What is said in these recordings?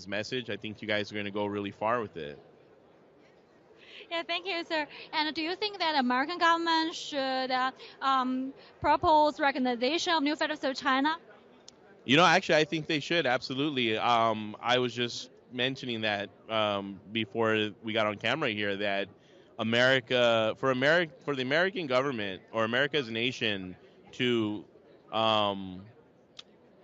guys' message. I think you guys are going to go really far with it. Yeah, thank you, sir. And do you think that American government should propose recognition of New Federal State of China? Actually, I think they should, absolutely. I was just mentioning that before we got on camera here, that for the American government or America as a nation to um,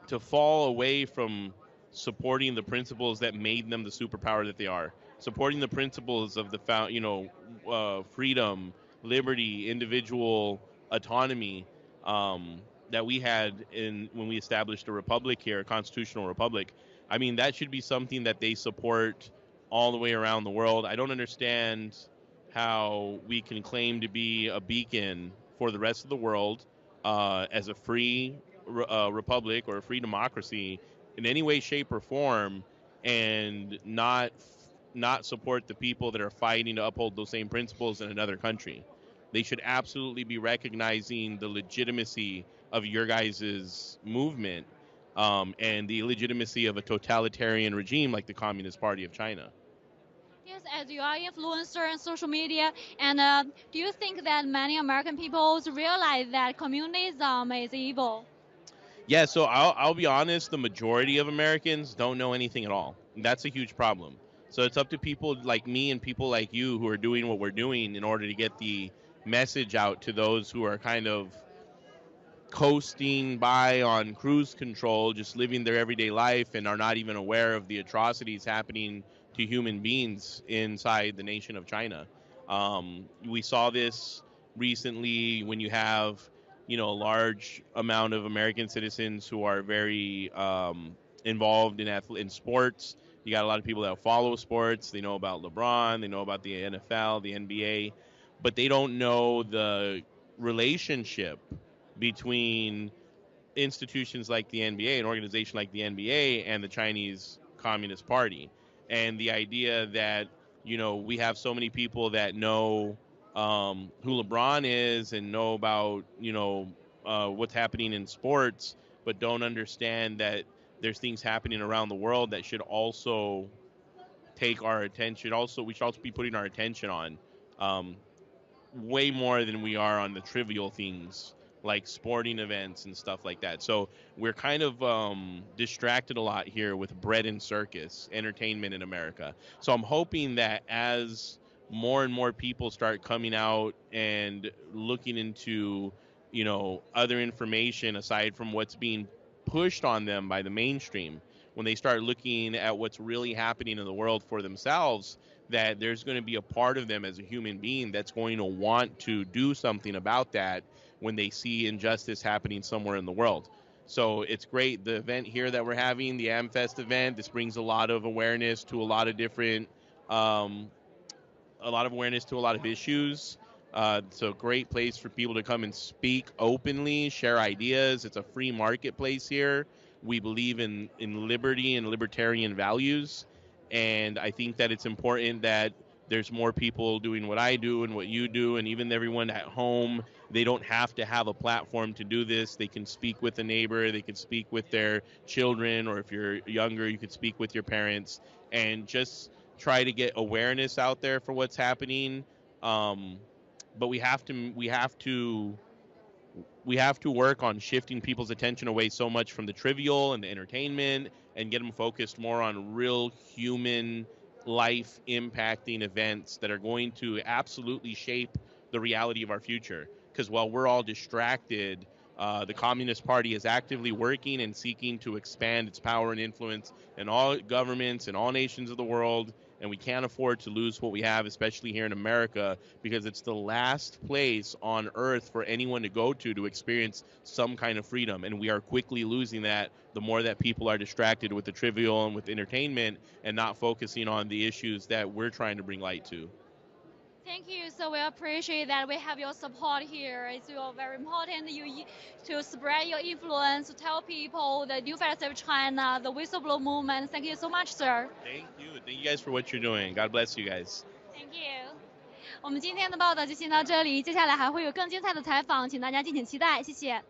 to fall away from supporting the principles that made them the superpower that they are, supporting the principles of freedom, liberty, individual autonomy, that we had when we established a republic here, a constitutional republic. I mean, that should be something that they support all the way around the world. I don't understand how we can claim to be a beacon for the rest of the world as a free republic or a free democracy in any way, shape, or form, and not support the people that are fighting to uphold those same principles in another country. They should absolutely be recognizing the legitimacy of your guys' movement, and the legitimacy of a totalitarian regime like the Communist Party of China. Yes, as you are influencer in social media, and do you think that many American people realize that communism is evil? Yeah, so I'll be honest, the majority of Americans don't know anything at all. That's a huge problem. So it's up to people like me and people like you who are doing what we're doing in order to get the message out to those who are kind of coasting by on cruise control, just living their everyday life and are not even aware of the atrocities happening to human beings inside the nation of China. We saw this recently when you have, a large amount of American citizens who are very involved in sports. You got a lot of people that follow sports. They know about LeBron. They know about the NFL, the NBA, but they don't know the relationship between institutions like the NBA, an organization like the NBA, and the Chinese Communist Party. And the idea that, we have so many people that know who LeBron is and know about, what's happening in sports, but don't understand that there's things happening around the world that should also take our attention. Also, we should also be putting our attention on way more than we are on the trivial things like sporting events and stuff like that. So we're kind of distracted a lot here with bread and circus entertainment in America. So I'm hoping that as more and more people start coming out and looking into, other information aside from what's being pushed on them by the mainstream, when they start looking at what's really happening in the world for themselves, that there's going to be a part of them as a human being that's going to want to do something about that when they see injustice happening somewhere in the world. So it's great, the event here that we're having, the AMFEST event. This brings a lot of awareness to a lot of different, issues. It's a great place for people to come and speak openly, share ideas. It's a free marketplace here. We believe in liberty and libertarian values. And I think that it's important that there's more people doing what I do and what you do, and even everyone at home. They don't have to have a platform to do this. They can speak with a neighbor. They can speak with their children, or if you're younger, you could speak with your parents, and just try to get awareness out there for what's happening. But we have to work on shifting people's attention away so much from the trivial and the entertainment, and get them focused more on real human life impacting events that are going to absolutely shape the reality of our future. Because while we're all distracted, the Communist Party is actively working and seeking to expand its power and influence in all governments and all nations of the world. And we can't afford to lose what we have, especially here in America, because it's the last place on earth for anyone to go to experience some kind of freedom. And we are quickly losing that the more that people are distracted with the trivial and with entertainment and not focusing on the issues that we're trying to bring light to. Thank you. So we appreciate that we have your support here. It's very important to spread your influence, to tell people the New Federal State of China, the whistleblower movement. Thank you so much, sir. Thank you. Thank you guys for what you're doing. God bless you guys. Thank you. 我们今天的报道就先到这里，接下来还会有更精彩的采访，请大家敬请期待。谢谢。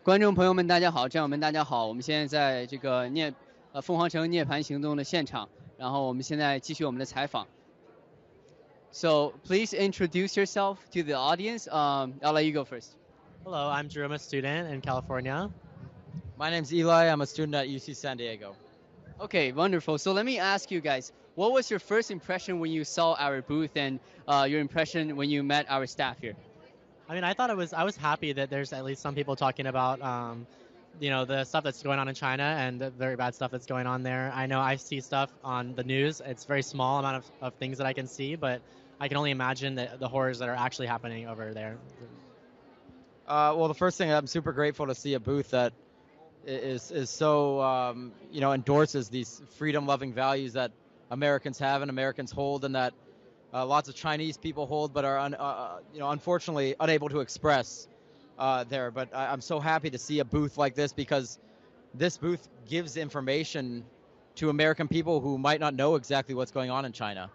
观众朋友们，大家好，战友们，大家好，我们现在在这个凤凰城涅槃行动的现场，然后我们现在继续我们的采访。So please introduce yourself to the audience. I'll let you go first. Hello, I'm Drew. I'm a student in California. My name's Eli. I'm a student at UC San Diego. Okay, wonderful. So let me ask you guys, what was your first impression when you saw our booth and your impression when you met our staff here? I mean, I was happy that there's at least some people talking about, the stuff that's going on in China and the very bad stuff that's going on there. I know I see stuff on the news. It's a very small amount of things that I can see, but I can only imagine the horrors that are actually happening over there. Well, the first thing, I'm super grateful to see a booth that is so endorses these freedom-loving values that Americans have and Americans hold, and that lots of Chinese people hold, but are unfortunately unable to express there. But I'm so happy to see a booth like this, because this booth gives information to American people who might not know exactly what's going on in China.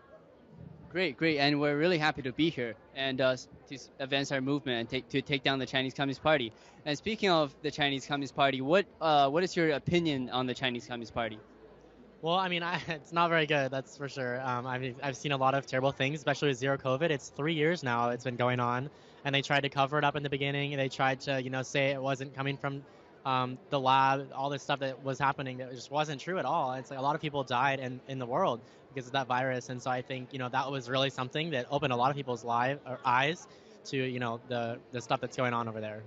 Great, great, and we're really happy to be here and to advance our movement and to take down the Chinese Communist Party. And speaking of the Chinese Communist Party, what is your opinion on the Chinese Communist Party? Well, I mean, it's not very good, that's for sure. I've seen a lot of terrible things, especially with zero COVID. It's 3 years now it's been going on, and they tried to cover it up in the beginning. They tried to, say it wasn't coming from the lab, all this stuff that was happening that just wasn't true at all. It's like a lot of people died in the world because of that virus, and so I think that was really something that opened a lot of people's eyes to the stuff that's going on over there.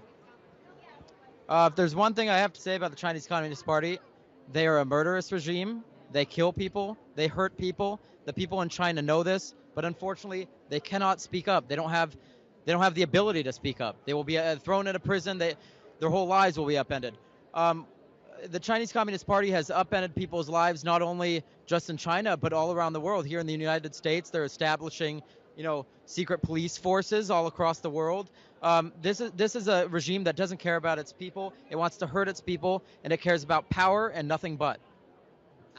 If there's one thing I have to say about the Chinese Communist Party, they are a murderous regime. They kill people. They hurt people. The people in China know this, but unfortunately, they cannot speak up. They don't have the ability to speak up. They will be thrown into prison. Their whole lives will be upended. The Chinese Communist Party has upended people's lives not only just in China, but all around the world. Here in the United States, they're establishing, secret police forces all across the world. This is a regime that doesn't care about its people. It wants to hurt its people, and it cares about power and nothing but.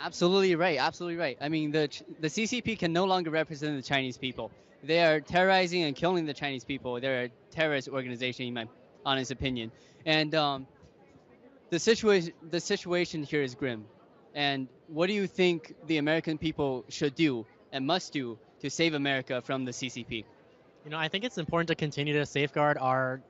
Absolutely right, absolutely right. I mean, the CCP can no longer represent the Chinese people. They are terrorizing and killing the Chinese people. They're a terrorist organization, in my honest opinion. And the situation here is grim. And what do you think the American people should do and must do to save America from the CCP? I think it's important to continue to safeguard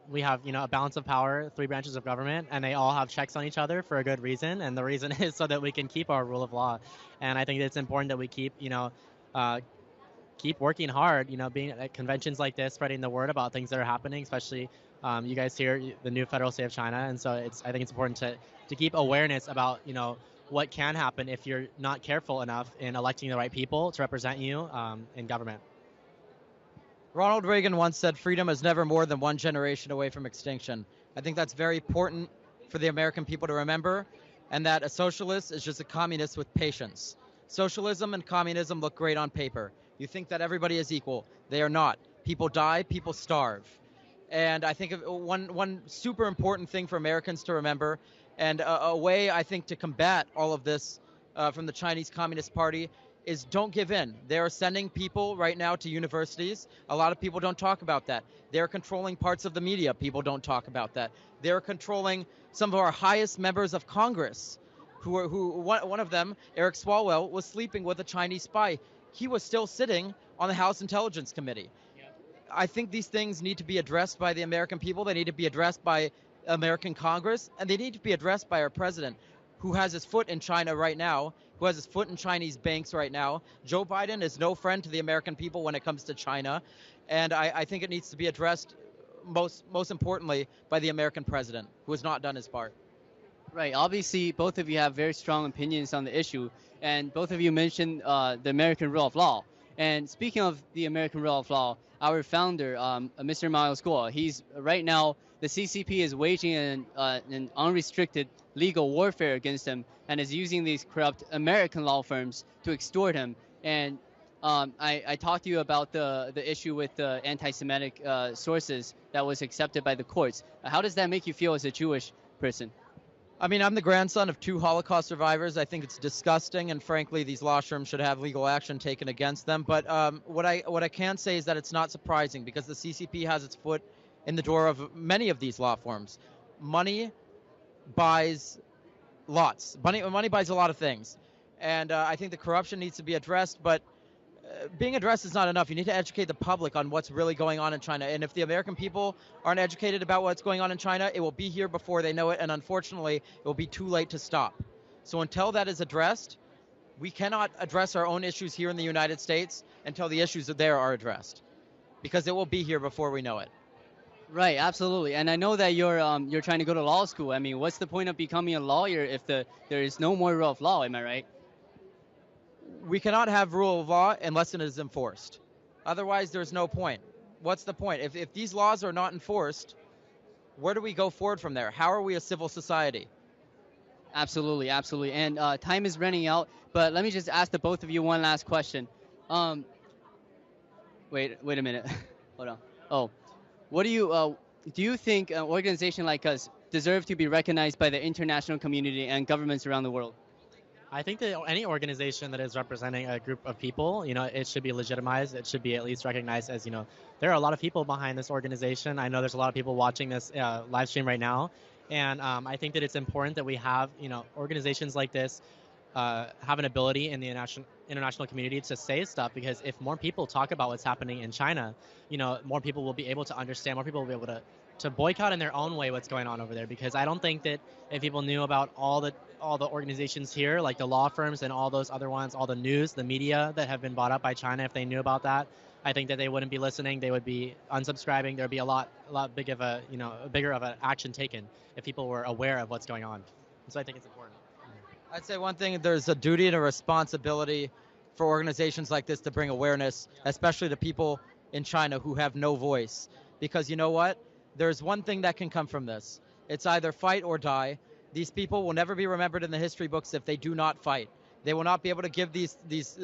we have, a balance of power, 3 branches of government, and they all have checks on each other for a good reason. And the reason is so that we can keep our rule of law. And I think it's important that we keep working hard, being at conventions like this, spreading the word about things that are happening, especially you guys here, the new federal state of China. And so I think it's important to keep awareness about, what can happen if you're not careful enough in electing the right people to represent you in government. Ronald Reagan once said, freedom is never more than one generation away from extinction. I think that's very important for the American people to remember, and that a socialist is just a communist with patience. Socialism and communism look great on paper. You think that everybody is equal. They are not. People die, people starve. And I think one super important thing for Americans to remember, and a way, I think, to combat all of this from the Chinese Communist Party is don't give in. They're sending people right now to universities. A lot of people don't talk about that. They're controlling parts of the media. People don't talk about that. They're controlling some of our highest members of Congress, one of them, Eric Swalwell, was sleeping with a Chinese spy. He was still sitting on the House Intelligence Committee. I think these things need to be addressed by the American people. They need to be addressed by American Congress, and they need to be addressed by our president, who has his foot in China right now, who has his foot in Chinese banks right now. Joe Biden is no friend to the American people when it comes to China, and I think it needs to be addressed most importantly by the American president, who has not done his part. Right, obviously both of you have very strong opinions on the issue, and both of you mentioned the American rule of law. And speaking of the American rule of law, our founder, Mr. Miles Guo, he's right now, the CCP is waging an unrestricted legal warfare against him and is using these corrupt American law firms to extort him. And I talked to you about the issue with the anti-Semitic sources that was accepted by the courts. How does that make you feel as a Jewish person? I mean, I'm the grandson of 2 Holocaust survivors. I think it's disgusting, and frankly, these law firms should have legal action taken against them. But what I can say is that it's not surprising, because the CCP has its foot in the door of many of these law firms. Money buys lots. Money buys a lot of things. And I think the corruption needs to be addressed, but being addressed is not enough. You need to educate the public on what's really going on in China. And if the American people aren't educated about what's going on in China, it will be here before they know it, and unfortunately, it will be too late to stop. So until that is addressed, we cannot address our own issues here in the United States until the issues there are addressed, because it will be here before we know it. Right, absolutely. And I know that you're trying to go to law school. I mean, what's the point of becoming a lawyer if there is no more rule of law? Am I right? We cannot have rule of law unless it is enforced. Otherwise, there's no point. What's the point? If these laws are not enforced, where do we go forward from there? How are we a civil society? Absolutely, absolutely. And time is running out, but let me just ask the both of you one last question. Wait a minute. Hold on. Oh, what do you think an organization like us deserve to be recognized by the international community and governments around the world? I think that any organization that is representing a group of people, it should be legitimized. It should be at least recognized as, there are a lot of people behind this organization. I know there's a lot of people watching this live stream right now. And I think that it's important that we have, organizations like this have an ability in the international community to say stuff, because if more people talk about what's happening in China, more people will be able to understand, more people will be able to boycott in their own way what's going on over there. Because I don't think that if people knew about all the organizations here, like the law firms and all those other ones, all the news, the media that have been bought up by China, if they knew about that, I think that they wouldn't be listening. They would be unsubscribing. There'd be a lot bigger of an action taken if people were aware of what's going on. So I think it's important. I'd say one thing, there's a duty and a responsibility for organizations like this to bring awareness, especially to people in China who have no voice. Because you know what? There's one thing that can come from this. It's either fight or die. These people will never be remembered in the history books if they do not fight. They will not be able to give these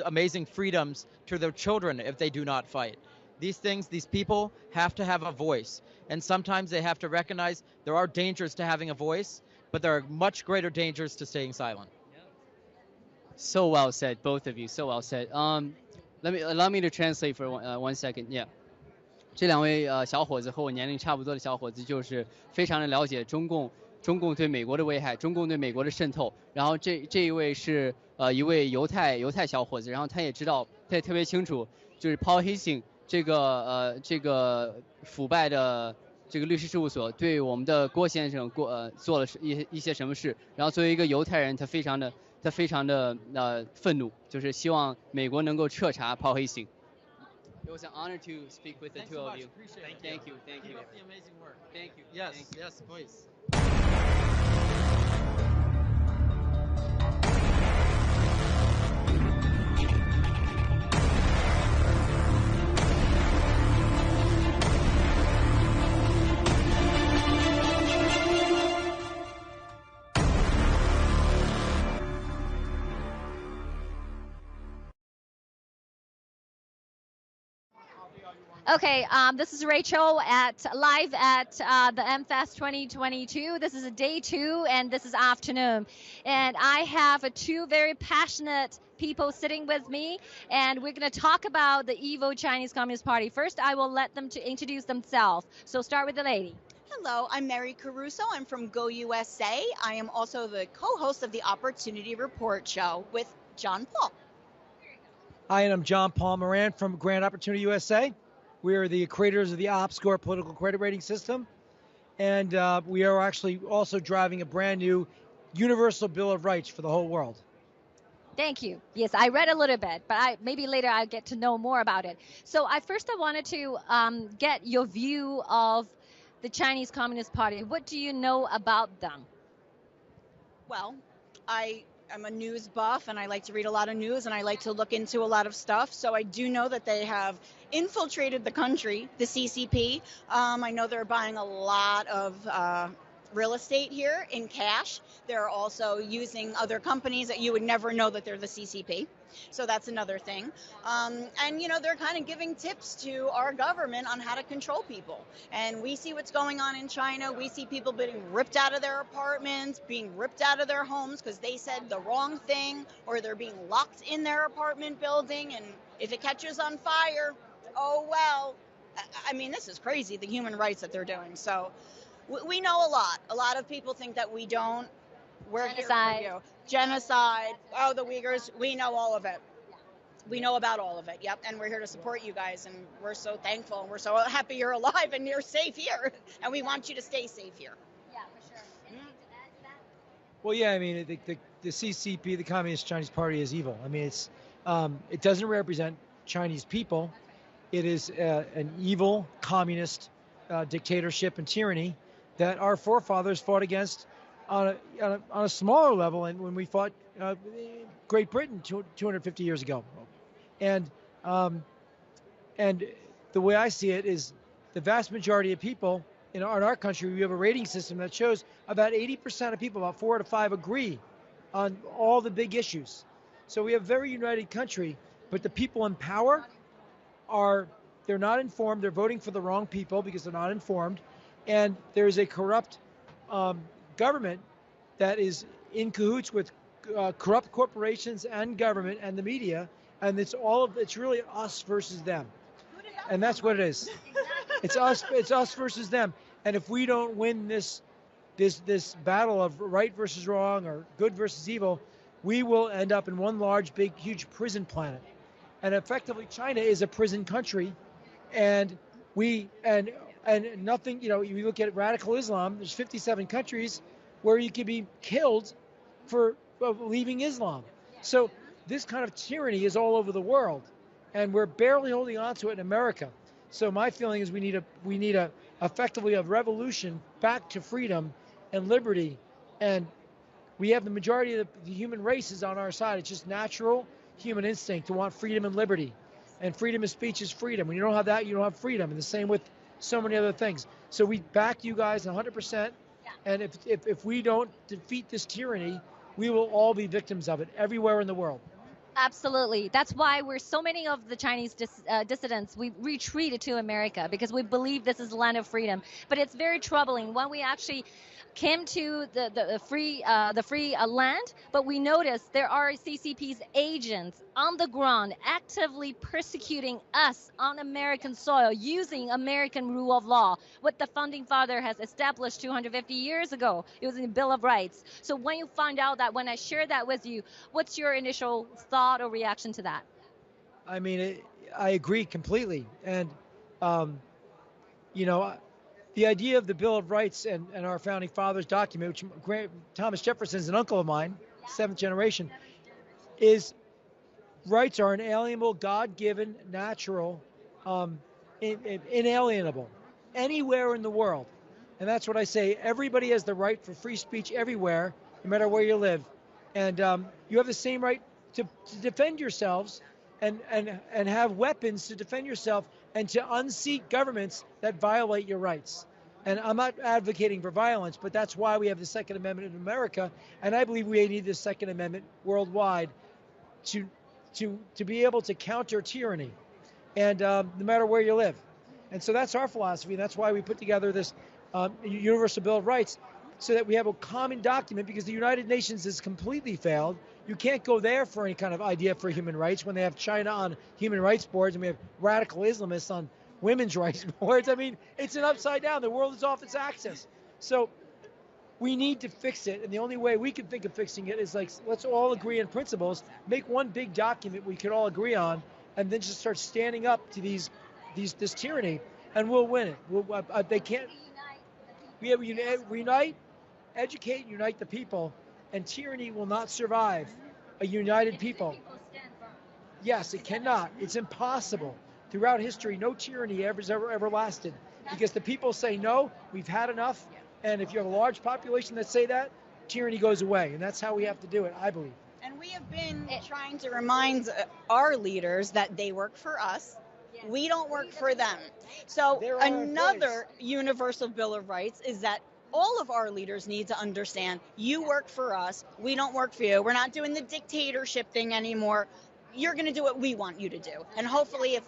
amazing freedoms to their children if they do not fight. These people have to have a voice. And sometimes they have to recognize there are dangers to having a voice, but there are much greater dangers to staying silent. So well said, both of you. So well said. Allow me to translate for one second. Yeah. 这两位小伙子和我年龄差不多的小伙子，就是非常的了解中共对美国的危害，中共对美国的渗透。然后这一位是一位犹太小伙子，然后他也特别清楚，就是 Paul Hastings 这个腐败的这个律师事务所对我们的郭先生做了一些什么事。然后作为一个犹太人，他非常的愤怒，就是希望美国能够彻查 Paul Hastings。It was an honor to speak with the two of you. Thank you. Keep up the amazing work. Thank you. Yes, please. Okay, this is Rachel live at the AMFEST 2022. This is day 2 and this is afternoon. And I have two very passionate people sitting with me, and we're going to talk about the evil Chinese Communist Party. First, I will let them to introduce themselves. So start with the lady. Hello, I'm Mary Caruso. I'm from Go USA. I am also the co-host of the Opportunity Report show with John Paul. Hi, and I'm John Paul Moran from Grand Opportunity USA. We are the creators of the OpScore political credit rating system, and we are actually also driving a brand new universal Bill of Rights for the whole world. Thank you. Yes, I read a little bit, but maybe later I'll get to know more about it. So I wanted to get your view of the Chinese Communist Party. What do you know about them? Well, I'm a news buff, and I like to read a lot of news, and I like to look into a lot of stuff. So I do know that they have infiltrated the country, the CCP. I know they're buying a lot of real estate here in cash. They're also using other companies that you would never know that they're the CCP. So that's another thing. And, they're kind of giving tips to our government on how to control people. And we see what's going on in China. We see people being ripped out of their apartments, being ripped out of their homes because they said the wrong thing, or they're being locked in their apartment building. And if it catches on fire, oh, well, I mean, this is crazy, the human rights that they're doing. So We know a lot. A lot of people think that we don't. We're Genocide. here for you. Genocide. Oh, the Uyghurs. We know all of it. We know about all of it. Yep. And we're here to support you guys. And we're so thankful. And we're so happy you're alive and you're safe here. And we want you to stay safe here. Yeah, for sure. Anything to add to that? Well, yeah, I mean, the CCP, the Communist Chinese Party, is evil. I mean, it doesn't represent Chinese people. It is an evil communist dictatorship and tyranny that our forefathers fought against on a smaller level, and when we fought Great Britain 250 years ago. And the way I see it is the vast majority of people in our country, we have a rating system that shows about 80% of people, about 4 out of 5, agree on all the big issues. So we have a very united country, but the people in power they're not informed. They're voting for the wrong people because they're not informed. And there's a corrupt government that is in cahoots with corrupt corporations and government and the media. And it's really us versus them. And that's what it is. It's us versus them. And if we don't win this battle of right versus wrong or good versus evil, we will end up in one large, big, huge prison planet. And effectively, China is a prison country, and nothing. You look at radical Islam. There's 57 countries where you can be killed for leaving Islam. So this kind of tyranny is all over the world, and we're barely holding on to it in America. So my feeling is we need effectively a revolution back to freedom and liberty, and we have the majority of the human race is on our side. It's just natural human instinct to want freedom and liberty. And freedom of speech is freedom. When you don't have that, you don't have freedom. And the same with so many other things. So we back you guys 100%. And if we don't defeat this tyranny, we will all be victims of it everywhere in the world. Absolutely. That's why so many of the Chinese dissidents, we retreated to America because we believe this is the land of freedom. But it's very troubling when we actually came to the free land, but we noticed there are CCP's agents on the ground actively persecuting us on American soil using American rule of law, what the founding father has established 250 years ago. It was in the Bill of Rights. So when you find out that, when I share that with you, what's your initial thought or reaction to that? I mean, I agree completely. And, the idea of the Bill of Rights and our founding fathers document, which Thomas Jefferson's an uncle of mine, 7th generation, is rights are inalienable, God-given, natural, inalienable, anywhere in the world. And that's what I say. Everybody has the right for free speech everywhere, no matter where you live. And you have the same right to defend yourselves and have weapons to defend yourself and to unseat governments that violate your rights. And I'm not advocating for violence, but that's why we have the Second Amendment in America. And I believe we need the Second Amendment worldwide to be able to counter tyranny, and no matter where you live. And so that's our philosophy. And that's why we put together this Universal Bill of Rights, so that we have a common document, because the United Nations has completely failed. You can't go there for any kind of idea for human rights when they have China on human rights boards and we have radical Islamists on women's rights boards. I mean, it's an upside down. The world is off its axis. So we need to fix it. And the only way we can think of fixing it is let's all agree on principles, make one big document we could all agree on, and then just start standing up to this tyranny, and we'll win it. They can't. We have unite, educate, and unite the people. And tyranny will not survive a united people. Yes, it cannot. It's impossible. Throughout history, no tyranny ever lasted, because the people say, no, we've had enough. And if you have a large population that say that, tyranny goes away. And that's how we have to do it, I believe. And we have been trying to remind our leaders that they work for us. We don't work for them. So another universal Bill of Rights is that all of our leaders need to understand, you work for us, we don't work for you. We're not doing the dictatorship thing anymore. You're going to do what we want you to do. And hopefully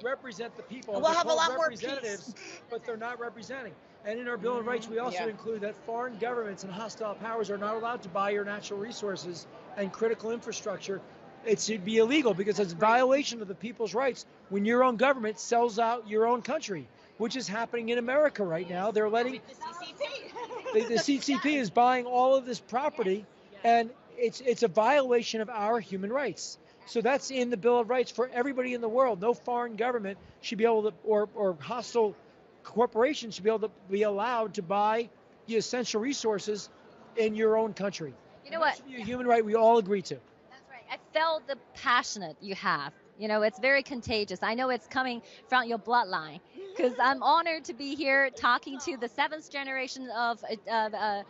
represent the people. We'll have a lot more peace. But they're not representing. And in our Bill of Rights, we also include that foreign governments and hostile powers are not allowed to buy your natural resources and critical infrastructure. It should be illegal, because it's a violation of the people's rights when your own government sells out your own country. which is happening in America right now. They're letting CCP. the CCP is buying all of this property, and it's a violation of our human rights. So that's in the Bill of Rights for everybody in the world. No foreign government should be able to, or hostile corporations should be able to be allowed to buy the essential resources in your own country. You know what? That should be a human right we all agree to. That's right. I felt the passionate you have. You know, it's very contagious. I know it's coming from your bloodline because I'm honored to be here talking to the seventh generation of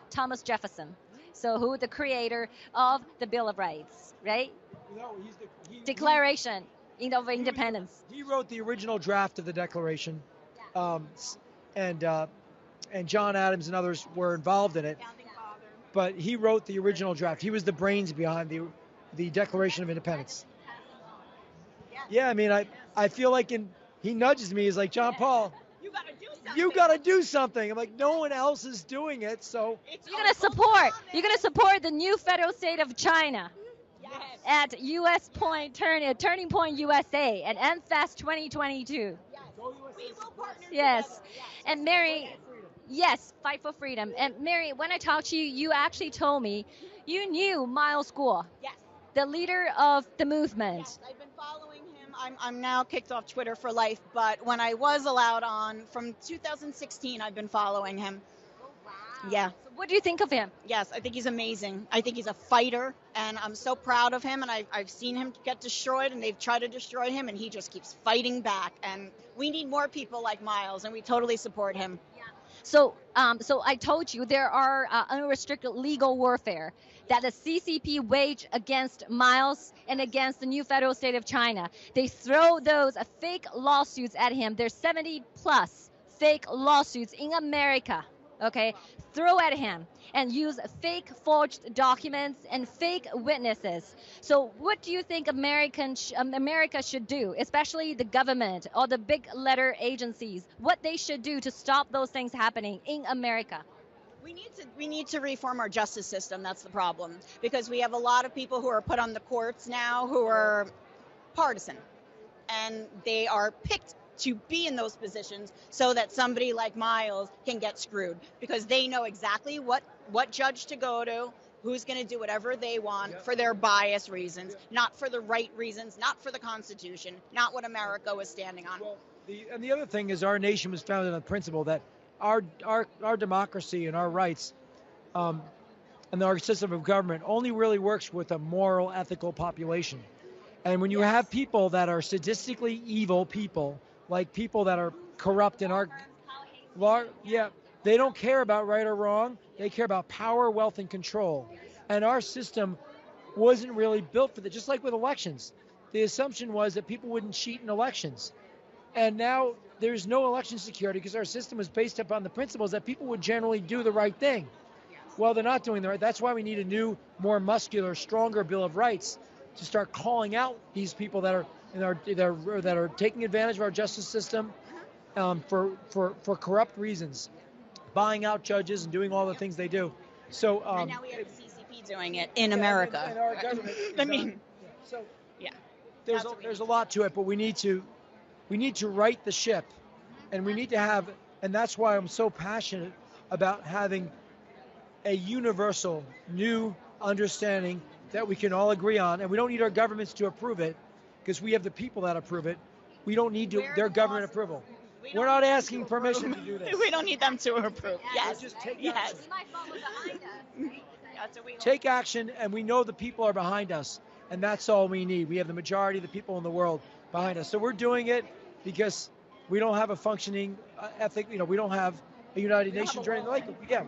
Thomas Jefferson, so who the creator of the Bill of Rights, right? No, Declaration of Independence. He wrote the original draft of the Declaration, and John Adams and others were involved in it. But he wrote the original draft. He was the brains behind the Declaration of Independence. Yeah, I mean, I feel like he nudges me. He's like, John Paul, you got to do something. I'm like, no one else is doing it, so. You're going to support the new federal state of China at US Point, Turning Point USA at AMFEST 2022. Yes. And Mary, yes, fight for freedom. And Mary, when I talked to you, you actually told me you knew Miles Guo. Yes. The leader of the movement. Yes, I've been following him. I'm now kicked off Twitter for life, but when I was allowed on, from 2016, I've been following him. Oh, wow. Yeah. So what do you think of him? Yes, I think he's amazing. I think he's a fighter, and I'm so proud of him, and I've seen him get destroyed, and they've tried to destroy him, and he just keeps fighting back, and we need more people like Miles, and we totally support him. So I told you there are unrestricted legal warfare that the CCP wage against Miles and against the new federal state of China. They throw those fake lawsuits at him. There's 70 plus fake lawsuits in America, okay? Throw at him and use fake forged documents and fake witnesses. So what do you think America should do, especially the government or the big letter agencies, what they should do to stop those things happening in America? We need to reform our justice system. That's the problem, because we have a lot of people who are put on the courts now who are partisan, and they are picked to be in those positions so that somebody like Miles can get screwed, because they know exactly what judge to go to, who's going to do whatever they want for their bias reasons, not for the right reasons, not for the Constitution, not what America was standing on. Well, the other thing is our nation was founded on the principle that our democracy and our rights and our system of government only really works with a moral, ethical population. And when you have people that are sadistically evil people, like people that are corrupt in our they don't care about right or wrong. They care about power, wealth, and control. And our system wasn't really built for that. Just like with elections, the assumption was that people wouldn't cheat in elections. And now there's no election security because our system was based upon the principles that people would generally do the right thing. Well, they're not doing the right. That's why we need a new, more muscular, stronger Bill of Rights to start calling out these people that are taking advantage of our justice system for corrupt reasons, buying out judges and doing all the things they do. So and now we have the CCP doing it in America. And our government. I mean, so yeah. There's a lot to it, but we need to right the ship, and we need to have, and that's why I'm so passionate about having a universal new understanding that we can all agree on, and we don't need our governments to approve it because we have the people that approve it. We don't need their government approval. We're not asking permission to do this. We don't need them to approve. Yes. Just take yes. Take action, and we know the people are behind us, and that's all we need. We have the majority of the people in the world behind us. So we're doing it because we don't have a functioning ethic. We don't have a United Nations or anything like it. Yeah,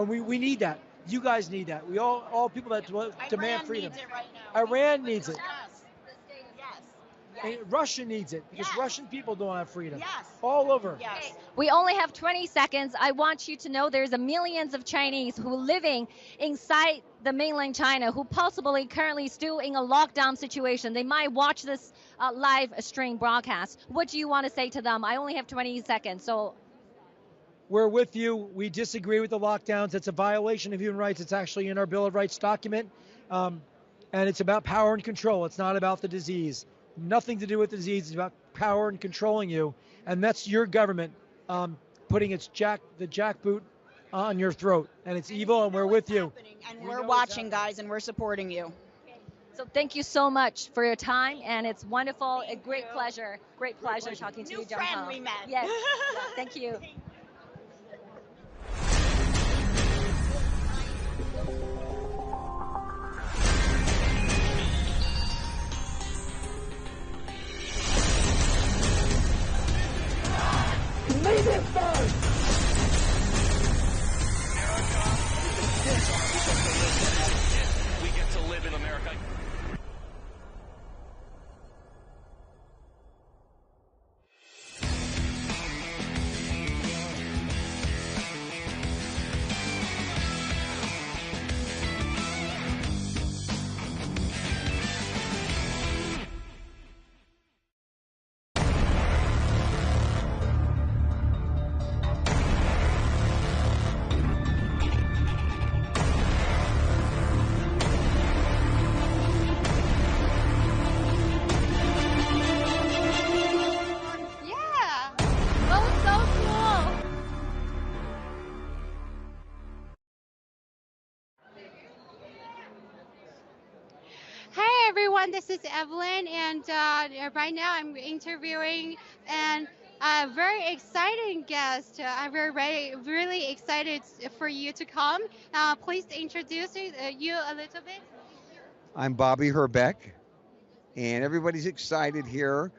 we need that. You guys need that. We all people that demand freedom. Needs it right now. Iran needs it. Yes. And Russia needs it because Russian people don't have freedom. Yes. All over. Yes. Okay. We only have 20 seconds. I want you to know there's millions of Chinese who are living inside the mainland China who possibly currently still in a lockdown situation. They might watch this live stream broadcast. What do you want to say to them? I only have 20 seconds, so. We're with you. We disagree with the lockdowns. It's a violation of human rights. It's actually in our Bill of Rights document. And it's about power and control. It's not about the disease. Nothing to do with the disease. It's about power and controlling you. And that's your government putting the jackboot on your throat, and it's evil, and we're with you. And we're watching, guys, and we're supporting you. So thank you so much for your time, and it's wonderful, a great pleasure talking to you, John friend Paul. we met. Yes, yeah, thank you. We get to live in America. Yeah. That was so cool. Hey everyone, this is Evelyn, and right now I'm interviewing and a very exciting guest. I'm really excited for you to come. Please introduce you a little bit. I'm Bobby Herbeck, and everybody's excited here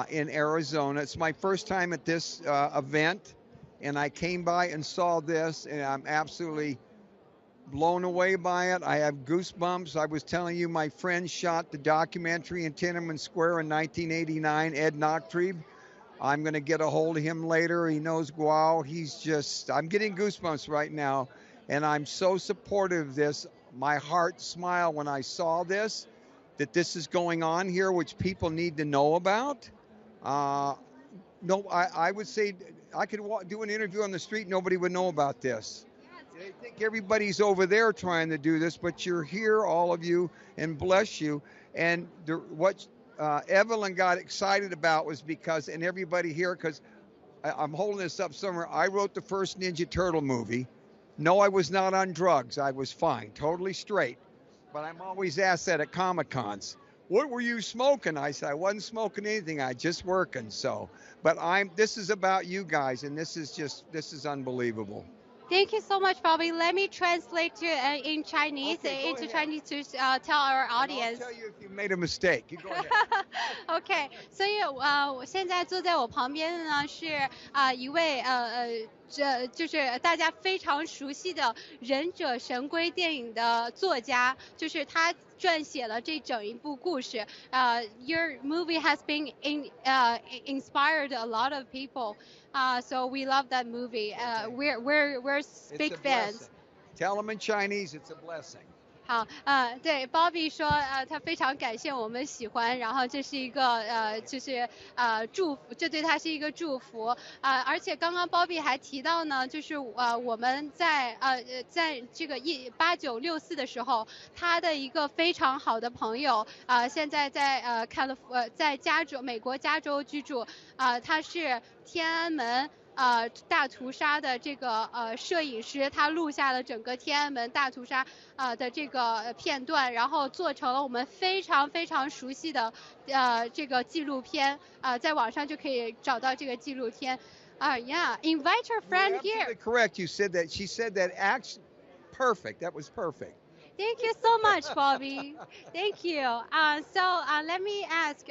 in Arizona. It's my first time at this event, and I came by and saw this, and I'm absolutely blown away by it. I have goosebumps. I was telling you, my friend shot the documentary in Tiananmen Square in 1989, Ed Noctrieb. I'm going to get a hold of him later. He knows Guao. I'm getting goosebumps right now, and I'm so supportive of this. My heart smiled when I saw this, that this is going on here, which people need to know about. No, I would say I could do an interview on the street, nobody would know about this. They think everybody's over there trying to do this, but you're here, all of you, and bless you. And what Evelyn got excited about was because, and everybody here, because I'm holding this up somewhere, I wrote the first Ninja Turtle movie. No, I was not on drugs. I was fine, totally straight. But I'm always asked that at Comic-Cons. What were you smoking? I said, I wasn't smoking anything. I just working. So, but this is about you guys, and this is unbelievable. Thank you so much, Bobby. Let me translate in Chinese into Chinese to tell our audience. I'll tell you if you made a mistake. You go ahead. OK， 所以我现在坐在我旁边的呢是一位这就是大家非常熟悉的忍者神龟电影的作家，就是他撰写了这整一部故事。Your movie has been inspired a lot of people. So we love that movie. We're big fans. Tell them in Chinese, it's a blessing. 好，对 ，Bobby 说，他非常感谢我们喜欢，然后这是一个就是祝福，这对他是一个祝福而且刚刚 Bobby 还提到呢，就是我们在这个8964的时候，他的一个非常好的朋友现在在在美国加州居住他是天安门。大屠杀的这个摄影师，他录下了整个天安门大屠杀的这个片段，然后做成了我们非常非常熟悉的这个纪录片在网上就可以找到这个纪录片Yeah, invite your friend here. Correct. You said that. She said that. Perfect. That was perfect. Thank you so much, Bobby. Thank you. So let me ask.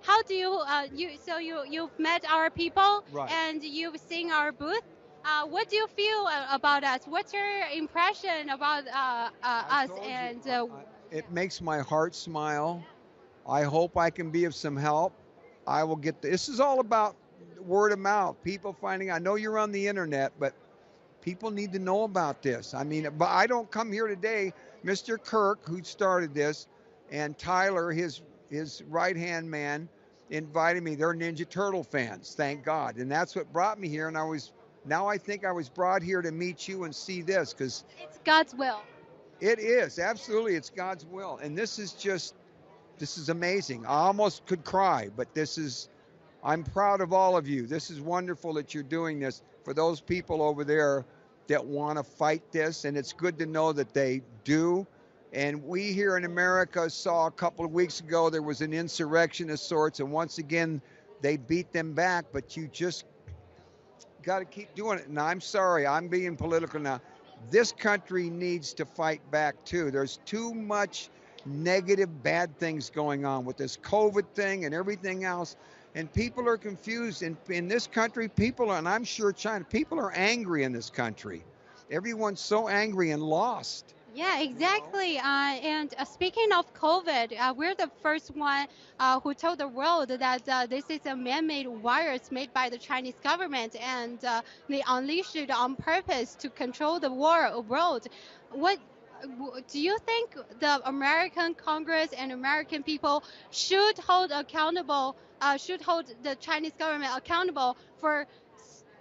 How do you've met our people right. and you've seen our booth? What do you feel about us? What's your impression about us? And it makes my heart smile. I hope I can be of some help. I will get this is all about word of mouth. People finding. I know you're on the internet, but people need to know about this. I mean, but I don't come here today. Mr. Kirk, who started this, and Tyler, his right-hand man, invited me. They're Ninja Turtle fans, thank God. And that's what brought me here. And I think I was brought here to meet you and see this because it's God's will. It is, absolutely. It's God's will. And this is amazing. I almost could cry, but this is I'm proud of all of you. This is wonderful that you're doing this for those people over there that want to fight this, and it's good to know that they do. And we here in America saw a couple of weeks ago there was an insurrection of sorts, and once again they beat them back, but you just got to keep doing it. And I'm sorry, I'm being political now. This country needs to fight back too. There's too much negative, bad things going on with this COVID thing and everything else. And people are confused. In this country, people are, and I'm sure China, people are angry in this country. Everyone's so angry and lost. Yeah, exactly. And speaking of COVID, we're the first one who told the world that this is a man-made virus made by the Chinese government, and they unleashed it on purpose to control the world. What do you think the American Congress and American people should hold accountable? Should hold the Chinese government accountable for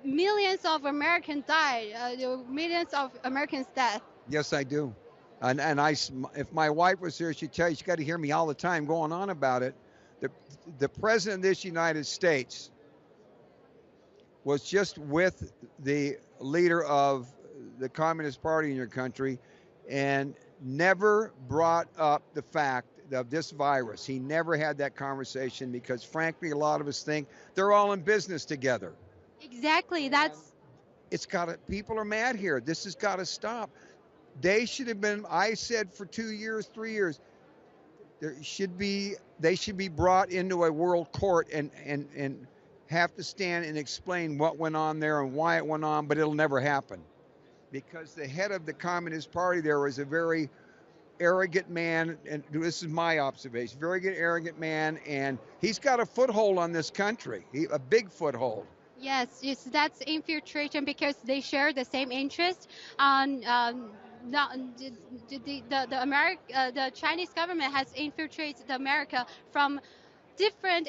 millions of Americans died, millions of Americans dead? Yes, I do. And if my wife was here, she'd tell you, she got to hear me all the time going on about it. The president of this United States was just with the leader of the Communist Party in your country and never brought up the fact of this virus. He never had that conversation because, frankly, a lot of us think they're all in business together. Exactly. People are mad here. This has got to stop. They should have been, I said for 2 years, 3 years, they should be brought into a world court and have to stand and explain what went on there and why it went on, but it'll never happen. Because the head of the Communist Party there was a very arrogant man, and this is my observation, very good arrogant man, and he's got a foothold on this country, a big foothold. Yes, that's infiltration because they share the same interest. The Chinese government has infiltrated America from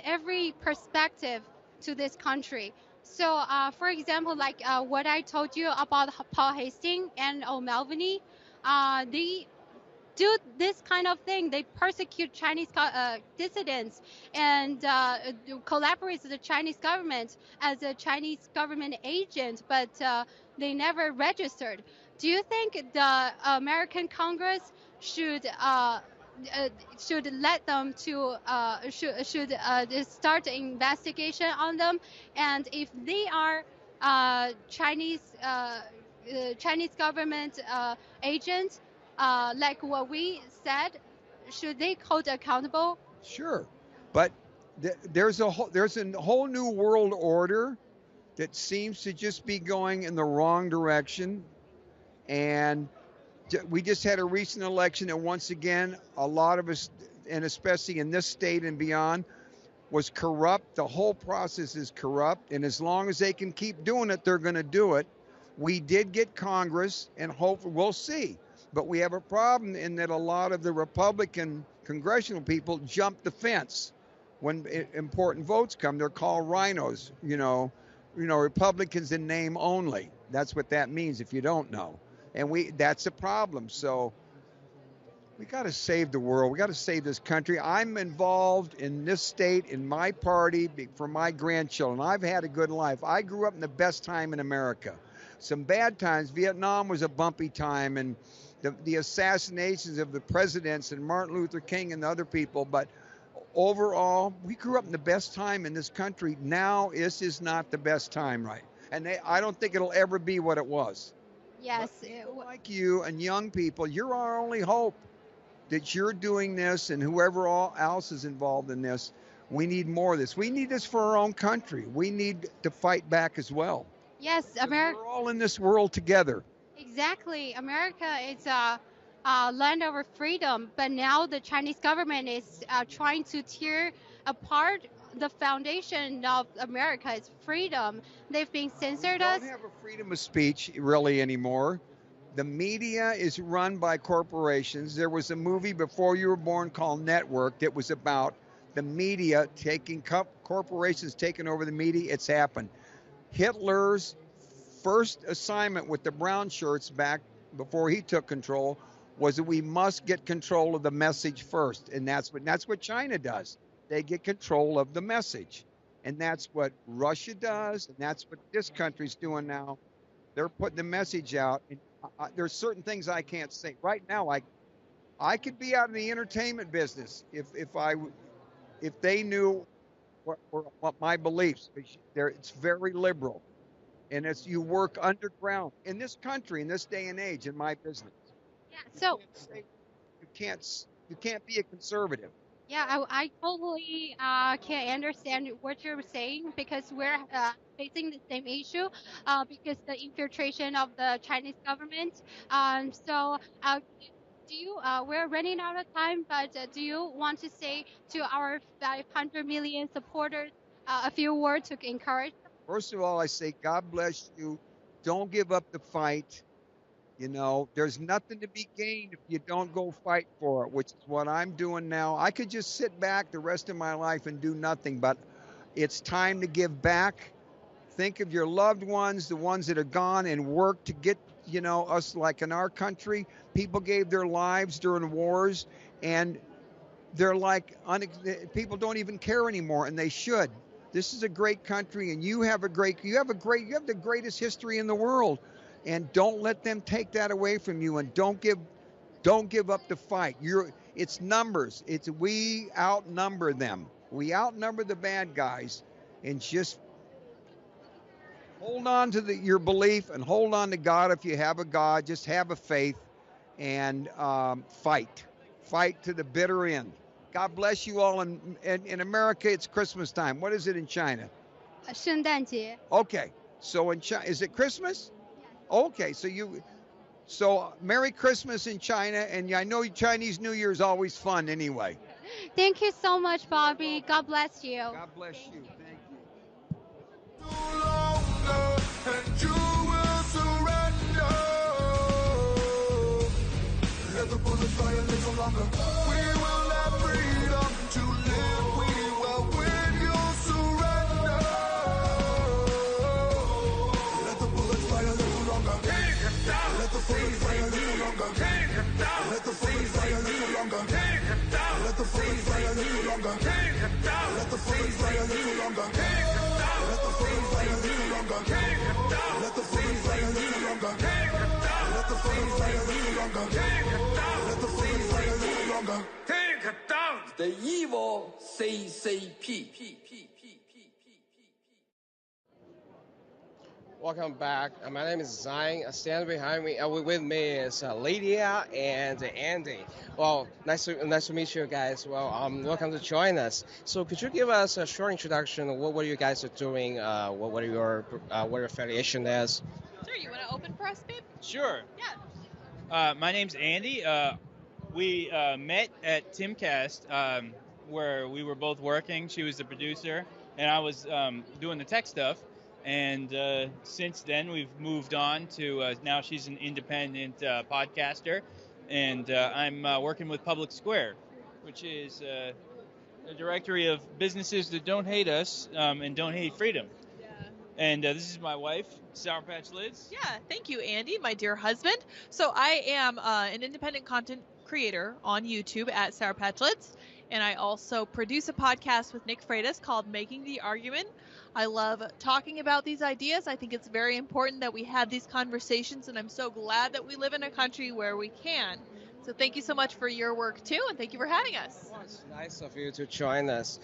every perspective to this country. So, for example, like what I told you about Paul Hastings and O'Melveny, they do this kind of thing. They persecute Chinese dissidents and collaborate with the Chinese government as a Chinese government agent, but they never registered. Do you think the American Congress should let them to should start an investigation on them? And if they are Chinese government agents, like what we said, should they hold accountable? Sure, but there's a whole new world order that seems to just be going in the wrong direction, and we just had a recent election, and once again, a lot of us, and especially in this state and beyond, was corrupt. The whole process is corrupt, and as long as they can keep doing it, they're going to do it. We did get Congress, and hopefully we'll see. But we have a problem in that a lot of the Republican congressional people jump the fence when important votes come. They're called rhinos, Republicans in name only. That's what that means if you don't know. And that's a problem. So we got to save the world. We got to save this country. I'm involved in this state, in my party, for my grandchildren. I've had a good life. I grew up in the best time in America. Some bad times. Vietnam was a bumpy time, and the assassinations of the presidents and Martin Luther King and the other people. But overall, we grew up in the best time in this country. Now, this is not the best time, right? And I don't think it'll ever be what it was. Yes. Like you and young people, you're our only hope that you're doing this, and whoever else is involved in this. We need more of this. We need this for our own country. We need to fight back as well. Yes, America. We're all in this world together. Exactly. America is a land of freedom, but now the Chinese government is trying to tear apart the foundation of America. It's freedom. They've been censored us. We don't have a freedom of speech really anymore. The media is run by corporations. There was a movie before you were born called Network that was about the media corporations taking over the media. It's happened. Hitler's first assignment with the brown shirts back before he took control was that we must get control of the message first, and that's what China does. They get control of the message, And that's what Russia does, and that's what this country's doing now. They're putting the message out. And there's certain things I can't say right now. I could be out in the entertainment business if they knew what my beliefs. It's very liberal, and it's you work underground in this country in this day and age in my business. Yeah. So You can't be a conservative. yeah, I totally can understand what you're saying because we're facing the same issue because the infiltration of the Chinese government. So do you? We're running out of time, but do you want to say to our 500 million supporters a few words to encourage them? First of all, I say God bless you. Don't give up the fight. You know, there's nothing to be gained if you don't go fight for it, which is what I'm doing now. I could just sit back the rest of my life and do nothing, but it's time to give back. Think of your loved ones, the ones that are gone, and work to get, you know, us like in our country, people gave their lives during wars, and they're like, people don't even care anymore, and they should. This is a great country, and you have the greatest history in the world. And don't let them take that away from you, and don't give up the fight. It's numbers. We outnumber them. We outnumber the bad guys, and just hold on to your belief and hold on to God if you have a God. Just have a faith and fight to the bitter end. God bless you all. In America, it's Christmas time. What is it in China? 圣诞节. Okay, so in China, is it Christmas? Okay, so Merry Christmas in China, and I know Chinese New Year is always fun anyway. Thank you so much, Bobby. God bless you. God bless you. Thank you. And you will surrender. Let the bullets fly a little longer. We will have freedom to live. We will win. You'll surrender. Let the bullets fly a little longer. Let the bullets fly a little longer. Let the bullets fly a little longer. Let the bullets fly a little longer. Let the bullets fly a little longer. Let the bullets fly a little longer. Let the bullets fly a little longer. Let the bullets fly a little longer. Let the bullets fly a little longer. Take it down. The evil CCP. Welcome back. My name is Zhang. Standing behind me, with me is Lydia and Andy. Well, nice to meet you guys. Well, welcome to join us. So, could you give us a short introduction of what you guys are doing? What your affiliation is? Sure. You want to open for us, babe? Sure. Yeah. My name's Andy. We met at Timcast, where we were both working. She was the producer, and I was doing the tech stuff. And since then, we've moved on to now she's an independent podcaster, and I'm working with Public Square, which is a directory of businesses that don't hate us and don't hate freedom. Yeah. And this is my wife, Sour Patch Lids. Yeah. Thank you, Andy, my dear husband. So I am an independent content creator on YouTube at Sour Patch Lids, and I also produce a podcast with Nick Freitas called Making the Argument. I love talking about these ideas. I think it's very important that we have these conversations, and I'm so glad that we live in a country where we can. So thank you so much for your work, too, and thank you for having us. Well, it's nice of you to join us.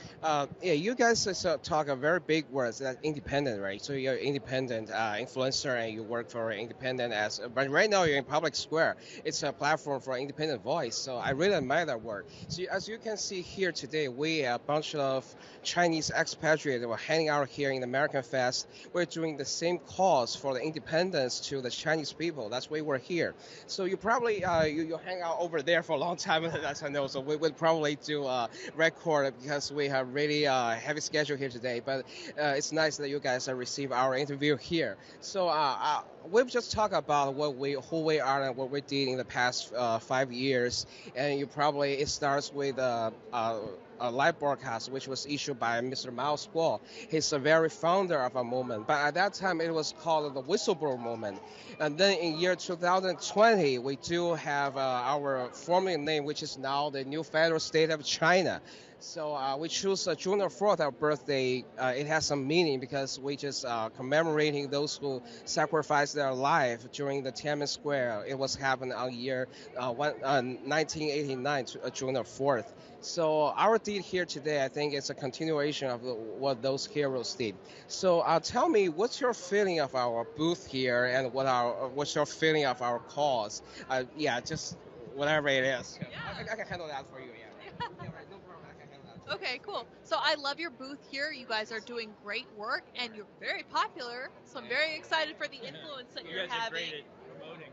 You guys talk a very big words, that independent, right? So you're independent influencer, and you work for independent but right now you're in Public Square. It's a platform for independent voice, so I really admire that work. So as you can see here today, we a bunch of Chinese expatriates were hanging out here in AMERICAFEST. We're doing the same cause for the independence to the Chinese people. That's why we're here. So you probably you hang out over there for a long time, as I know. So we will probably do a record because we have really heavy schedule here today. But it's nice that you guys receive our interview here. So we've just talked about who we are and what we did in the past 5 years. And it starts with a live broadcast, which was issued by Mr. Miles Guo. He's the very founder of a movement. But at that time, it was called the Whistleblower Movement. And then in year 2020, we do have our former name, which is now the New Federal State of China. So we choose June 4th, our birthday. It has some meaning because we just commemorating those who sacrificed their life during the Tiananmen Square. It was happened on year 1989, June 4th. So our deed here today, I think, is a continuation of what those heroes did. So tell me, what's your feeling of our booth here, and what's your feeling of our cause? Yeah, just whatever it is. Yeah. I can handle that for you. Yeah. Okay, cool. So I love your booth here. You guys are doing great work, and you're very popular. So I'm very excited for the influence that You you're guys are having. great at promoting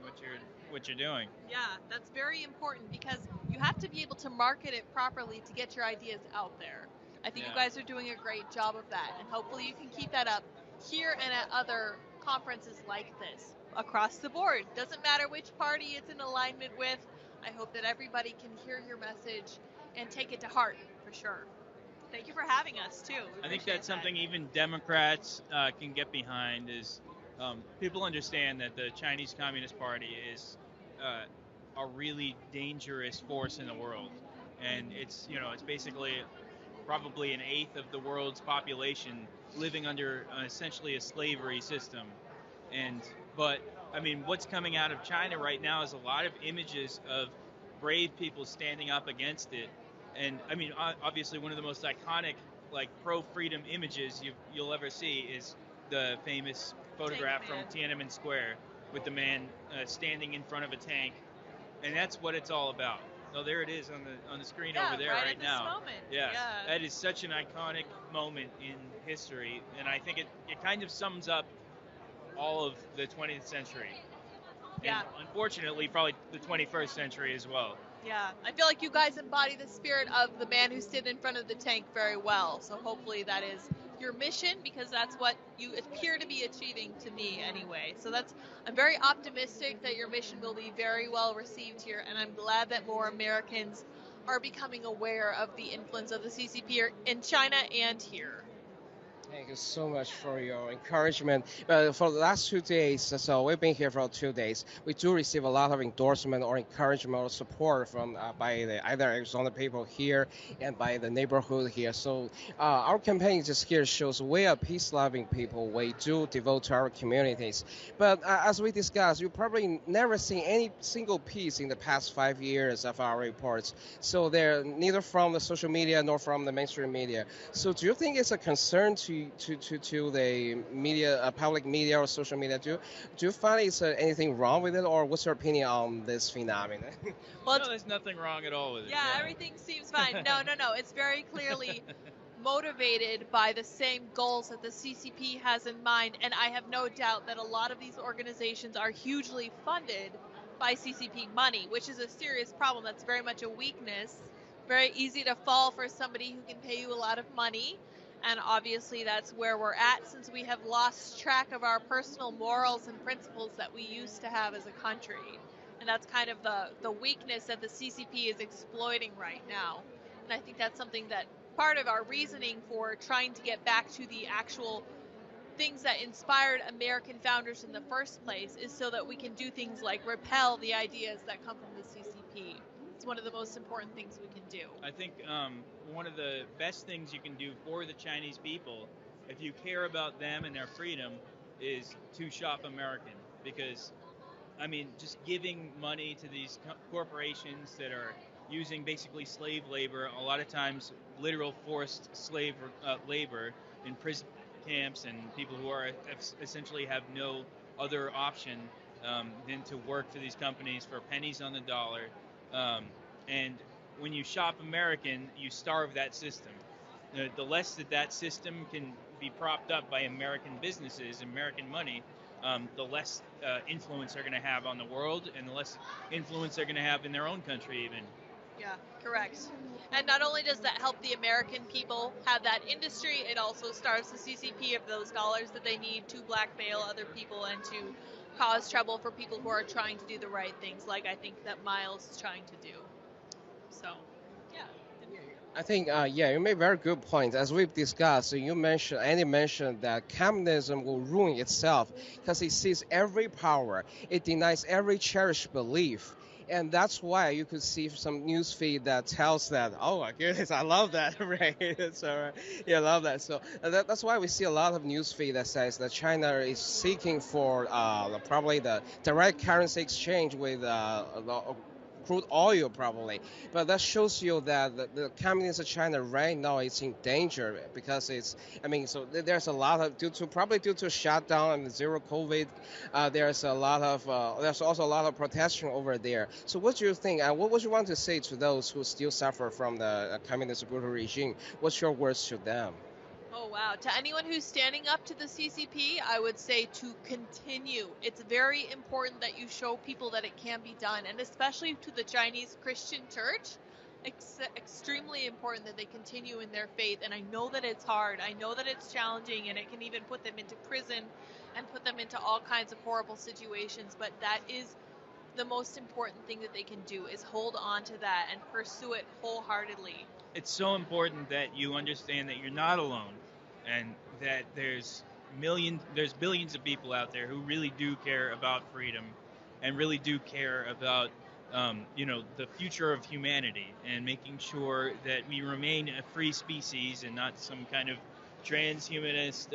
what you're doing. Yeah, that's very important because you have to be able to market it properly to get your ideas out there. I think you guys are doing a great job of that, and hopefully you can keep that up here and at other conferences like this across the board. Doesn't matter which party it's in alignment with. I hope that everybody can hear your message and take it to heart for sure. Thank you for having us too. I think that's something even Democrats can get behind is people understand that the Chinese Communist Party is a really dangerous force in the world, and it's basically probably an eighth of the world's population living under essentially a slavery system. But I mean, what's coming out of China right now is a lot of images of brave people standing up against it. And I mean, obviously, one of the most iconic, like, pro-freedom images you'll ever see is the famous photograph from Tiananmen Square with the man standing in front of a tank, and that's what it's all about. Oh, there it is on the screen over there right now. Moment. Yeah, that is such an iconic moment in history, and I think it kind of sums up all of the 20th century. Yeah. And unfortunately, probably the 21st century as well. Yeah, I feel like you guys embody the spirit of the man who stood in front of the tank very well. So hopefully that is your mission, because that's what you appear to be achieving to me anyway. So I'm very optimistic that your mission will be very well received here, and I'm glad that more Americans are becoming aware of the influence of the CCP in China and here. Thank you so much for your encouragement. For the last 2 days, so we've been here for 2 days, we do receive a lot of endorsement or encouragement or support from by either Arizona people here and by the neighborhood here. So our campaign just here shows we are peace-loving people. We do devote to our communities. But as we discussed, you probably never seen any single piece in the past 5 years of our reports. So they're neither from the social media nor from the mainstream media. So do you think it's a concern to the media, public media or social media? Do you find is anything wrong with it, or what's your opinion on this phenomenon? Well, no, there's nothing wrong at all with it. Yeah, everything seems fine. No. It's very clearly motivated by the same goals that the CCP has in mind, and I have no doubt that a lot of these organizations are hugely funded by CCP money, which is a serious problem. That's very much a weakness. Very easy to fall for somebody who can pay you a lot of money. And obviously that's where we're at, since we have lost track of our personal morals and principles that we used to have as a country. And that's kind of the weakness that the CCP is exploiting right now. And I think that's something that part of our reasoning for trying to get back to the actual things that inspired American founders in the first place is so that we can do things like repel the ideas that come from the CCP. It's one of the most important things we can do. I think one of the best things you can do for the Chinese people, if you care about them and their freedom, is to shop American. Because, I mean, just giving money to these corporations that are using basically slave labor, a lot of times literal forced slave labor in prison camps, and people who are essentially have no other option than to work for these companies for pennies on the dollar. And when you shop American, you starve that system. The less that system can be propped up by American businesses, American money, the less influence they're going to have on the world, and the less influence they're going to have in their own country even. Yeah, correct. And not only does that help the American people have that industry, it also starves the CCP of those dollars that they need to blackmail other people and to cause trouble for people who are trying to do the right things, like I think that Miles is trying to do. So, yeah. I think, you made very good points. As we've discussed, Andy mentioned that communism will ruin itself because it sees every power. It denies every cherished belief. And that's why you could see some news feed that tells that, oh my goodness, I love that, right? So, yeah, I love that. So that's why we see a lot of news feed that says that China is seeking for probably the direct currency exchange with crude oil probably, but that shows you that the communist China right now is in danger because there's a lot of due to shutdown and zero COVID, there's also a lot of protection over there. So what do you think? What would you want to say to those who still suffer from the communist brutal regime? What's your words to them? Oh, wow. To anyone who's standing up to the CCP, I would say to continue. It's very important that you show people that it can be done, and especially to the Chinese Christian church, it's extremely important that they continue in their faith. And I know that it's hard. I know that it's challenging, and it can even put them into prison and put them into all kinds of horrible situations, but that is the most important thing that they can do, is hold on to that and pursue it wholeheartedly. It's so important that you understand that you're not alone, and that there's billions of people out there who really do care about freedom, and really do care about the future of humanity, and making sure that we remain a free species and not some kind of transhumanist,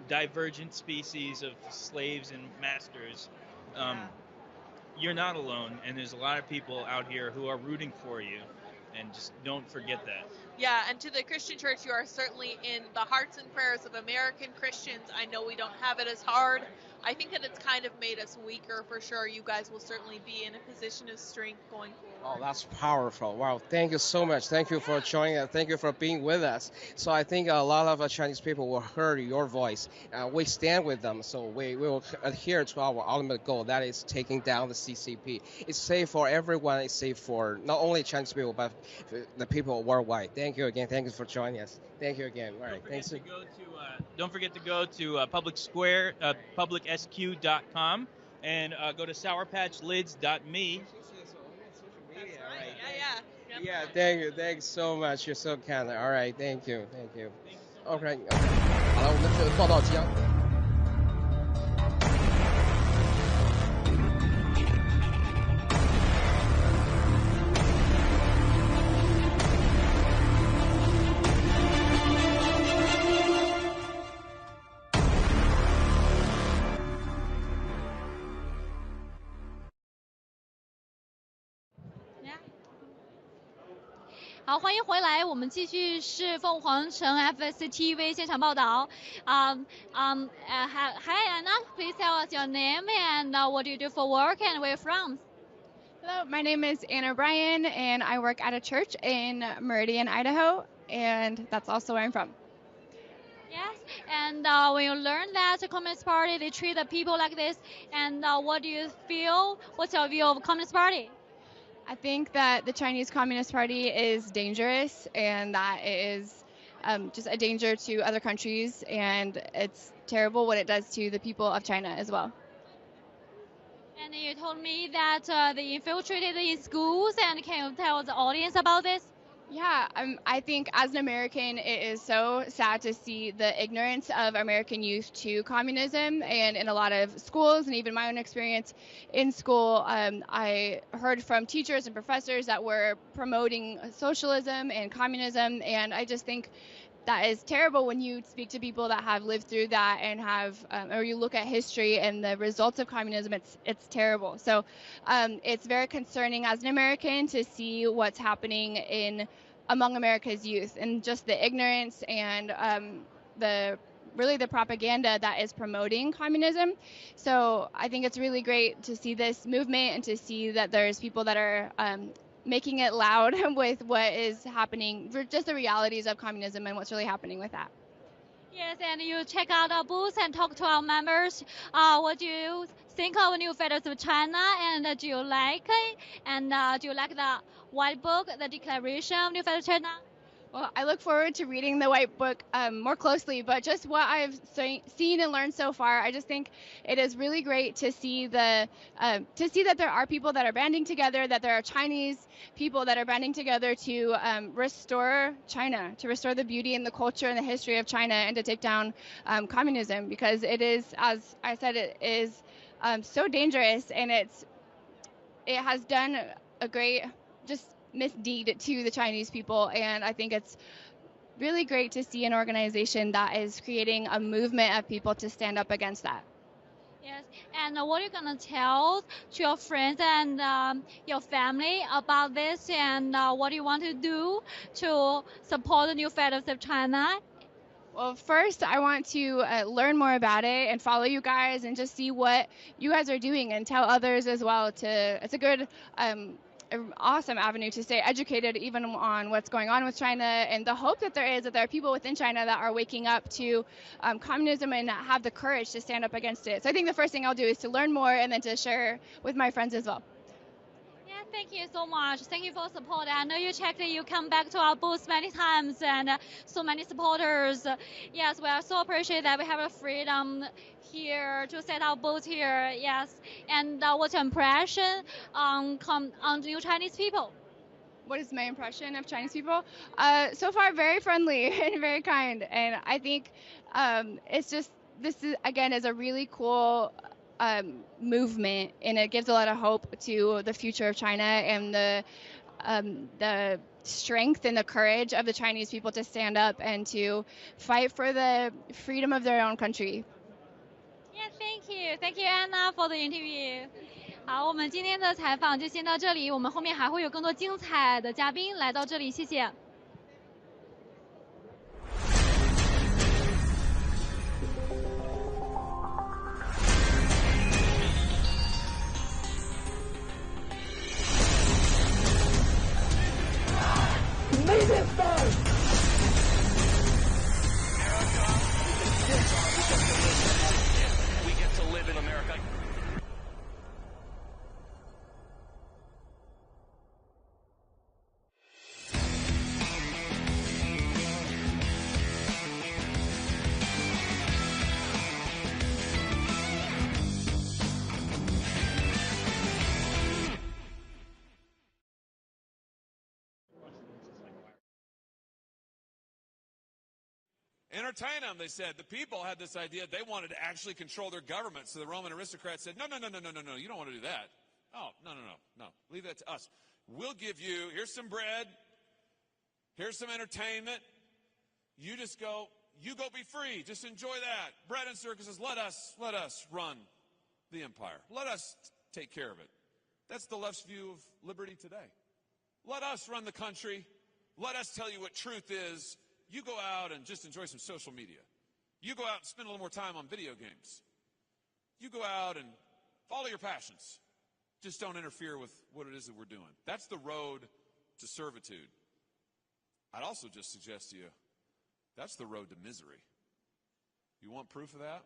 divergent species of slaves and masters. You're not alone, and there's a lot of people out here who are rooting for you, and just don't forget that. Yeah, and to the Christian church, you are certainly in the hearts and prayers of American Christians. I know we don't have it as hard. I think that it's kind of made us weaker for sure. You guys will certainly be in a position of strength going forward. Oh, that's powerful. Wow, thank you so much. Thank you for joining us. Thank you for being with us. So I think a lot of Chinese people will hear your voice. We stand with them, so we will adhere to our ultimate goal, that is taking down the CCP. It's safe for everyone. It's safe for not only Chinese people, but the people worldwide. Thank you again. Thank you for joining us. Thank you again. All right. Thanks. Don't forget to go to publicsq.com and go to sourpatchlids.me. Yeah, thank you. Thanks so much. You're so kind. All right. Thank you. Okay. 好了，我们这个报道即将。好，欢迎回来，我们继续是凤凰城 FSC TV 现场报道。Hi Anna, please tell us your name and what do you do for work and where you're from? Hello, my name is Anna Bryan and I work at a church in Meridian, Idaho, and that's also where I'm from. Yes, and when you learn that the Communist Party, they treat the people like this, and what do you feel? What's your view of Communist Party? I think that the Chinese Communist Party is dangerous and that it is just a danger to other countries, and it's terrible what it does to the people of China as well. And you told me that they infiltrated in schools, and can you tell the audience about this? Yeah, I think as an American, it is so sad to see the ignorance of American youth to communism, and in a lot of schools, and even my own experience in school, I heard from teachers and professors that were promoting socialism and communism, and I just think that is terrible when you speak to people that have lived through that and have, or you look at history and the results of communism, it's terrible. So it's very concerning as an American to see what's happening among America's youth, and just the ignorance and the propaganda that is promoting communism. So I think it's really great to see this movement and to see that there's people that are making it loud with what is happening, just the realities of communism and what's really happening with that. Yes, and you check out our booth and talk to our members. What do you think of New Federals of China, and do you like it? And do you like the White Book, the Declaration of New Federals of China? Well, I look forward to reading the White Book more closely, but just what I've seen and learned so far, I just think it is really great to see that there are people that are banding together, that there are Chinese people that are banding together to restore China, to restore the beauty and the culture and the history of China, and to take down communism, because it is, as I said, it is so dangerous, and it has done a great just misdeed to the Chinese people, and I think it's really great to see an organization that is creating a movement of people to stand up against that. Yes, and what are you gonna tell to your friends and your family about this, and what do you want to do to support the new Federals of China? Well, first, I want to learn more about it and follow you guys and just see what you guys are doing and tell others as well. It's a good, awesome avenue to stay educated even on what's going on with China, and the hope that there are people within China that are waking up to communism and have the courage to stand up against it. So I think the first thing I'll do is to learn more and then to share with my friends as well. Yeah, thank you so much. Thank you for support. I know you come back to our booth many times, and so many supporters. Yes, we are so appreciate that we have a freedom here to set our booth here. Yes, and what's your impression on the new Chinese people? What is my impression of Chinese people? So far, very friendly and very kind, and I think this is a really cool movement, and it gives a lot of hope to the future of China and the strength and the courage of the Chinese people to stand up and to fight for the freedom of their own country. Yeah, thank you Anna for the interview. 好，我们今天的采访就先到这里，我们后面还会有更多精彩的嘉宾来到这里，谢谢。We get to live in America. Entertain them, they said. The people had this idea. They wanted to actually control their government. So the Roman aristocrats said, no, you don't want to do that. Oh, no. Leave that to us. We'll give you, here's some bread. Here's some entertainment. You just go, you go be free. Just enjoy that. Bread and circuses, let us run the empire. Let us take care of it. That's the left's view of liberty today. Let us run the country. Let us tell you what truth is. You go out and just enjoy some social media. You go out and spend a little more time on video games. You go out and follow your passions. Just don't interfere with what it is that we're doing. That's the road to servitude. I'd also just suggest to you, that's the road to misery. You want proof of that?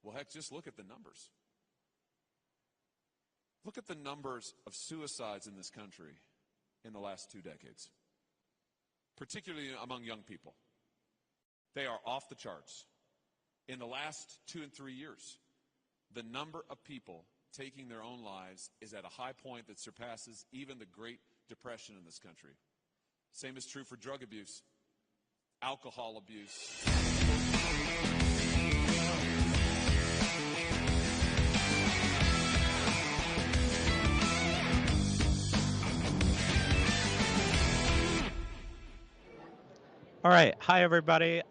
Well, heck, just look at the numbers. Look at the numbers of suicides in this country in the last 2 decades. Particularly among young people. They are off the charts. In the last 2 and 3 years, the number of people taking their own lives is at a high point that surpasses even the Great Depression in this country. Same is true for drug abuse, alcohol abuse. All right. Hi, everybody.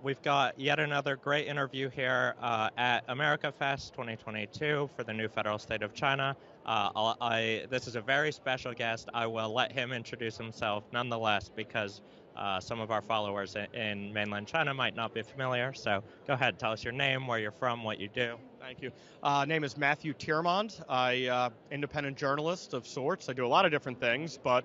We've got yet another great interview here at AMERICAFEST 2022 for the new federal state of China. This is a very special guest. I will let him introduce himself nonetheless because some of our followers in mainland China might not be familiar. So go ahead, tell us your name, where you're from, what you do. Thank you. Name is Matthew Tiermond. I independent journalist of sorts. I do a lot of different things, but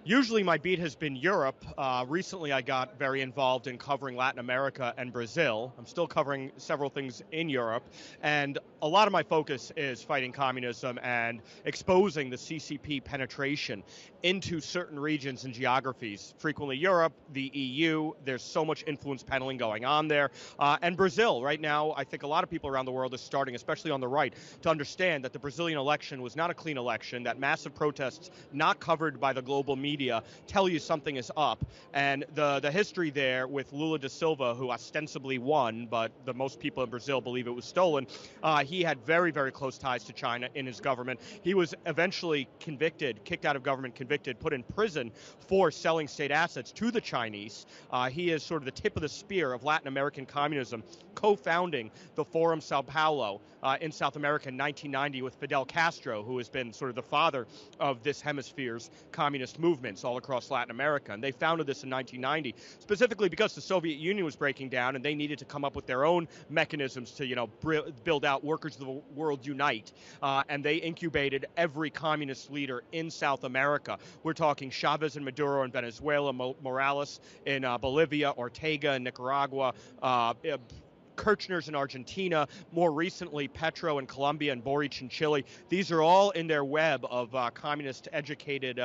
usually my beat has been Europe. Recently I got very involved in covering Latin America and Brazil. I'm still covering several things in Europe. And a lot of my focus is fighting communism and exposing the CCP penetration into certain regions and geographies. Frequently Europe, the EU, there's so much influence peddling going on there. And Brazil, right now, I think a lot of people around the world are starting, especially on the right, to understand that the Brazilian election was not a clean election, that massive protests not covered by the global media tell you something is up. And the history there with Lula da Silva, who ostensibly won, but the most people in Brazil believe it was stolen, He had very, very close ties to China in his government. He was eventually convicted, kicked out of government, convicted, put in prison for selling state assets to the Chinese. He is sort of the tip of the spear of Latin American communism, co-founding the Forum Sao Paulo in South America in 1990 with Fidel Castro, who has been sort of the father of this hemisphere's communist movements all across Latin America. And they founded this in 1990, specifically because the Soviet Union was breaking down and they needed to come up with their own mechanisms to, build out Workers of the World Unite. And they incubated every communist leader in South America. We're talking Chavez and Maduro in Venezuela, Morales in Bolivia, Ortega in Nicaragua, Kirchner's in Argentina, more recently Petro in Colombia and Boric in Chile. These are all in their web of communist-educated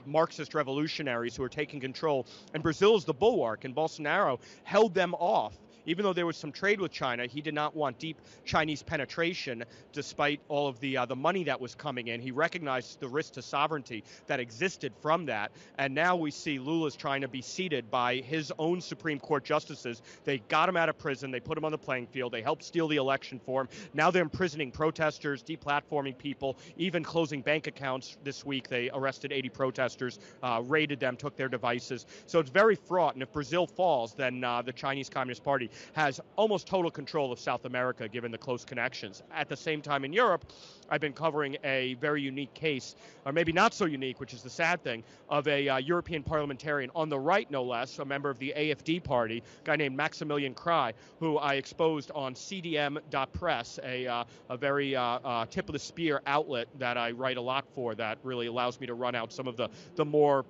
Marxist revolutionaries who are taking control. And Brazil is the bulwark, and Bolsonaro held them off. Even though there was some trade with China, he did not want deep Chinese penetration, despite all of the money that was coming in. He recognized the risk to sovereignty that existed from that. And now we see Lula's trying to be seated by his own Supreme Court justices. They got him out of prison. They put him on the playing field. They helped steal the election for him. Now they're imprisoning protesters, deplatforming people, even closing bank accounts this week. They arrested 80 protesters, raided them, took their devices. So it's very fraught. And if Brazil falls, then the Chinese Communist Party has almost total control of South America, given the close connections. At the same time, in Europe, I've been covering a very unique case, or maybe not so unique, which is the sad thing, of a European parliamentarian on the right, no less, a member of the AFD party, a guy named Maximilian Kraj, who I exposed on cdm.press, a very tip-of-the-spear outlet that I write a lot for, that really allows me to run out some of the more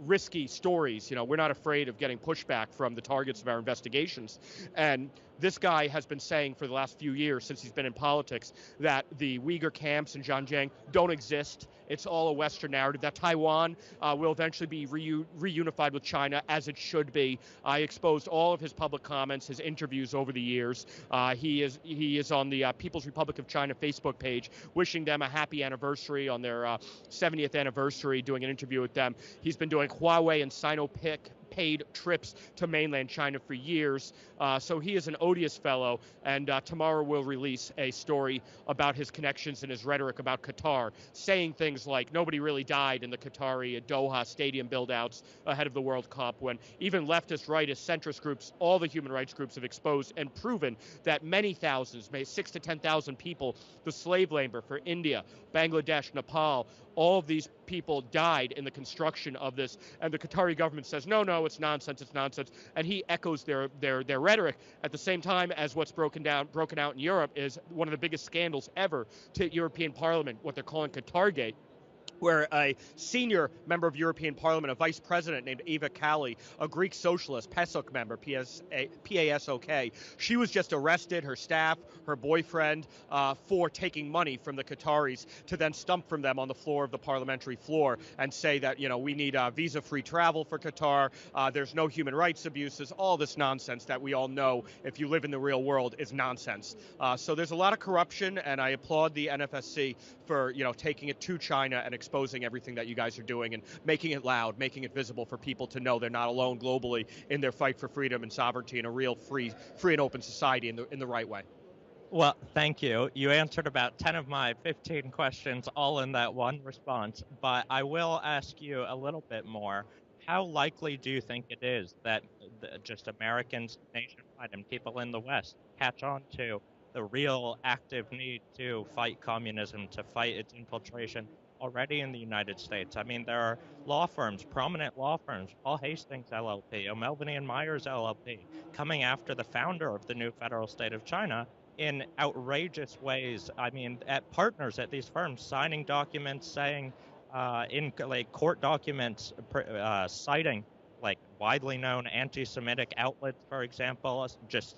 risky stories. We're not afraid of getting pushback from the targets of our investigations. And this guy has been saying for the last few years, since he's been in politics, that the Uyghur camps in Xinjiang don't exist. It's all a Western narrative, that Taiwan will eventually be reunified with China, as it should be. I exposed all of his public comments, his interviews over the years. He is on the People's Republic of China Facebook page, wishing them a happy anniversary on their 70th anniversary, doing an interview with them. He's been doing Huawei and Sinopic paid trips to mainland China for years. So he is an odious fellow, and tomorrow we'll release a story about his connections and his rhetoric about Qatar, saying things like nobody really died in the Qatari Doha stadium build-outs ahead of the World Cup, when even leftist, rightist, centrist groups, all the human rights groups have exposed and proven that many thousands, maybe 6,000 to 10,000 people, the slave labor for India, Bangladesh, Nepal, all of these people died in the construction of this, and the Qatari government says, no, it's nonsense, and he echoes their rhetoric at the same time as what's broken out in Europe is one of the biggest scandals ever to European Parliament, what they're calling Qatargate, where a senior member of European Parliament, a vice president named Eva Kaili, a Greek socialist, PASOK member, PASOK, she was just arrested, her staff, her boyfriend, for taking money from the Qataris to then stump from them on the floor of the parliamentary floor and say that, we need visa-free travel for Qatar, there's no human rights abuses, all this nonsense that we all know, if you live in the real world, is nonsense. So there's a lot of corruption, and I applaud the NFSC for, taking it to China and exposing everything that you guys are doing and making it loud, making it visible for people to know they're not alone globally in their fight for freedom and sovereignty in a real free and open society in the right way. Well, thank you. You answered about 10 of my 15 questions all in that one response, but I will ask you a little bit more. How likely do you think it is that just Americans nationwide and people in the West catch on to the real active need to fight communism, to fight its infiltration already in the United States? I mean, there are law firms, prominent law firms, Paul Hastings LLP, O'Melveny and Myers LLP, coming after the founder of the new federal state of China in outrageous ways. I mean, at partners at these firms signing documents saying, in court documents, citing widely known anti-Semitic outlets, for example, just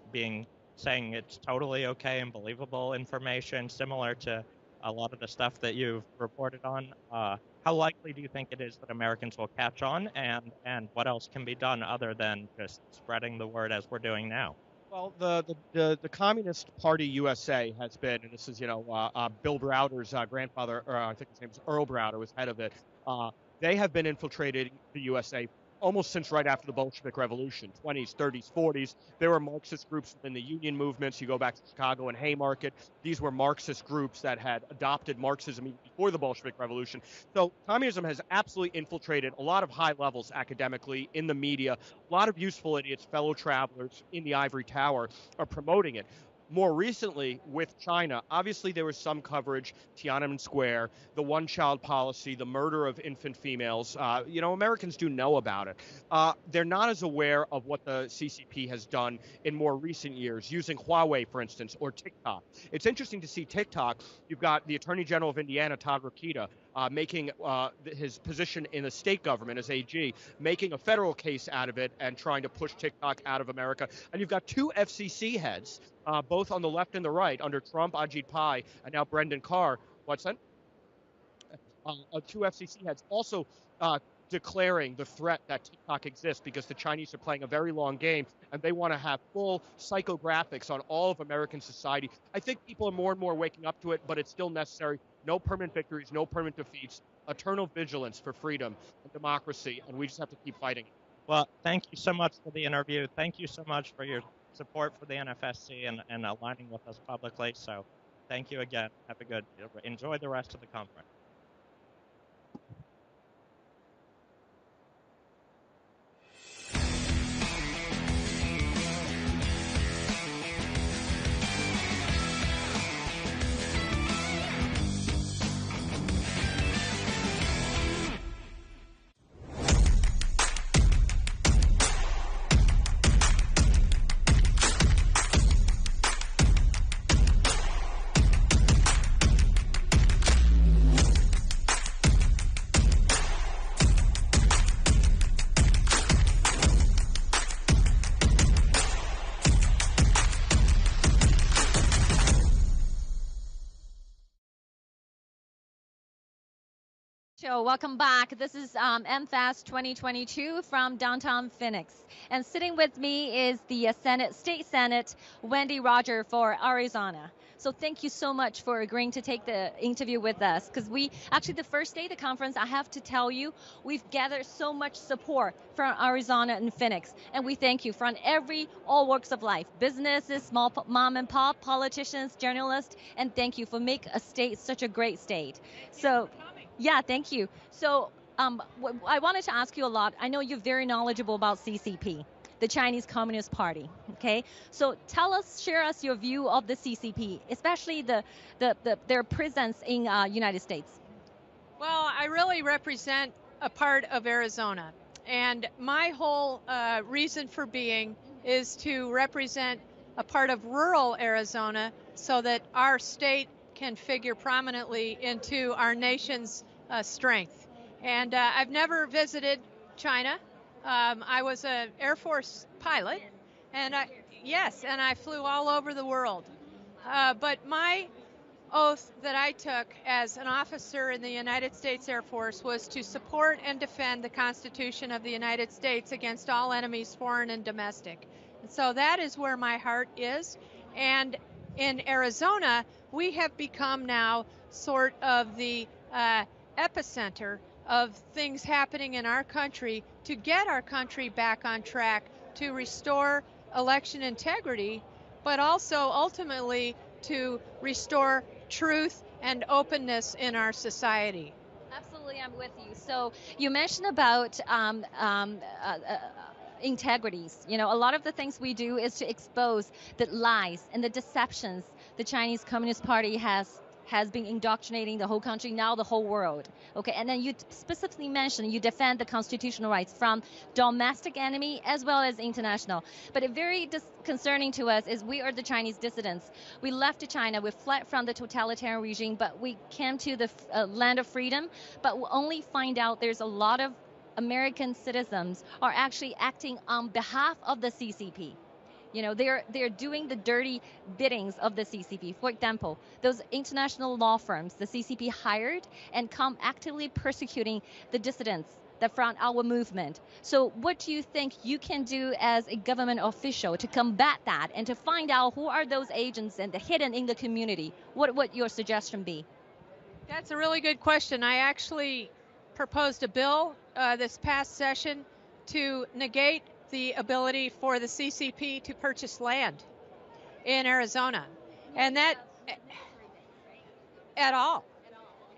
saying it's totally okay and believable information, similar to a lot of the stuff that you've reported on. How likely do you think it is that Americans will catch on, and what else can be done other than just spreading the word as we're doing now? Well, the Communist Party USA has been, and this is, Bill Browder's grandfather, or I think his name is Earl Browder, was head of it. They have been infiltrating the USA almost since right after the Bolshevik Revolution, 20s, 30s, 40s. There were Marxist groups within the union movements. You go back to Chicago and Haymarket. These were Marxist groups that had adopted Marxism even before the Bolshevik Revolution. So communism has absolutely infiltrated a lot of high levels academically, in the media. A lot of useful idiots, fellow travelers in the ivory tower are promoting it. More recently, with China, obviously there was some coverage, Tiananmen Square, the one-child policy, the murder of infant females. Americans do know about it. They're not as aware of what the CCP has done in more recent years, using Huawei, for instance, or TikTok. It's interesting to see TikTok. You've got the Attorney General of Indiana, Todd Rokita, making his position in the state government as AG, making a federal case out of it and trying to push TikTok out of America. And you've got two FCC heads, both on the left and the right, under Trump, Ajit Pai, and now Brendan Carr. What's that? Two FCC heads also declaring the threat that TikTok exists because the Chinese are playing a very long game and they want to have full psychographics on all of American society. I think people are more and more waking up to it, but it's still necessary. No permanent victories, no permanent defeats, eternal vigilance for freedom and democracy, and we just have to keep fighting. Well, thank you so much for the interview. Thank you so much for your support for the NFSC and aligning with us publicly. So thank you again. Have a good, enjoy the rest of the conference. Welcome back. This is AMFEST 2022 from downtown Phoenix. And sitting with me is the State Senate, Wendy Roger for Arizona. So thank you so much for agreeing to take the interview with us. Because the first day of the conference, I have to tell you, we've gathered so much support from Arizona and Phoenix. And we thank you from all walks of life, businesses, small mom and pop, politicians, journalists, and thank you for making a state such a great state. Yeah, thank you. So I wanted to ask you a lot. I know you're very knowledgeable about CCP, the Chinese Communist Party. Okay, so share us your view of the CCP, especially their presence in United States. Well, I really represent a part of Arizona, and my whole reason for being is to represent a part of rural Arizona so that our state can figure prominently into our nation's strength. And I've never visited China. I was an Air Force pilot, and I flew all over the world. But my oath that I took as an officer in the United States Air Force was to support and defend the Constitution of the United States against all enemies, foreign and domestic. And so that is where my heart is. And in Arizona, we have become now sort of the epicenter of things happening in our country to get our country back on track, to restore election integrity, but also ultimately to restore truth and openness in our society. Absolutely, I'm with you. So you mentioned about integrities. A lot of the things we do is to expose the lies and the deceptions the Chinese Communist Party has been indoctrinating the whole country, now the whole world. Okay, and then you specifically mentioned you defend the constitutional rights from domestic enemy as well as international. But very concerning to us is we are the Chinese dissidents. We left China, we fled from the totalitarian regime, but we came to the land of freedom, but we only find out there's a lot of American citizens are actually acting on behalf of the CCP. They're doing the dirty biddings of the CCP. For example, those international law firms the CCP hired and come actively persecuting the dissidents that front our movement. So what do you think you can do as a government official to combat that and to find out who are those agents and the hidden in the community? What would your suggestion be? That's a really good question. I actually proposed a bill this past session to negate the ability for the CCP to purchase land in Arizona. And that at all.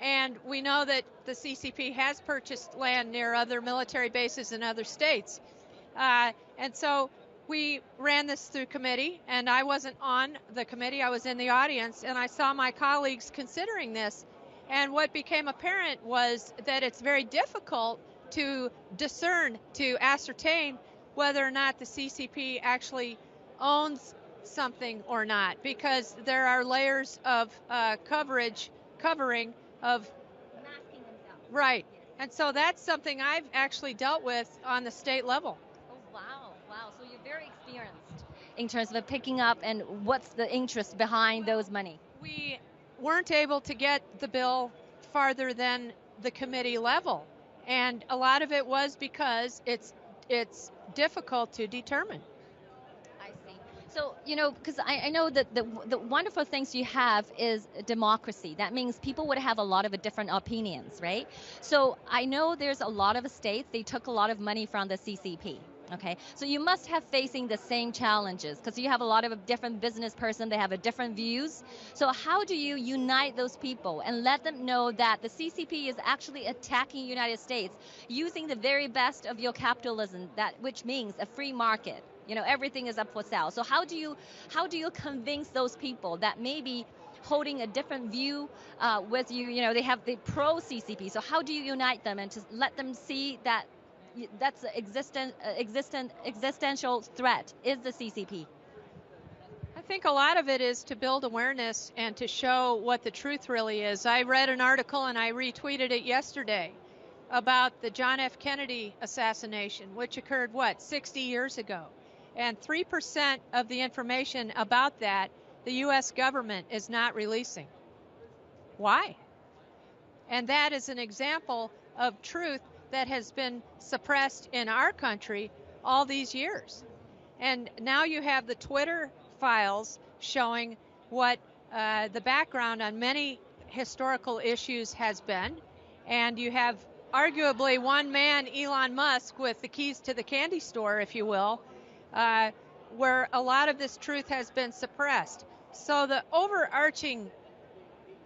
And we know that the CCP has purchased land near other military bases in other states. And so we ran this through committee, and I wasn't on the committee, I was in the audience, and I saw my colleagues considering this. And what became apparent was that it's very difficult to discern, to ascertain whether or not the CCP actually owns something or not, because there are layers of covering of right. And so that's something I've actually dealt with on the state level. Oh, wow. So you're very experienced in terms of picking up and what's the interest behind those money. We weren't able to get the bill farther than the committee level. And a lot of it was because it's difficult to determine. I see. So, because I know that the wonderful things you have is democracy. That means people would have a lot of different opinions, right? So I know there's a lot of states, they took a lot of money from the CCP. Okay, so you must have facing the same challenges because you have a lot of different business person, they have a different views. So how do you unite those people and let them know that the CCP is actually attacking United States using the very best of your capitalism, which means a free market? Everything is up for sale. So how do you convince those people that maybe holding a different view with you? They have the pro CCP. So how do you unite them and to let them see that that's an existential threat is the CCP? I think a lot of it is to build awareness and to show what the truth really is. I read an article and I retweeted it yesterday about the John F. Kennedy assassination, which occurred, 60 years ago. And 3% of the information about that, the U.S. government is not releasing. Why? And that is an example of truth that has been suppressed in our country all these years. And now you have the Twitter files showing what the background on many historical issues has been. And you have arguably one man, Elon Musk, with the keys to the candy store, if you will, where a lot of this truth has been suppressed. So the overarching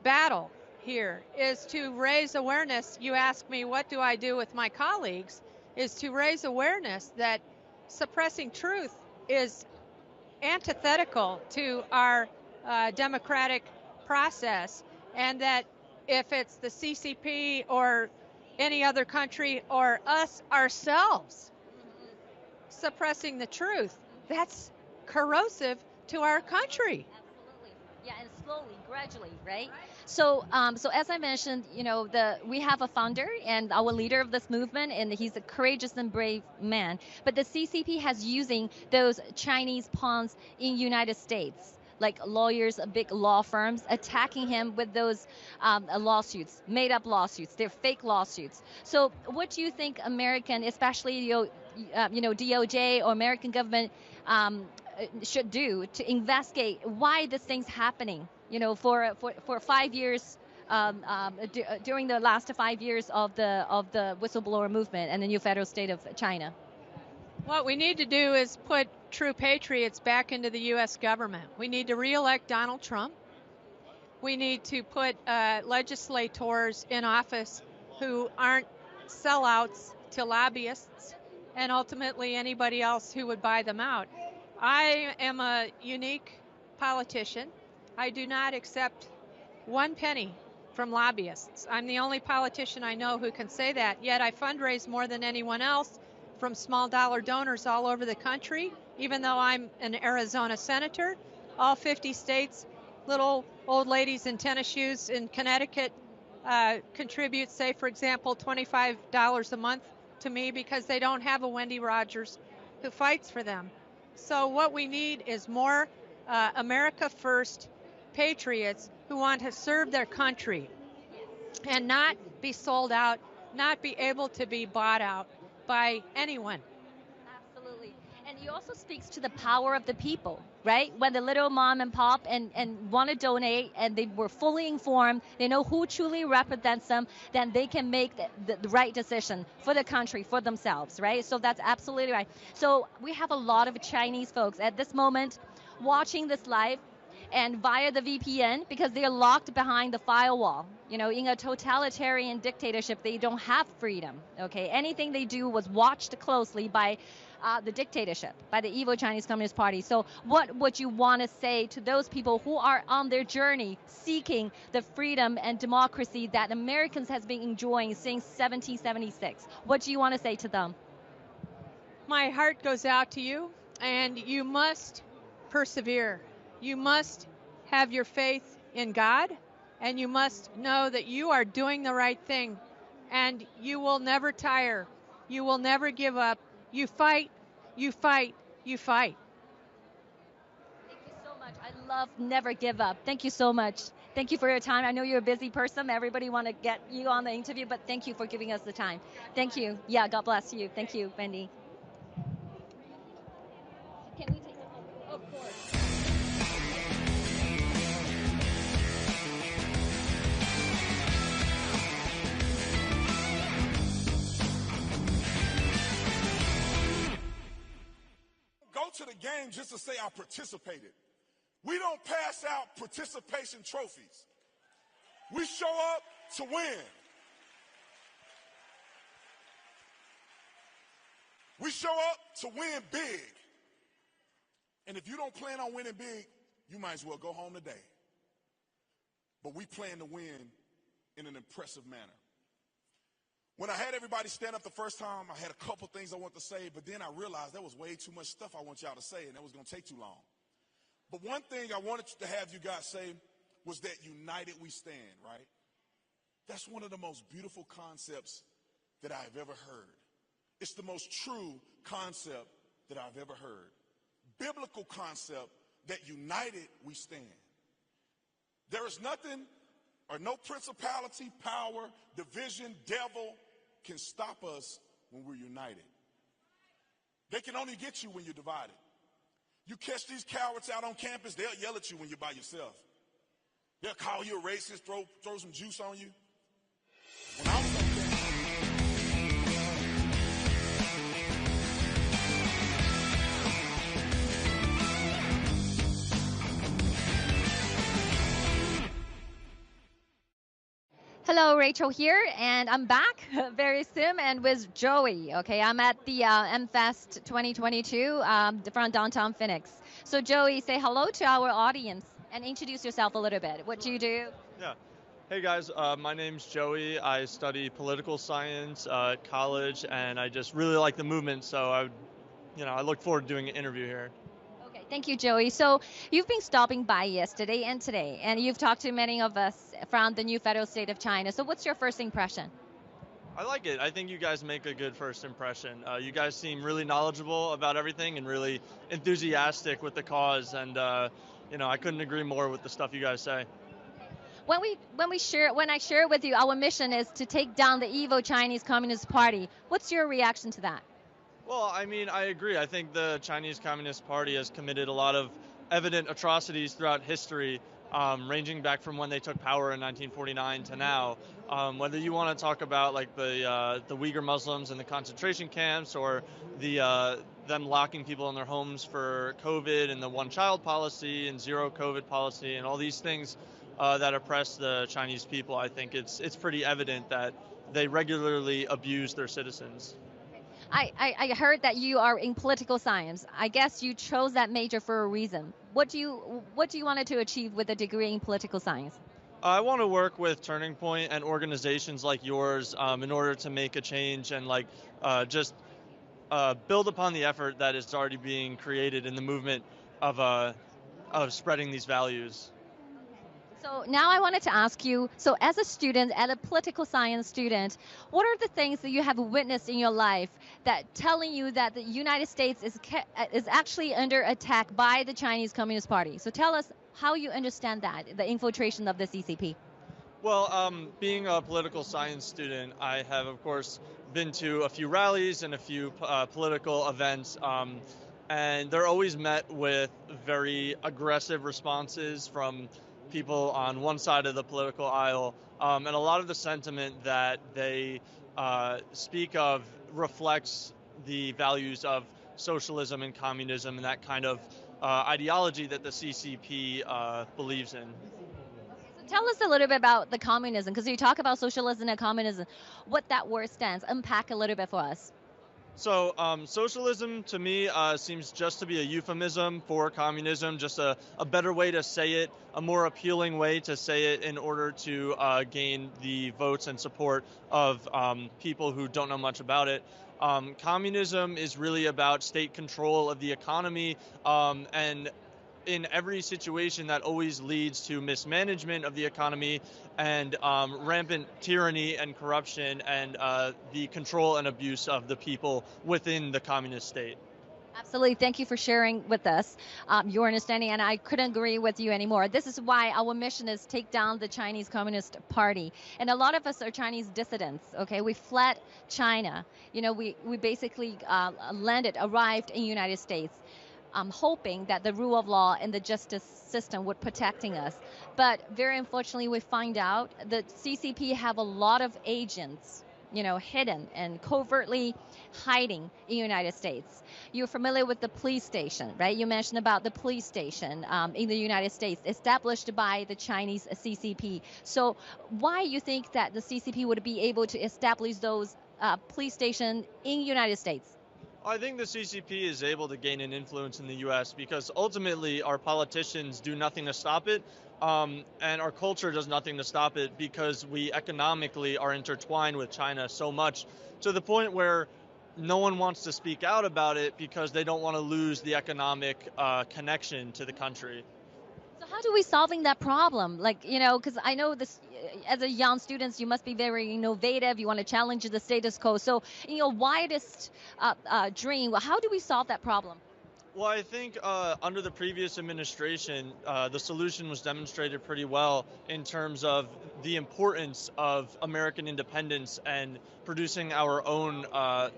battle here is to raise awareness. You ask me, what do I do with my colleagues? Is to raise awareness that suppressing truth is antithetical to our democratic process, and that if it's the CCP or any other country or us ourselves suppressing the truth, that's corrosive to our country. Absolutely. Yeah, and slowly, gradually, right? So, as I mentioned, we have a founder and our leader of this movement, and he's a courageous and brave man. But the CCP has using those Chinese pawns in United States, like lawyers, big law firms, attacking him with those lawsuits, made-up lawsuits. They're fake lawsuits. So, what do you think American, especially DOJ or American government, should do to investigate why this thing's happening? For 5 years, during the last 5 years of the whistleblower movement and the new federal state of China. What we need to do is put true patriots back into the U.S. government. We need to re-elect Donald Trump. We need to put legislators in office who aren't sellouts to lobbyists and ultimately anybody else who would buy them out. I am a unique politician. I do not accept 1 penny from lobbyists. I'm the only politician I know who can say that, yet I fundraise more than anyone else from small dollar donors all over the country, even though I'm an Arizona senator. All 50 states, little old ladies in tennis shoes in Connecticut contribute, say, for example, $25 a month to me because they don't have a Wendy Rogers who fights for them. So what we need is more America First patriots who want to serve their country and not be sold out, not be able to be bought out by anyone. Absolutely. And He also speaks to the power of the people, right? When the little mom and pop and want to donate and they were fully informed, they know who truly represents them, then they can make the right decision for the country, for themselves, right? So that's absolutely right. So we have a lot of Chinese folks at this moment watching this live and via the VPN because they're locked behind the firewall. You know, in a totalitarian dictatorship, they don't have freedom, okay? Anything they do was watched closely by the dictatorship, by the evil Chinese Communist Party. So what would you want to say to those people who are on their journey seeking the freedom and democracy that Americans has been enjoying since 1776? What do you want to say to them? My heart goes out to you, and you must persevere. You must have your faith in God, and you must know that you are doing the right thing, and you will never tire. You will never give up. You fight, you fight, you fight. Thank you so much. I love never give up. Thank you so much. Thank you for your time. I know you're a busy person. Everybody want to get you on the interview, but thank you for giving us the time. Thank you. Yeah, God bless you. Thank you, Wendy. Can we take a photo? Of course. Go to the game just to say I participated. We don't pass out participation trophies. We show up to win. We show up to win big. And if you don't plan on winning big, you might as well go home today. But we plan to win in an impressive manner. When I had everybody stand up the first time, I had a couple things I wanted to say, but then I realized there was way too much stuff I want y'all to say, and that was going to take too long. But one thing I wanted to have you guys say was that united we stand, right? That's one of the most beautiful concepts that I've ever heard. It's the most true concept that I've ever heard. Biblical concept that united we stand. There is nothing or no principality, power, division, devil can stop us when we're united. They can only get you when you're divided. You catch these cowards out on campus, they'll yell at you when you're by yourself. They'll call you a racist, throw some juice on you. When I was on campus, Hello, Rachel here, and I'm back very soon and with Joey. Okay, I'm at the AMFEST 2022 from downtown Phoenix. So Joey, say hello to our audience and introduce yourself a little bit. What do you do? Yeah. Hey guys, my name's Joey. I study political science at college, and I just really like the movement. So I look forward to doing an interview here. Okay, thank you, Joey. So you've been stopping by yesterday and today, and you've talked to many of us from the new federal state of China. So what's your first impression? I like it. I think you guys make a good first impression. You guys seem really knowledgeable about everything and really enthusiastic with the cause, and I couldn't agree more with the stuff you guys say. When I share with you, our mission is to take down the evil Chinese Communist Party. What's your reaction to that? Well, I mean, I agree. I think the Chinese Communist Party has committed a lot of evident atrocities throughout history, ranging back from when they took power in 1949 to now. Whether you want to talk about like the Uyghur Muslims in the concentration camps, or them locking people in their homes for COVID, and the one-child policy and zero COVID policy, and all these things that oppress the Chinese people, I think it's pretty evident that they regularly abuse their citizens. I heard that you are in political science. I guess you chose that major for a reason. What do you want to achieve with a degree in political science? I want to work with Turning Point and organizations like yours in order to make a change and just build upon the effort that is already being created in the movement of spreading these values. So now I wanted to ask you, so as a student, as a political science student, what are the things that you have witnessed in your life that telling you that the United States is actually under attack by the Chinese Communist Party? So tell us how you understand that, the infiltration of the CCP. Well, being a political science student, I have, of course, been to a few rallies and a few political events. and they're always met with very aggressive responses from people on one side of the political aisle, and a lot of the sentiment that they speak of reflects the values of socialism and communism and that kind of ideology that the CCP believes in. Tell us a little bit about the communism, because you talk about socialism and communism, what that word stands. Unpack a little bit for us. So socialism to me seems just to be a euphemism for communism, just a better way to say it, a more appealing way to say it in order to gain the votes and support of people who don't know much about it. Communism is really about state control of the economy, and in every situation that always leads to mismanagement of the economy and rampant tyranny and corruption and the control and abuse of the people within the communist state. Absolutely. Thank you for sharing with us your understanding, and I couldn't agree with you anymore. This is why our mission is take down the Chinese Communist Party. And a lot of us are Chinese dissidents, okay? We fled China. You know, we basically arrived in the United States. Hoping that the rule of law and the justice system would protecting us. But very unfortunately, we find out that CCP have a lot of agents, you know, hidden and covertly hiding in the United States. You're familiar with the police station, right? You mentioned about the police station in the United States established by the Chinese CCP. So why you think that the CCP would be able to establish those police stations in the United States? I think the CCP is able to gain an influence in the U.S. because ultimately our politicians do nothing to stop it, and our culture does nothing to stop it because we economically are intertwined with China so much to the point where no one wants to speak out about it because they don't want to lose the economic connection to the country. So how do we solving that problem? Like, you know, because I know this, as a young students, you must be very innovative. You want to challenge the status quo. So, in your widest dream, how do we solve that problem? Well, I think under the previous administration, the solution was demonstrated pretty well in terms of the importance of American independence and producing our own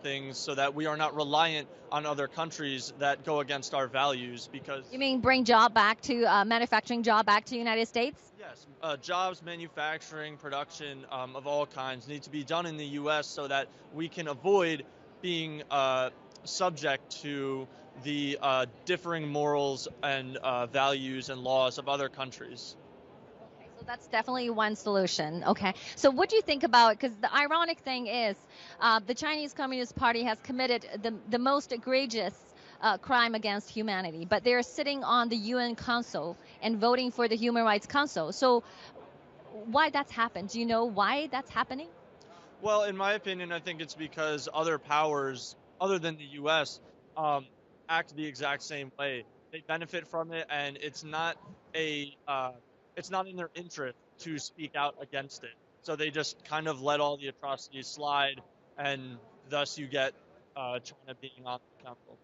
things so that we are not reliant on other countries that go against our values. Because you mean bring job back to manufacturing job back to the United States? Yes, jobs, manufacturing, production of all kinds need to be done in the U.S. so that we can avoid being subject to the differing morals and values and laws of other countries. Okay, so that's definitely one solution. Okay, so what do you think about, because the ironic thing is the Chinese Communist Party has committed the most egregious crime against humanity, but they're sitting on the UN Council and voting for the Human Rights Council. So why that's happened? Do you know why that's happening? Well, in my opinion, I think it's because other powers other than the U.S. Act the exact same way. They benefit from it, and it's not in their interest to speak out against it. So they just kind of let all the atrocities slide, and thus you get China being on the council.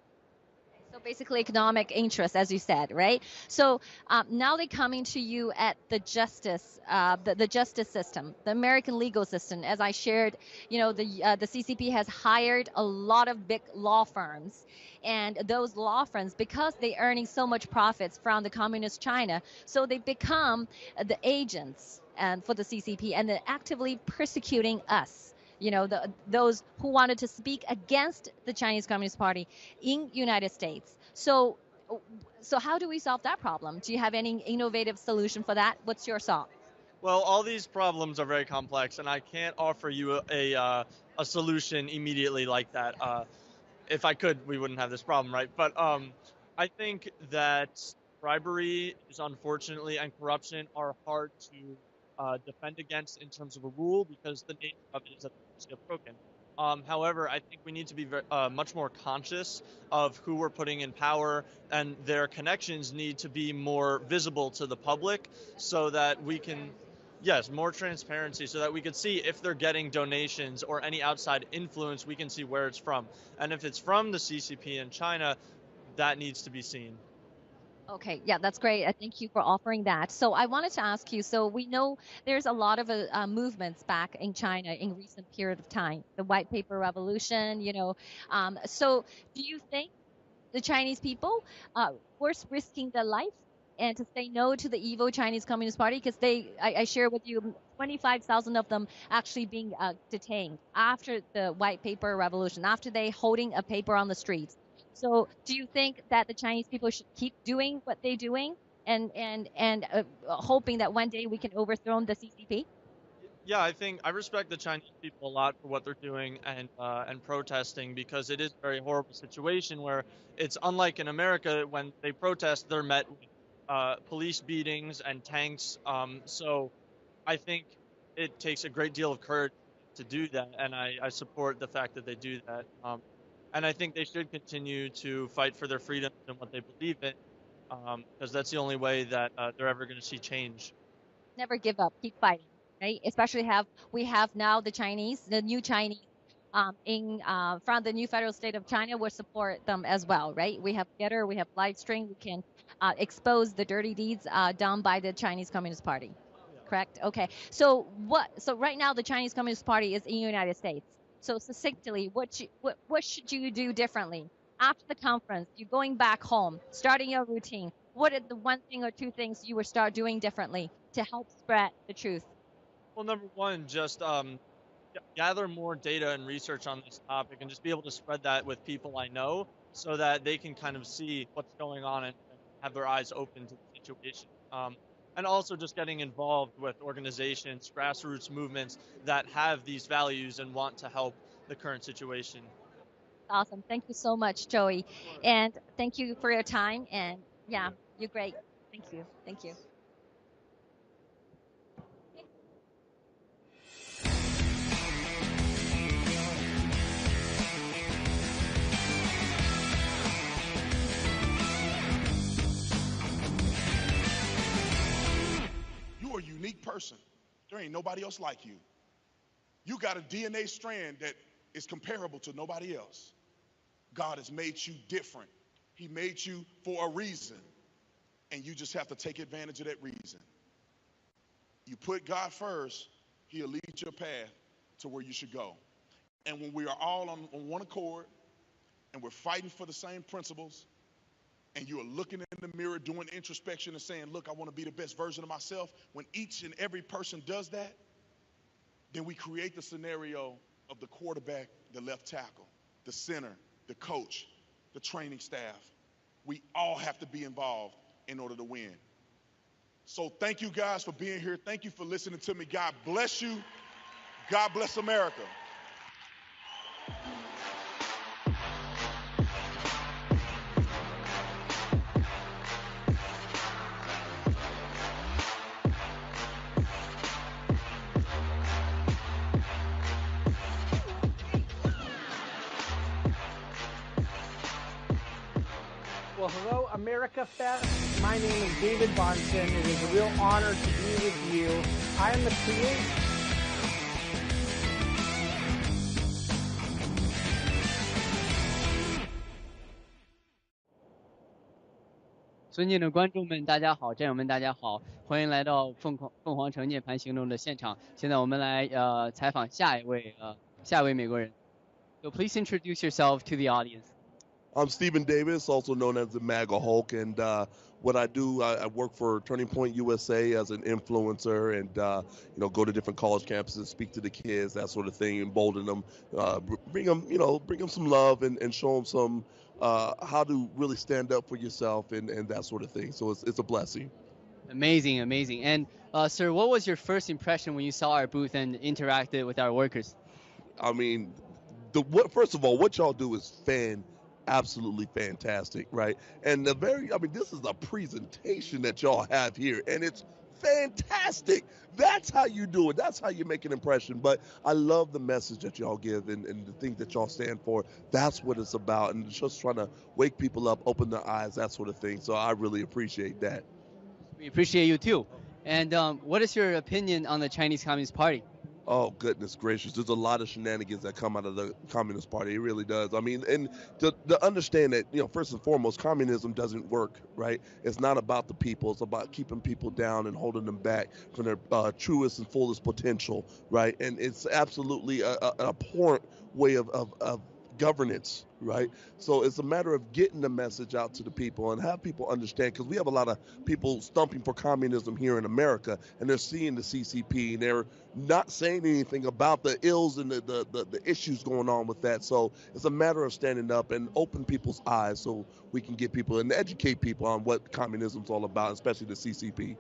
So basically economic interest, as you said, right? So now they're coming to you at the justice, the justice system, the American legal system. As I shared, you know, the CCP has hired a lot of big law firms, and those law firms, because they're earning so much profits from the communist China, so they become the agents for the CCP, and they're actively persecuting us. You know, those who wanted to speak against the Chinese Communist Party in United States. So how do we solve that problem? Do you have any innovative solution for that? What's your thought? Well, all these problems are very complex, and I can't offer you a solution immediately like that. If I could, we wouldn't have this problem, right? But I think that bribery is unfortunately and corruption are hard to defend against in terms of a rule because the nature of it is that they're broken. However, I think we need to be much more conscious of who we're putting in power, and their connections need to be more visible to the public so that we can, yes, more transparency so that we can see if they're getting donations or any outside influence, we can see where it's from. And if it's from the CCP in China, that needs to be seen. Okay, yeah, that's great. Thank you for offering that. So I wanted to ask you, so we know there's a lot of movements back in China in recent period of time, the white paper revolution, you know. So do you think the Chinese people worth risking their life and to say no to the evil Chinese Communist Party, because I share with you, 25,000 of them actually being detained after the white paper revolution, after they holding a paper on the streets. So do you think that the Chinese people should keep doing what they're doing and hoping that one day we can overthrow the CCP? Yeah, I think I respect the Chinese people a lot for what they're doing and protesting, because it is a very horrible situation where it's unlike in America. When they protest, they're met with police beatings and tanks. So I think it takes a great deal of courage to do that, and I support the fact that they do that. And I think they should continue to fight for their freedom and what they believe in, because that's the only way that they're ever going to see change. Never give up, keep fighting, right? Especially we have now the new Chinese from the new federal state of China will support them as well, right? We have Getter, we have Livestream, we can expose the dirty deeds done by the Chinese Communist Party. Correct? Okay. So right now the Chinese Communist Party is in the United States. So succinctly, what should you do differently after the conference? You're going back home, starting your routine. What are the one thing or two things you would start doing differently to help spread the truth? Well, number one, just gather more data and research on this topic, and just be able to spread that with people I know, so that they can kind of see what's going on and have their eyes open to the situation. And also just getting involved with organizations, grassroots movements that have these values and want to help the current situation. Awesome. Thank you so much, Joey. And thank you for your time. And yeah, you're great. Thank you. Thank you. You're a unique person. There ain't nobody else like you. You got a DNA strand that is comparable to nobody else. God has made you different. He made you for a reason, and you just have to take advantage of that reason. You put God first, he'll lead your path to where you should go. And when we are all on one accord, and we're fighting for the same principles, and you are looking in the mirror, doing introspection and saying, look, I want to be the best version of myself. When each and every person does that, then we create the scenario of the quarterback, the left tackle, the center, the coach, the training staff. We all have to be involved in order to win. So thank you guys for being here. Thank you for listening to me. God bless you. God bless America. Well, hello, AmericaFest. My name is David Bonson. It is a real honor to be with you. I am the creator. 尊敬的观众们，大家好，战友们，大家好，欢迎来到凤凰城键盘行动的现场。现在我们来采访下一位美国人。So please introduce yourself to the audience. I'm Stephen Davis, also known as the MAGA Hulk, and what I do, I work for Turning Point USA as an influencer, and go to different college campuses, speak to the kids, that sort of thing, embolden them, bring them some love, and show them some how to really stand up for yourself and that sort of thing. So it's a blessing. Amazing. And sir, what was your first impression when you saw our booth and interacted with our workers? I mean, first of all, what y'all do is absolutely fantastic, right? And this is a presentation that y'all have here, and it's fantastic. That's how you do it. That's how you make an impression. But I love the message that y'all give and the things that y'all stand for. That's what it's about, and just trying to wake people up, open their eyes, that sort of thing. So I really appreciate that. We appreciate you too. And what is your opinion on the Chinese Communist Party? Oh, goodness gracious. There's a lot of shenanigans that come out of the Communist Party. It really does. I mean, and to understand that, first and foremost, communism doesn't work, right? It's not about the people. It's about keeping people down and holding them back from their truest and fullest potential, right? And it's absolutely an abhorrent way of governance, right? So it's a matter of getting the message out to the people and have people understand, because we have a lot of people stumping for communism here in America, and they're seeing the CCP and they're not saying anything about the ills and the issues going on with that. So it's a matter of standing up and open people's eyes so we can get people and educate people on what communism's all about, especially the CCP.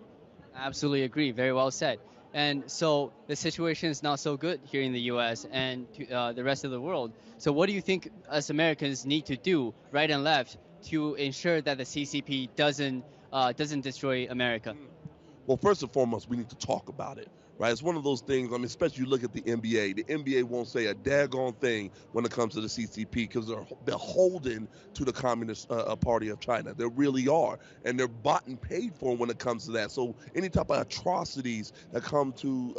Absolutely agree. Very well said. And so the situation is not so good here in the U.S. and the rest of the world. So what do you think us Americans need to do, right and left, to ensure that the CCP doesn't destroy America? Well, first and foremost, we need to talk about it, right? It's one of those things, I mean, especially you look at the NBA. The NBA won't say a daggone thing when it comes to the CCP because they're beholden to the Communist Party of China. They really are. And they're bought and paid for when it comes to that. So any type of atrocities that come to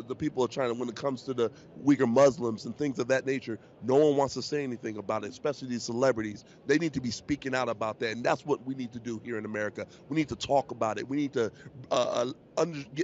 the people of China when it comes to the Uyghur Muslims and things of that nature, no one wants to say anything about it, especially these celebrities. They need to be speaking out about that. And that's what we need to do here in America. We need to talk about it. We need to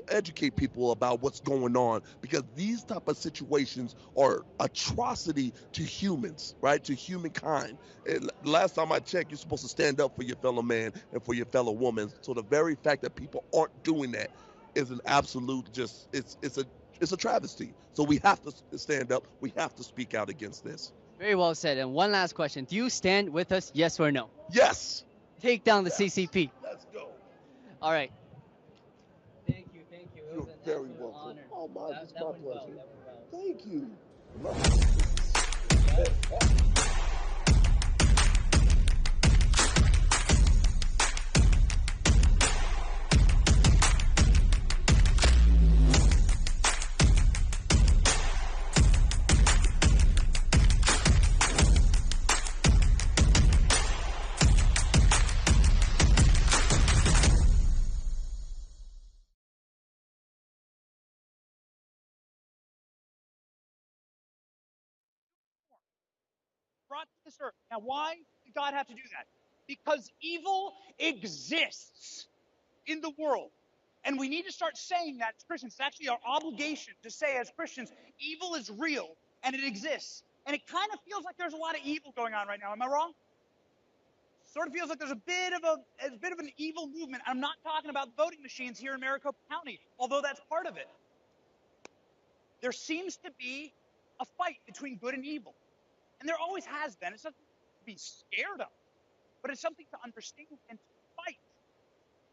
educate people about what's going on, because these type of situations are atrocity to humans, right? To humankind. And last time I checked, you're supposed to stand up for your fellow man and for your fellow woman. So the very fact that people aren't doing that is an absolute it's a travesty. So we have to stand up. We have to speak out against this. Very well said. And one last question. Do you stand with us, yes or no? Yes. Take down the CCP. Let's go. All right. You're very welcome. Oh, it's my pleasure. Thank you. Brought to this earth. Now, why did God have to do that? Because evil exists in the world. And we need to start saying that as Christians. It's actually our obligation to say as Christians, evil is real and it exists. And it kind of feels like there's a lot of evil going on right now. Am I wrong? Sort of feels like there's a bit of an evil movement. I'm not talking about voting machines here in Maricopa County, although that's part of it. There seems to be a fight between good and evil. And there always has been. It's something to be scared of, but it's something to understand and to fight.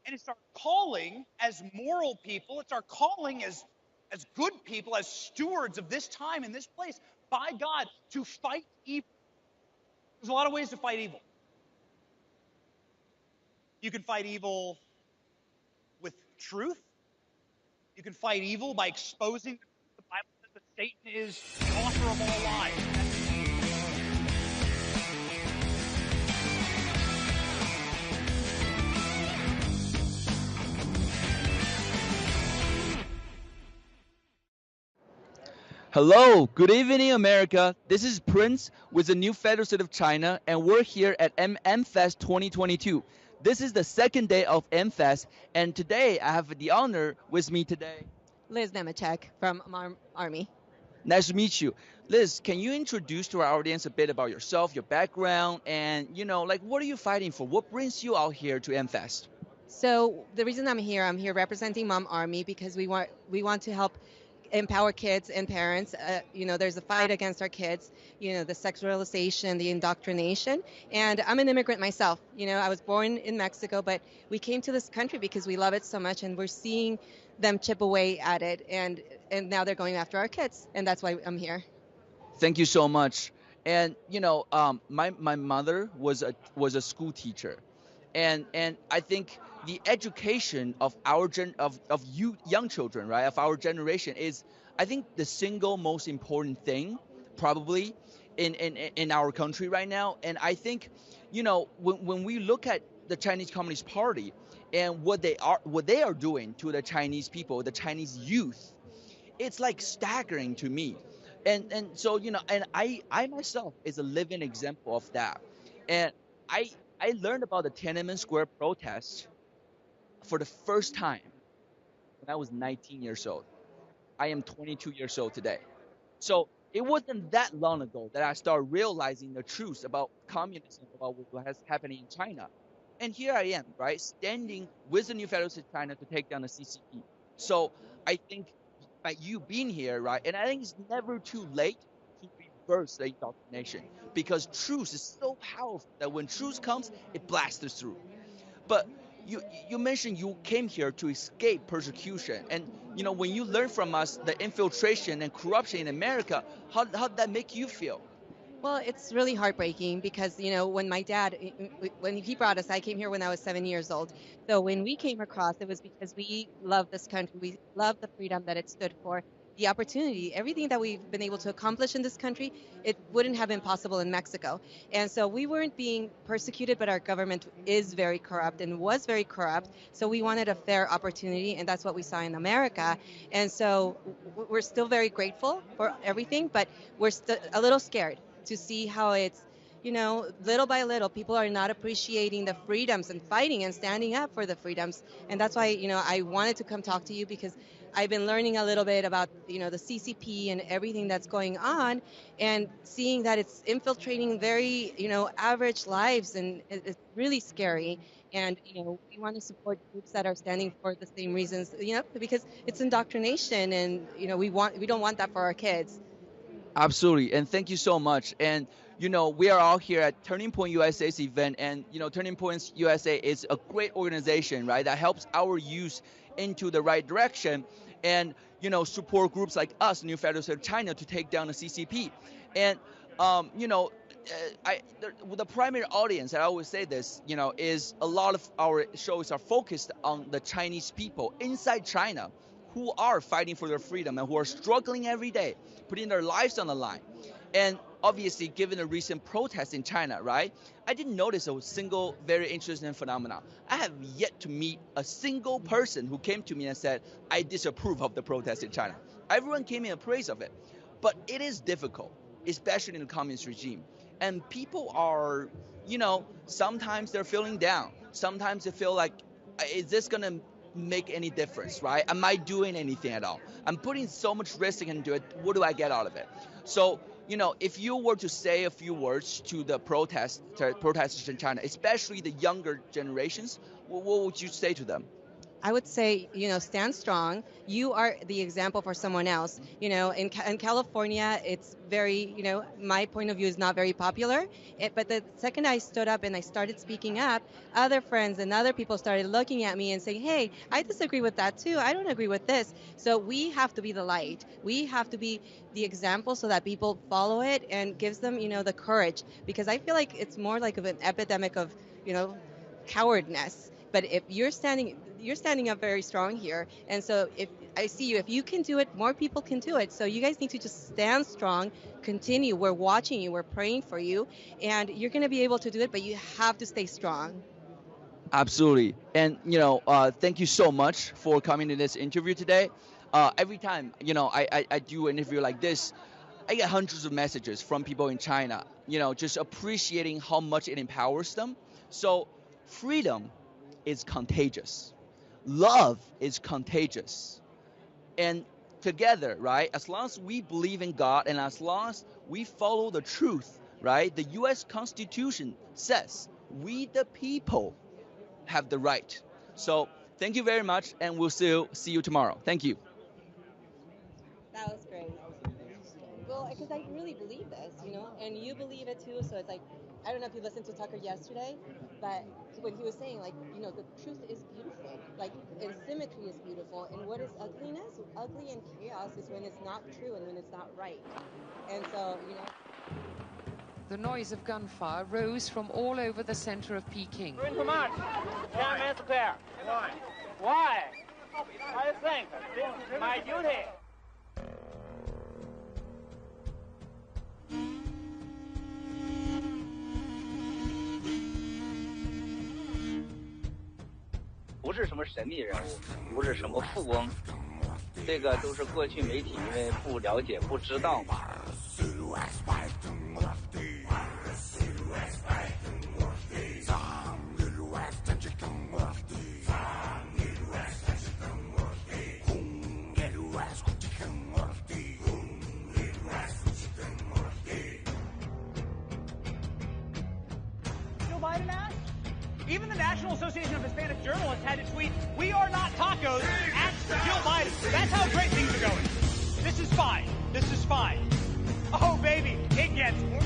And it's our calling as moral people, it's our calling as good people, as stewards of this time and this place, by God, to fight evil. There's a lot of ways to fight evil. You can fight evil with truth. You can fight evil by exposing the Bible says that Satan is the author of all lies. Hello, good evening, America. This is Prince with the new federal state of China, and we're here at AMFEST 2022. This is the second day of AMFEST, and today I have the honor with me today. Liz Nemechek from Army. Nice to meet you. Liz, can you introduce to our audience a bit about yourself, your background, and, what are you fighting for? What brings you out here to AMFEST? So the reason I'm here representing Mom Army because we want to help empower kids and parents. There's a fight against our kids, the sexualization, the indoctrination. And I'm an immigrant myself. I was born in Mexico, but we came to this country because we love it so much, and we're seeing them chip away at it. And now they're going after our kids, and that's why I'm here. Thank you so much. And my mother was a school teacher, and I think the education of our young children, right, of our generation is, I think, the single most important thing probably in our country right now. And I think, when we look at the Chinese Communist Party and what they are doing to the Chinese people, the Chinese youth, it's like staggering to me. And so, and I myself is a living example of that. And I learned about the Tiananmen Square protest for the first time when I was 19 years old. I am 22 years old today. So it wasn't that long ago that I started realizing the truth about communism, about what has happening in China. And here I am, right, standing with the new federal state of China to take down the CCP. So I think by you being here, right, and I think it's never too late to reverse the indoctrination, because truth is so powerful that when truth comes, it blasts through. But you mentioned you came here to escape persecution, and when you learn from us the infiltration and corruption in America, how did that make you feel? Well, it's really heartbreaking because, when my dad, when he brought us, I came here when I was 7 years old. So when we came across, it was because we love this country. We love the freedom that it stood for, the opportunity, everything that we've been able to accomplish in this country, it wouldn't have been possible in Mexico. And so we weren't being persecuted, but our government is very corrupt and was very corrupt. So we wanted a fair opportunity, and that's what we saw in America. And so we're still very grateful for everything, but we're still a little scared to see how it's, little by little, people are not appreciating the freedoms and fighting and standing up for the freedoms. And that's why, I wanted to come talk to you, because I've been learning a little bit about, the CCP and everything that's going on, and seeing that it's infiltrating very, average lives, and it's really scary. And, we want to support groups that are standing for the same reasons, because it's indoctrination, and, we don't want that for our kids. Absolutely, and thank you so much. And we are all here at Turning Point USA's event, and Turning Points USA is a great organization, right, that helps our youth into the right direction, and support groups like us, New Federal State of China, to take down the CCP. And the primary audience, I always say this, is a lot of our shows are focused on the Chinese people inside China, who are fighting for their freedom and who are struggling every day, putting their lives on the line. And obviously, given the recent protests in China, right, I didn't notice a single very interesting phenomenon. I have yet to meet a single person who came to me and said, I disapprove of the protests in China. Everyone came in praise of it. But it is difficult, especially in the communist regime. And people are, sometimes they're feeling down. Sometimes they feel like, is this going to make any difference, right? Am I doing anything at all? I'm putting so much risk into it. What do I get out of it? So, if you were to say a few words to the protesters in China, especially the younger generations, what would you say to them? I would say, stand strong. You are the example for someone else. In California, it's very, my point of view is not very popular. But the second I stood up and I started speaking up, other friends and other people started looking at me and saying, hey, I disagree with that too. I don't agree with this. So we have to be the light. We have to be the example so that people follow it and gives them, the courage. Because I feel like it's more like of an epidemic of, cowardness. But if you're standing up very strong here. And so if I see you, if you can do it, more people can do it. So you guys need to just stand strong, continue. We're watching you. We're praying for you. And you're going to be able to do it, but you have to stay strong. Absolutely. And, thank you so much for coming to this interview today. Every time, I do an interview like this, I get hundreds of messages from people in China, just appreciating how much it empowers them. So freedom is contagious. Love is contagious. And together, right, as long as we believe in God and as long as we follow the truth, right, the U.S. Constitution says we the people have the right. So thank you very much, and we'll still see you tomorrow. Thank you. That was great. Well, because I really believe this, and you believe it too. So it's like, I don't know if you listened to Tucker yesterday, but when he was saying, like, the truth is beautiful, like, and symmetry is beautiful, and what is ugliness? Ugly and chaos is when it's not true and when it's not right. And so, The noise of gunfire rose from all over the center of Peking. We're in too much. 10 minutes clear. Why? Why? I think this is my duty.不是什么神秘人物，不是什么富翁，这个都是过去媒体因为不了解、不知道嘛。Association of Hispanic Journalists had to tweet, "We are not tacos," at Jill Biden. That's how great things are going. This is fine. This is fine. Oh, baby, it gets worse.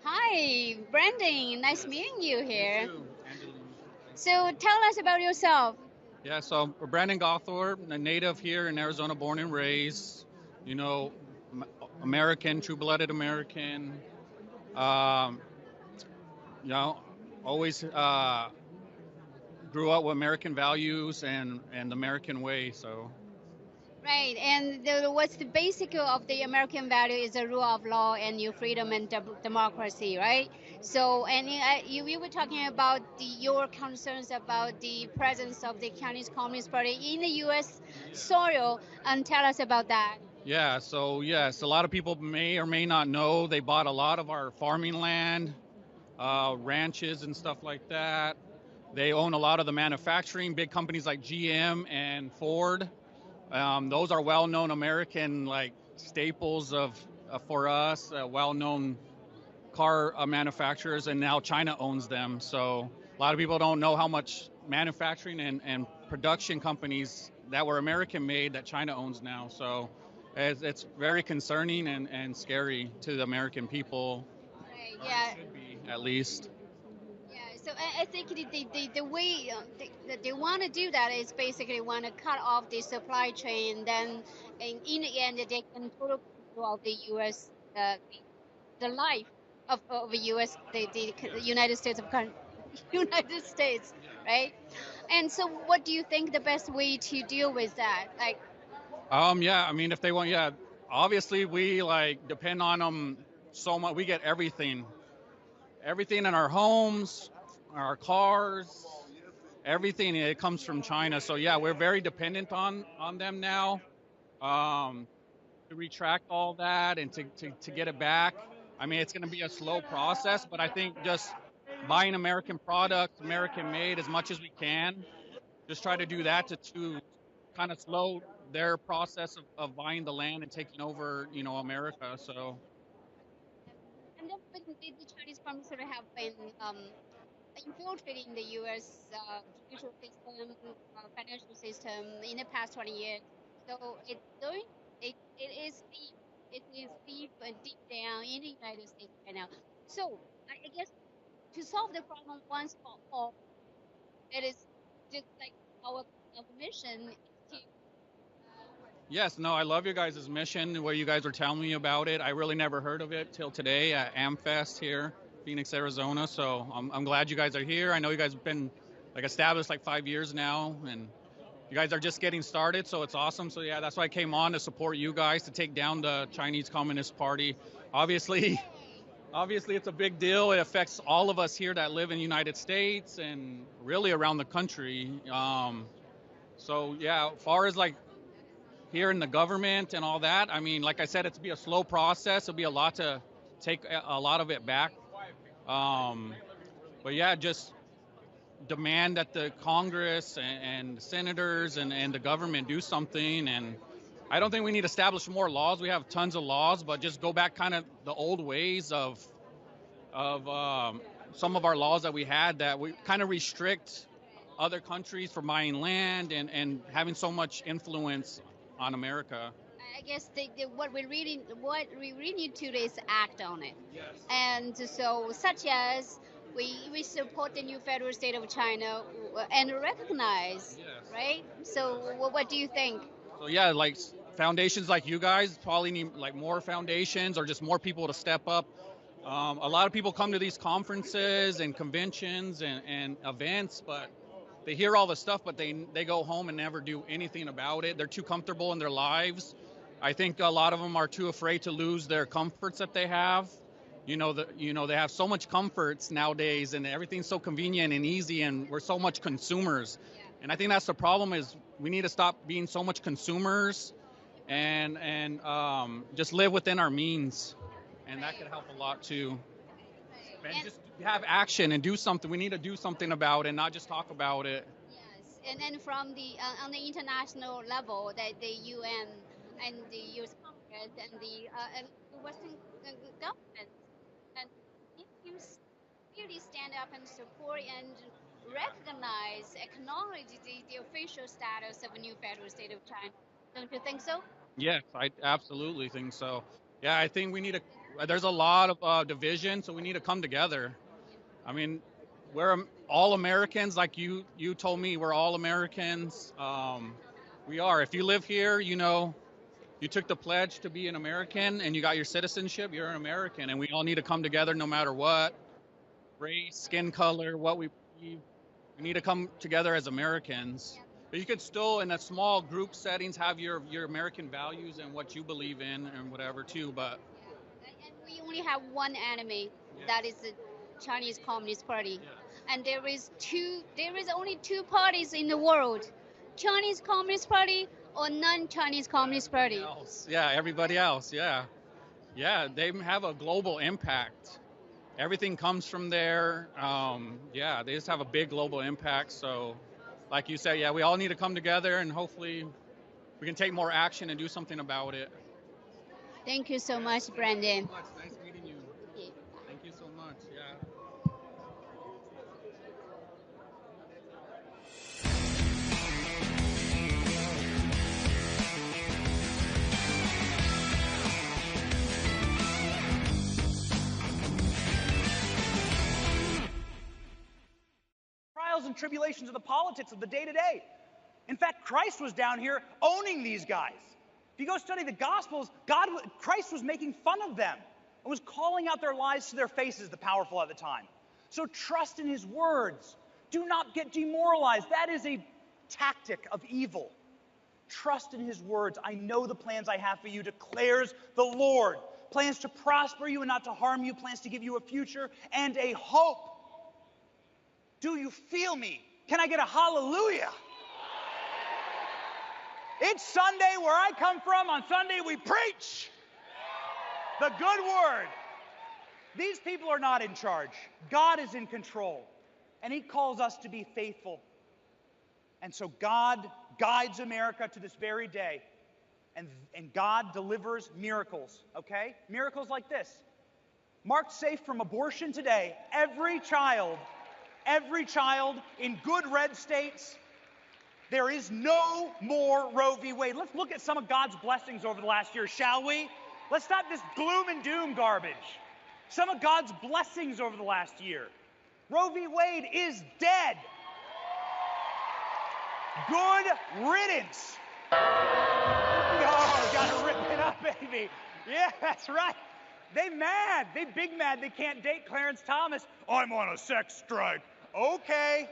Hi, Brandon. Nice meeting you here. So tell us about yourself. Yeah, so we're Brandon Gothorpe, a native here in Arizona, born and raised. You know, American, true-blooded American. You know, always grew up with American values and the American way. So Right, and what's the basic of the American value is the rule of law and your freedom and democracy, right? So, and you were talking about your concerns about the presence of the Chinese Communist Party in the U.S. soil, and tell us about that. yeah, so yes, a lot of people may or may not know they bought a lot of our farming land, ranches and stuff like that. They own a lot of the manufacturing, big companies like GM and Ford. Those are well-known American like staples of for us, well-known car manufacturers, and now China owns them. So a lot of people don't know how much manufacturing and production companies that were American-made that China owns now. So it's very concerning and scary to the American people. Right, yeah. Should be, at least. So I think the way they want to do that is basically want to cut off the supply chain. Then in the end, they can totally control the U.S. The life of the U.S. the United States United States, right? And so, what do you think the best way to deal with that? Like, Yeah, I mean, if they want, yeah, obviously we like depend on them so much. We get everything in our homes, our cars, everything. It comes from China. So yeah, we're very dependent on them now. To retract all that and to get it back. I mean, it's going to be a slow process, but I think just buying American products, American made as much as we can, just try to do that to kind of slow their process of buying the land and taking over, America. So. and then the Chinese Communists have been infiltrating the U.S. Judicial system, financial system in the past 20 years. So it is deep. It is deep and deep down in the United States right now. So I guess to solve the problem once for all, it is just like our mission is to. Yes, no, I love your guys' mission, where you guys were telling me about it. I really never heard of it till today at AMFEST here, Phoenix, Arizona. So I'm glad you guys are here. I know you guys have been established 5 years now, and you guys are just getting started, so it's awesome. So yeah, that's why I came on to support you guys to take down the Chinese Communist Party. Obviously it's a big deal. It affects all of us here that live in the United States and really around the country. So yeah, as far as here in the government and all that, I mean, like I said, it'll be a slow process. It'll be a lot to take a lot of it back. But yeah, just demand that the Congress and senators and the government do something. And I don't think we need to establish more laws. We have tons of laws, but just go back kind of the old ways of some of our laws that we had that we kind of restrict other countries from buying land and having so much influence on America. I guess what we really need to do is act on it. Yes. And so, such as we support the new federal state of China and recognize, yes. Right? So, what do you think? So yeah, like foundations like you guys probably need like more foundations or just more people to step up. A lot of people come to these conferences and conventions and events, but they hear all the stuff, but they go home and never do anything about it. They're too comfortable in their lives. I think a lot of them are too afraid to lose their comforts that they have. They have so much comforts nowadays, and everything's so convenient and easy, and we're so much consumers. Yeah. And I think that's the problem is we need to stop being so much consumers and just live within our means. And that could help a lot too. And just have action and do something. We need to do something about it, not just talk about it. Yes, and then from the on the international level, that the UN and the US Congress and the Western governments, and if you really stand up and support and recognize, acknowledge the official status of a new federal state of China, don't you think so? Yes, I absolutely think so. Yeah, I think we need to. There's a lot of division, so we need to come together. I mean, we're all Americans, like you told me. We're all Americans. We are. If you live here, you took the pledge to be an American, and you got your citizenship. You're an American, and we all need to come together, no matter what race, skin color, what we believe. We need to come together as Americans. But you could still, in a small group settings, have your American values and what you believe in and whatever too. But and we only have one enemy, that is the Chinese Communist Party, and there is only two parties in the world: Chinese Communist Party or non-Chinese Communist Party. Yeah, everybody else. Yeah, they have a global impact. Everything comes from there. They just have a big global impact. So, like you said, we all need to come together, and hopefully we can take more action and do something about it. Thank you so much, Brandon. Nice meeting you. Thank you so much. Yeah. Trials and tribulations of the politics of the day-to-day. In fact, Christ was down here owning these guys. If you go study the Gospels, Christ was making fun of them and was calling out their lies to their faces, the powerful at the time. So trust in his words. Do not get demoralized. That is a tactic of evil. Trust in his words. I know the plans I have for you, declares the Lord. Plans to prosper you and not to harm you. Plans to give you a future and a hope. Do you feel me? Can I get a hallelujah? It's Sunday where I come from. On Sunday, we preach the good word. These people are not in charge. God is in control, and he calls us to be faithful. And so God guides America to this very day, and God delivers miracles, okay? Miracles like this. Marked safe from abortion today. Every child in good red states. There is no more Roe v. Wade. Let's look at some of God's blessings over the last year, shall we? Let's stop this gloom and doom garbage. Some of God's blessings over the last year. Roe v. Wade is dead. Good riddance. Oh, gotta rip it up, baby. Yeah, that's right. They big mad they can't date Clarence Thomas. I'm on a sex strike. Okay.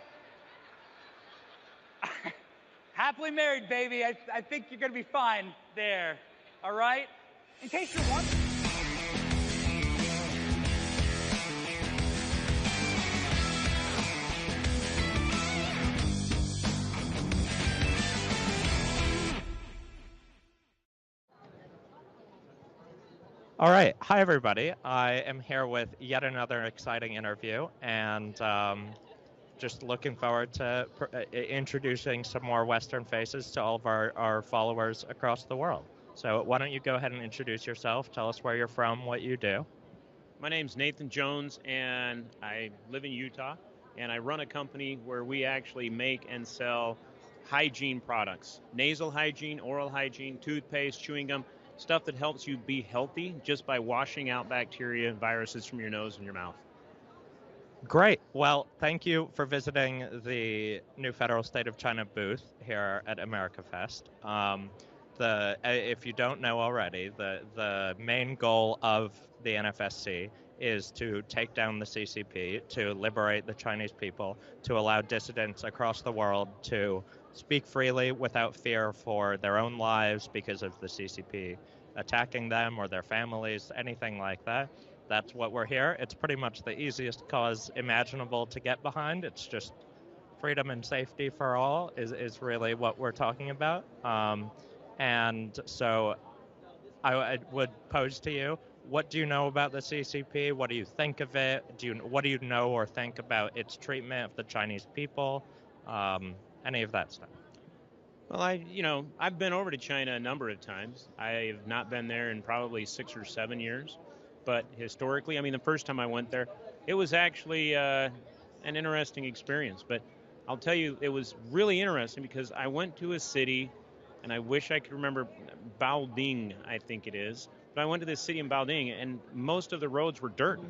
Happily married, baby. I think you're going to be fine there. All right? In case you're wondering. All right. Hi, everybody. I am here with yet another exciting interview, and just looking forward to introducing some more Western faces to all of our followers across the world. So why don't you go ahead and introduce yourself, tell us where you're from, what you do. My name's Nathan Jones, and I live in Utah, and I run a company where we actually make and sell hygiene products, nasal hygiene, oral hygiene, toothpaste, chewing gum, stuff that helps you be healthy just by washing out bacteria and viruses from your nose and your mouth. Great. Well, thank you for visiting the new Federal State of China booth here at AmericaFest. If you don't know already, the main goal of the NFSC is to take down the CCP, to liberate the Chinese people, to allow dissidents across the world to speak freely without fear for their own lives because of the CCP attacking them or their families, anything like that. That's what we're here. It's pretty much the easiest cause imaginable to get behind. It's just freedom and safety for all is really what we're talking about. And so I would pose to you, what do you know about the CCP? What do you think of it? What do you know or think about its treatment of the Chinese people? Any of that stuff. Well, I've been over to China a number of times. I have not been there in probably 6 or 7 years. But historically, I mean, the first time I went there, it was actually an interesting experience. But I'll tell you, it was really interesting because I went to a city, and I wish I could remember, Baoding, I think it is. But I went to this city in Baoding, and most of the roads were dirt.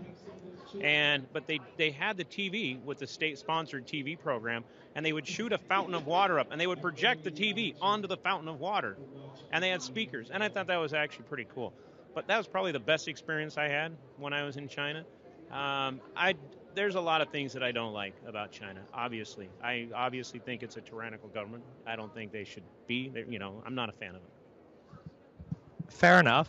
But they had the TV with the state-sponsored TV program, and they would shoot a fountain of water up, and they would project the TV onto the fountain of water, and they had speakers, and I thought that was actually pretty cool. But that was probably the best experience I had when I was in China. There's a lot of things that I don't like about China, obviously. I obviously think it's a tyrannical government. I don't think they should be. I'm not a fan of it. Fair enough.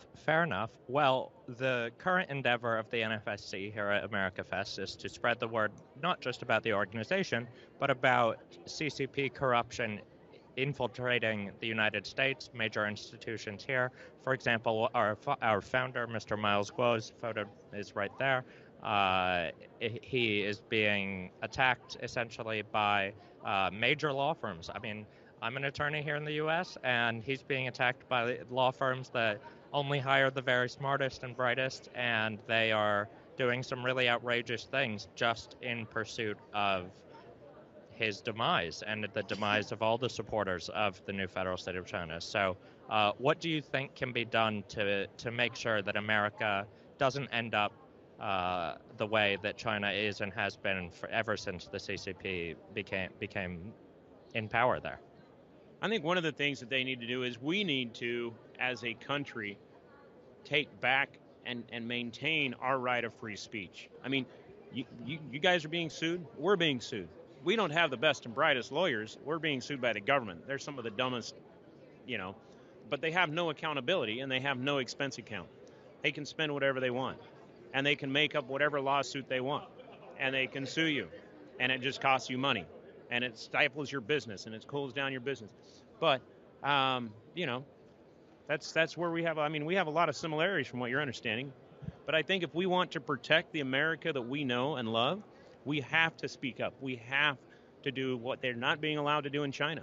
Well, the current endeavor of the NFSC here at AmericaFest is to spread the word not just about the organization, but about CCP corruption infiltrating the United States, major institutions here. For example, our founder, Mr. Miles Guo's photo is right there. He is being attacked essentially by major law firms. I mean, I'm an attorney here in the U.S., and he's being attacked by law firms that only hire the very smartest and brightest, and they are doing some really outrageous things just in pursuit of his demise and the demise of all the supporters of the new Federal State of China. So what do you think can be done to make sure that America doesn't end up the way that China is and has been ever since the CCP became in power there? I think one of the things that they need to do is we need to, as a country, take back and maintain our right of free speech. I mean, you guys are being sued. We're being sued. We don't have the best and brightest lawyers. We're being sued by the government. They're some of the dumbest, but they have no accountability and they have no expense account. They can spend whatever they want, and they can make up whatever lawsuit they want, and they can sue you, and it just costs you money, and it stifles your business, and it cools down your business. But, that's where we have a lot of similarities from what you're understanding. But I think if we want to protect the America that we know and love, we have to speak up. We have to do what they're not being allowed to do in China.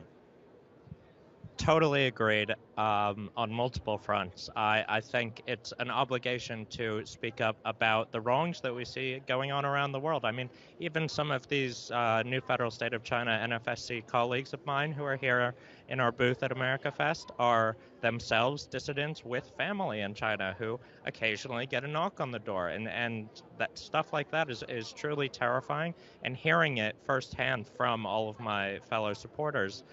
Totally agreed on multiple fronts. I think it's an obligation to speak up about the wrongs that we see going on around the world. I mean, even some of these new Federal State of China NFSC colleagues of mine who are here in our booth at AmericaFest are themselves dissidents with family in China who occasionally get a knock on the door. And that stuff like that is truly terrifying. And hearing it firsthand from all of my fellow supporters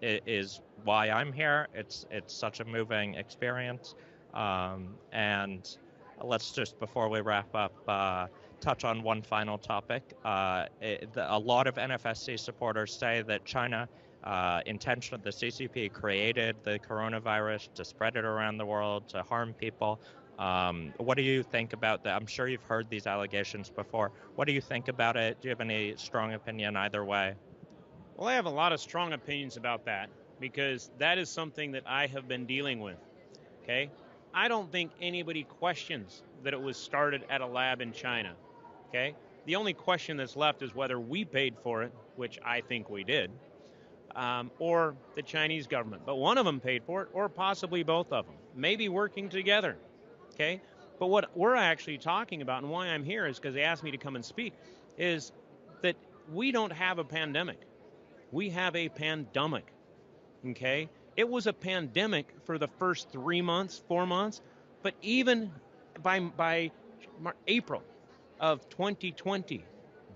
is why I'm here. It's such a moving experience. And let's just, before we wrap up, touch on one final topic. A lot of NFSC supporters say that China the CCP created the coronavirus to spread it around the world, to harm people. What do you think about that? I'm sure you've heard these allegations before. What do you think about it? Do you have any strong opinion either way? Well, I have a lot of strong opinions about that because that is something that I have been dealing with, okay? I don't think anybody questions that it was started at a lab in China, okay? The only question that's left is whether we paid for it, which I think we did, or the Chinese government. But one of them paid for it, or possibly both of them, maybe working together, okay? But what we're actually talking about, and why I'm here is because they asked me to come and speak, is that we don't have a pandemic. We have a pandemic, okay? It was a pandemic for the first 3 months, 4 months, but even by April of 2020,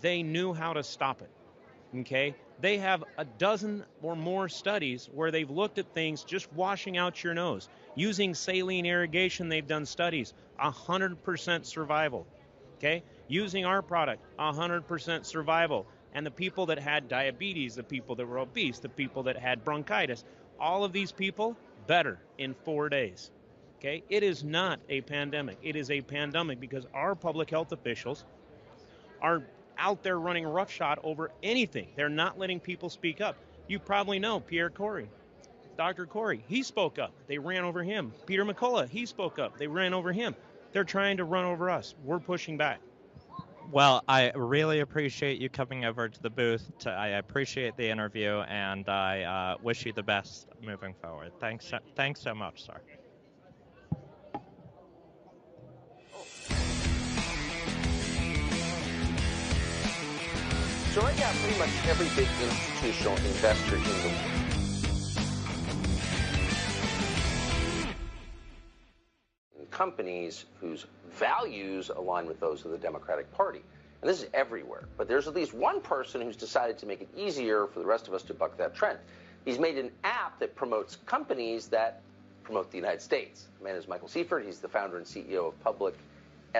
they knew how to stop it, okay? They have a dozen or more studies where they've looked at things just washing out your nose. Using saline irrigation, they've done studies, 100% survival, okay? Using our product, 100% survival. And the people that had diabetes, the people that were obese, the people that had bronchitis, all of these people, better in 4 days, okay? It is not a pandemic. It is a pandemic because our public health officials are out there running roughshod over anything. They're not letting people speak up. You probably know Pierre Corey, Dr. Corey, he spoke up. They ran over him. Peter McCullough, he spoke up. They ran over him. They're trying to run over us. We're pushing back. Well, I really appreciate you coming over to the booth. I appreciate the interview, and I wish you the best moving forward. Thanks so much, sir. So right now, pretty much every big institutional investor in the world companies whose values align with those of the Democratic Party. And this is everywhere. But there's at least one person who's decided to make it easier for the rest of us to buck that trend. He's made an app that promotes companies that promote the United States. The man is Michael Seifert. He's the founder and CEO of Public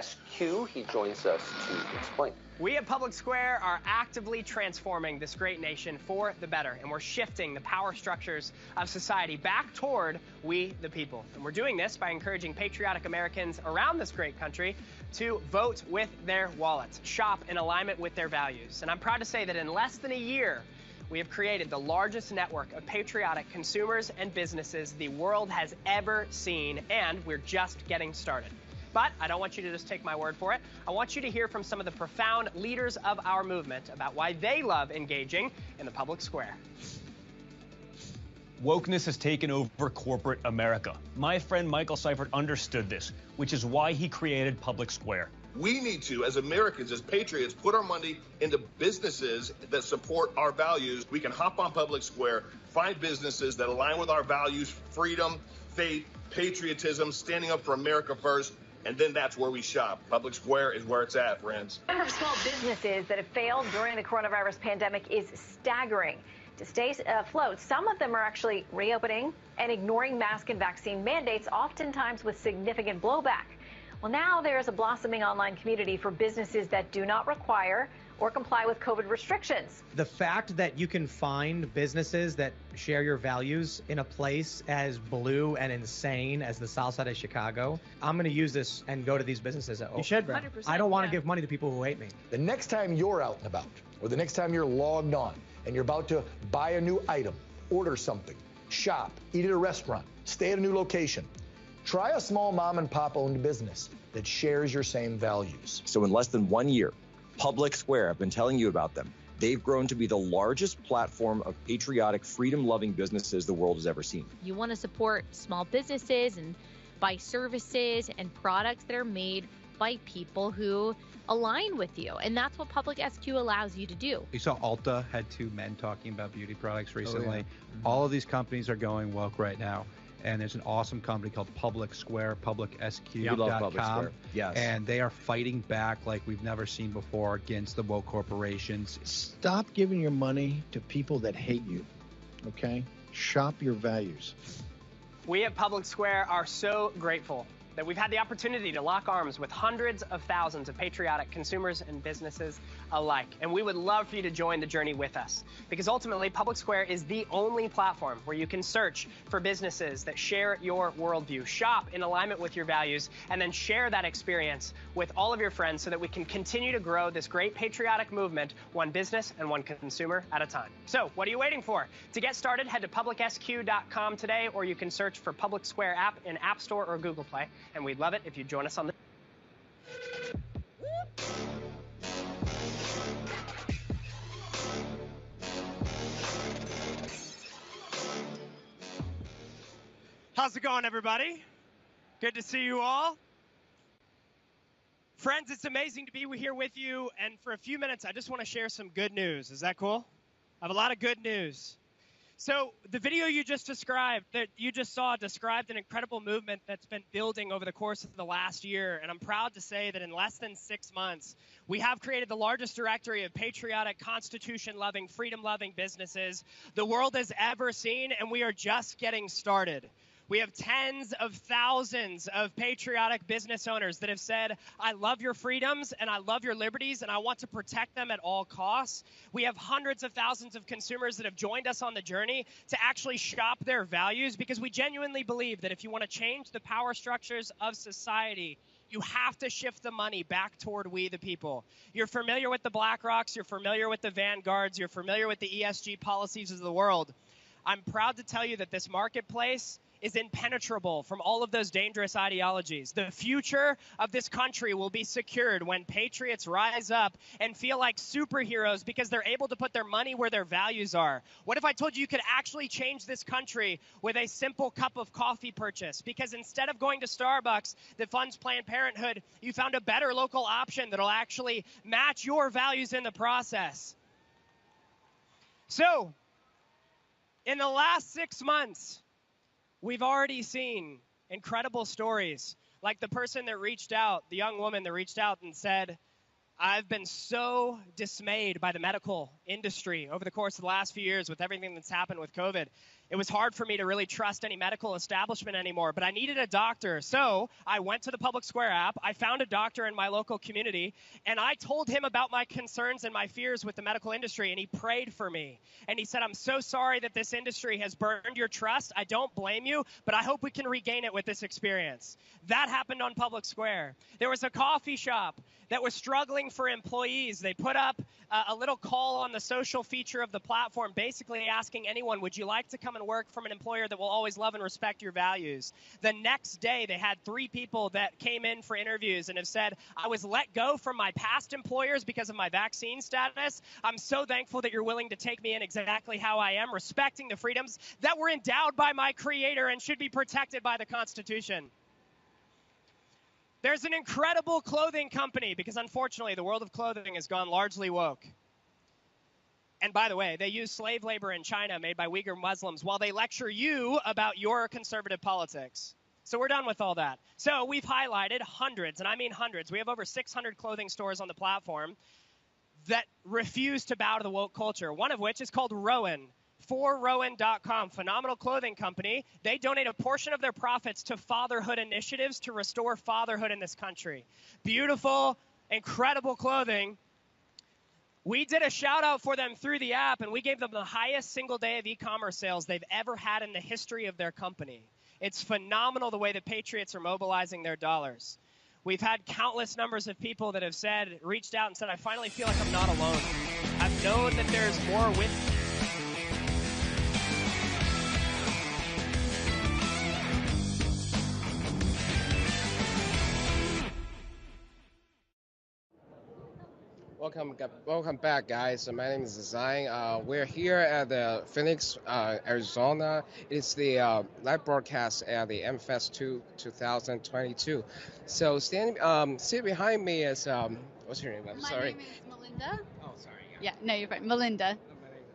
SQ. He joins us to explain. We at Public Square are actively transforming this great nation for the better, and we're shifting the power structures of society back toward we, the people. And we're doing this by encouraging patriotic Americans around this great country to vote with their wallets, shop in alignment with their values. And I'm proud to say that in less than a year, we have created the largest network of patriotic consumers and businesses the world has ever seen, and we're just getting started. But I don't want you to just take my word for it. I want you to hear from some of the profound leaders of our movement about why they love engaging in the public square. Wokeness has taken over corporate America. My friend Michael Seifert understood this, which is why he created Public Square. We need to, as Americans, as patriots, put our money into businesses that support our values. We can hop on Public Square, find businesses that align with our values, freedom, faith, patriotism, standing up for America first. And then that's where we shop. Public Square is where it's at, friends. The number of small businesses that have failed during the coronavirus pandemic is staggering. To stay afloat, some of them are actually reopening and ignoring mask and vaccine mandates, oftentimes with significant blowback. Well, now there is a blossoming online community for businesses that do not require or comply with COVID restrictions. The fact that you can find businesses that share your values in a place as blue and insane as the South Side of Chicago, I'm going to use this and go to these businesses. You should, Brad. I don't want to give money to people who hate me. The next time you're out and about, or the next time you're logged on and you're about to buy a new item, order something, shop, eat at a restaurant, stay at a new location, try a small mom and pop owned business that shares your same values. So in less than 1 year, Public Square, I've been telling you about them. They've grown to be the largest platform of patriotic, freedom-loving businesses the world has ever seen. You want to support small businesses and buy services and products that are made by people who align with you. And that's what Public SQ allows you to do. You saw Ulta had 2 men talking about beauty products recently. Oh, yeah. All of these companies are going woke right now. And there's an awesome company called Public Square, publicsq.com. We love Public Square. Yes. And they are fighting back like we've never seen before against the woke corporations. Stop giving your money to people that hate you, okay? Shop your values. We at Public Square are so grateful that we've had the opportunity to lock arms with hundreds of thousands of patriotic consumers and businesses alike. And we would love for you to join the journey with us, because ultimately Public Square is the only platform where you can search for businesses that share your worldview, shop in alignment with your values, and then share that experience with all of your friends so that we can continue to grow this great patriotic movement, one business and one consumer at a time. So what are you waiting for? To get started, head to publicsq.com today, or you can search for Public Square app in App Store or Google Play. And we'd love it if you join us on the... How's it going, everybody? Good to see you all. Friends, it's amazing to be here with you. And for a few minutes, I just want to share some good news. Is that cool? I have a lot of good news. So the video you just described, that you just saw, described an incredible movement that's been building over the course of the last year. And I'm proud to say that in less than 6 months, we have created the largest directory of patriotic, constitution-loving, freedom-loving businesses the world has ever seen, and we are just getting started. We have tens of thousands of patriotic business owners that have said, I love your freedoms and I love your liberties and I want to protect them at all costs. We have hundreds of thousands of consumers that have joined us on the journey to actually shop their values, because we genuinely believe that if you want to change the power structures of society, you have to shift the money back toward we the people. You're familiar with the BlackRocks, you're familiar with the Vanguards, you're familiar with the ESG policies of the world. I'm proud to tell you that this marketplace is impenetrable from all of those dangerous ideologies. The future of this country will be secured when patriots rise up and feel like superheroes because they're able to put their money where their values are. What if I told you you could actually change this country with a simple cup of coffee purchase? Because instead of going to Starbucks that funds Planned Parenthood, you found a better local option that'll actually match your values in the process. So, in the last 6 months, we've already seen incredible stories, like the person that reached out, the young woman that reached out and said, I've been so dismayed by the medical industry over the course of the last few years with everything that's happened with COVID. It was hard for me to really trust any medical establishment anymore, but I needed a doctor. So I went to the Public Square app, I found a doctor in my local community, and I told him about my concerns and my fears with the medical industry, and he prayed for me. And he said, I'm so sorry that this industry has burned your trust. I don't blame you, but I hope we can regain it with this experience. That happened on Public Square. There was a coffee shop that was struggling for employees. They put up a little call on the social feature of the platform, basically asking anyone, would you like to come and work from an employer that will always love and respect your values? The next day, they had 3 people that came in for interviews and have said, I was let go from my past employers because of my vaccine status. I'm so thankful that you're willing to take me in exactly how I am, respecting the freedoms that were endowed by my Creator and should be protected by the Constitution. There's an incredible clothing company, because unfortunately the world of clothing has gone largely woke. And by the way, they use slave labor in China made by Uyghur Muslims while they lecture you about your conservative politics. So we're done with all that. So we've highlighted hundreds, and I mean hundreds. We have over 600 clothing stores on the platform that refuse to bow to the woke culture, one of which is called Rowan. ForRowan.com, phenomenal clothing company. They donate a portion of their profits to fatherhood initiatives to restore fatherhood in this country. Beautiful, incredible clothing. We did a shout out for them through the app, and we gave them the highest single day of e-commerce sales they've ever had in the history of their company. It's phenomenal the way that patriots are mobilizing their dollars. We've had countless numbers of people that have said, reached out and said, I finally feel like I'm not alone. I've known that there's more with me. Welcome back, guys. My name is Zion. We're here at the Phoenix, Arizona. It's the live broadcast at the AMFEST 2022. So sitting behind me is what's your name? I'm sorry. My name is Melinda. Oh, sorry. Yeah, no, you're fine. Melinda.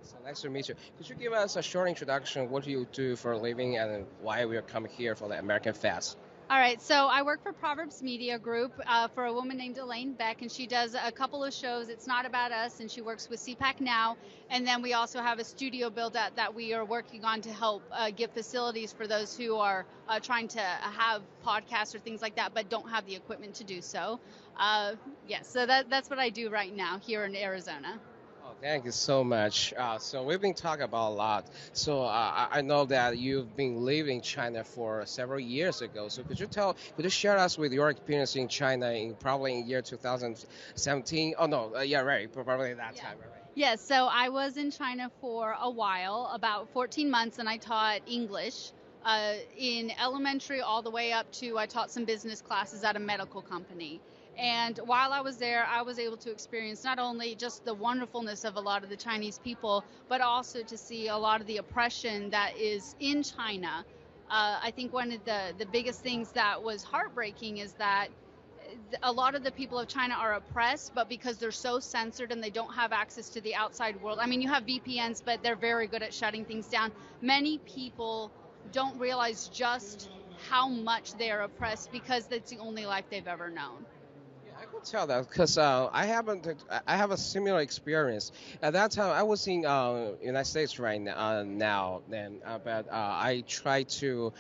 So nice to meet you. Could you give us a short introduction? What do you do for a living, and why we are coming here for the AMERICAFEST? All right, so I work for Proverbs Media Group for a woman named Elaine Beck, and she does a couple of shows. It's not about us, and she works with CPAC now. And then we also have a studio build out that we are working on to help give facilities for those who are trying to have podcasts or things like that, but don't have the equipment to do so. So that's what I do right now here in Arizona. Thank you so much. So we've been talking about a lot. So I know that you've been living in China for several years ago. So could you share us with your experience in China probably in year 2017? Oh no, probably that time, right? Yes, so I was in China for a while, about 14 months, and I taught English in elementary all the way up to I taught some business classes at a medical company. And while I was there, I was able to experience not only just the wonderfulness of a lot of the Chinese people, but also to see a lot of the oppression that is in China. I think one of the biggest things that was heartbreaking is that a lot of the people of China are oppressed, but because they're so censored and they don't have access to the outside world. I mean, you have VPNs, but they're very good at shutting things down. Many people don't realize just how much they are oppressed because that's the only life they've ever known. I could tell that because I have a similar experience. At that time, I was in United States right now, but I tried to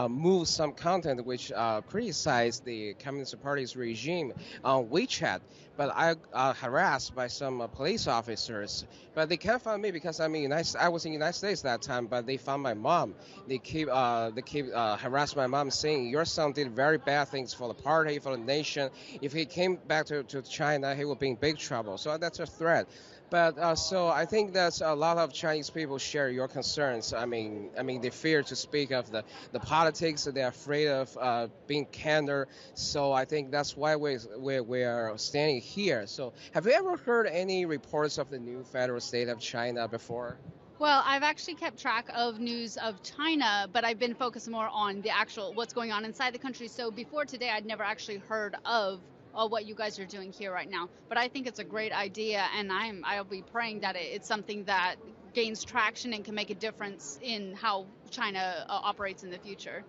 move some content which criticized the Communist Party's regime on WeChat. But I harassed by some police officers. But they can't find me because I was in United States that time. But they found my mom. They keep harassing my mom, saying your son did very bad things for the party, for the nation. If he came back to China, he would be in big trouble. So that's a threat. But so I think that a lot of Chinese people share your concerns. I mean, they fear to speak of the politics. They're afraid of being candor. So I think that's why we are standing here. So have you ever heard any reports of the new federal state of China before? Well, I've actually kept track of news of China, but I've been focused more on the actual what's going on inside the country. So before today, I'd never actually heard of what you guys are doing here right now. But I think it's a great idea, and I'll be praying that it's something that gains traction and can make a difference in how China operates in the future.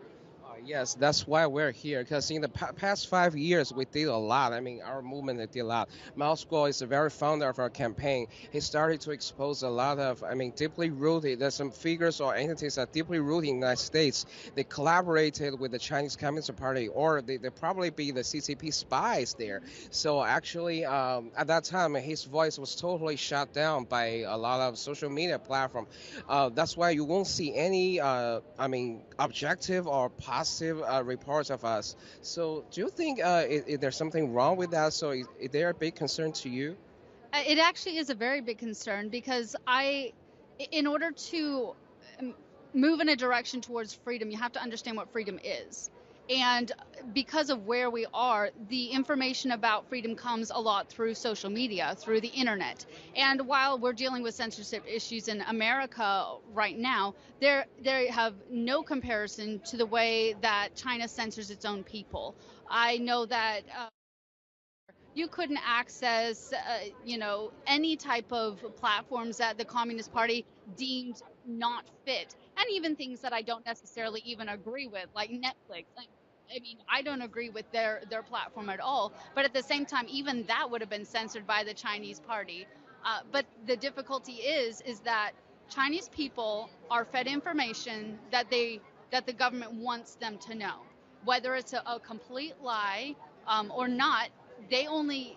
Yes, that's why we're here, because in the past 5 years, we did a lot. I mean, our movement did a lot. Mao Squall is a very founder of our campaign. He started to expose a lot of, deeply rooted, there's some figures or entities that are deeply rooted in the United States. They collaborated with the Chinese Communist Party, or they probably be the CCP spies there. So actually, at that time, his voice was totally shut down by a lot of social media platforms. That's why you won't see any, objective or positive reports of us. So do you think there's something wrong with that? So is there a big concern to you? It actually is a very big concern because in order to move in a direction towards freedom, you have to understand what freedom is. And because of where we are, the information about freedom comes a lot through social media, through the internet. And while we're dealing with censorship issues in America right now, they have no comparison to the way that China censors its own people. I know that you couldn't access, any type of platforms that the Communist Party deemed not fit, and even things that I don't necessarily even agree with, like Netflix. I don't agree with their platform at all. But at the same time, even that would have been censored by the Chinese Party. But the difficulty is that Chinese people are fed information that the government wants them to know, whether it's a complete lie or not. They only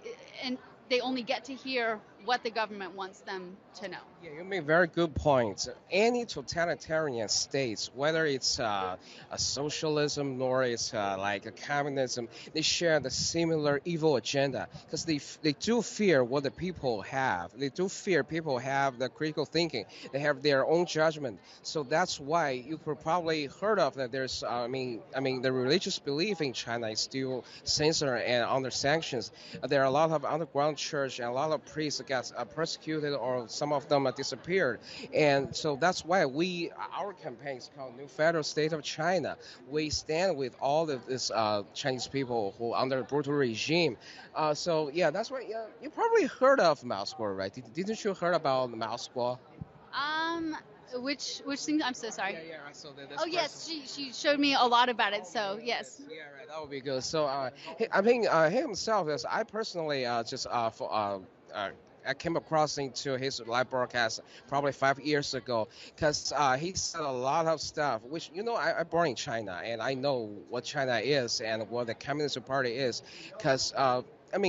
get to hear what the government wants them to know. Yeah, you make very good points. Any totalitarian states, whether it's a socialism nor it's like a communism, they share the similar evil agenda because they do fear what the people have. They do fear people have the critical thinking. They have their own judgment. So that's why you could probably heard of that. There's, the religious belief in China is still censored and under sanctions. There are a lot of underground church and a lot of priests that got persecuted, or some of them disappeared. And so that's why our campaign is called New Federal State of China. We stand with all of these Chinese people who are under a brutal regime. So yeah, that's why you probably heard of Mao Squall, right? Didn't you heard about Mao Squall? Which thing? I'm so sorry. Yeah. So yes, she showed me a lot about it. So yes. Yeah, right. That would be good. So he himself is. I personally I came across into his live broadcast probably 5 years ago because he said a lot of stuff, which, I'm born in China and I know what China is and what the Communist Party is because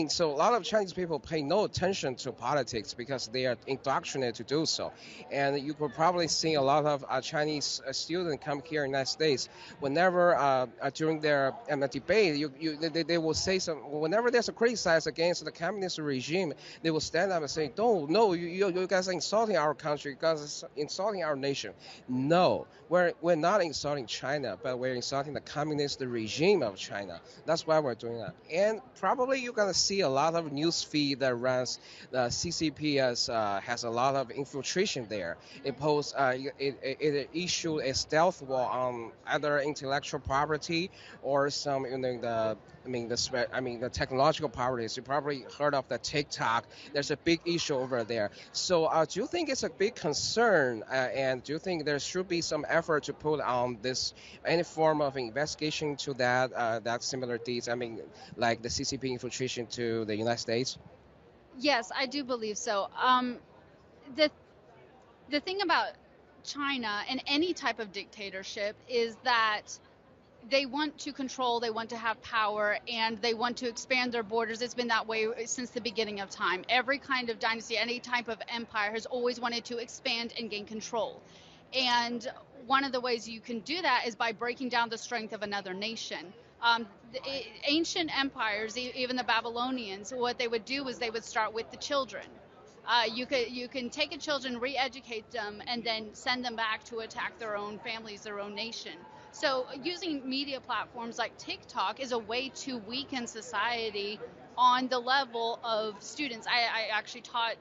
so a lot of Chinese people pay no attention to politics because they are indoctrinated to do so. And you could probably see a lot of Chinese students come here in the United States. Whenever during their debate, they will say whenever there's a criticize against the communist regime, they will stand up and say, no, you guys are insulting our country, you guys are insulting our nation. No, we're not insulting China, but we're insulting the communist regime of China. That's why we're doing that. And probably you're going to see a lot of news feed that runs the CCP has a lot of infiltration there. It posts, it issued a stealth war on either intellectual property or some, the technological properties. You probably heard of the TikTok. There's a big issue over there. So do you think it's a big concern, and do you think there should be some effort to put on this, any form of investigation to that similar deeds? Like the CCP infiltration to the United States? Yes, I do believe so. The thing about China and any type of dictatorship is that they want to control, they want to have power, and they want to expand their borders. It's been that way since the beginning of time. Every kind of dynasty, any type of empire has always wanted to expand and gain control. And one of the ways you can do that is by breaking down the strength of another nation. Ancient empires, even the Babylonians, what they would do is they would start with the children. You can take a children, re-educate them, and then send them back to attack their own families, their own nation. So using media platforms like TikTok is a way to weaken society on the level of students. I actually taught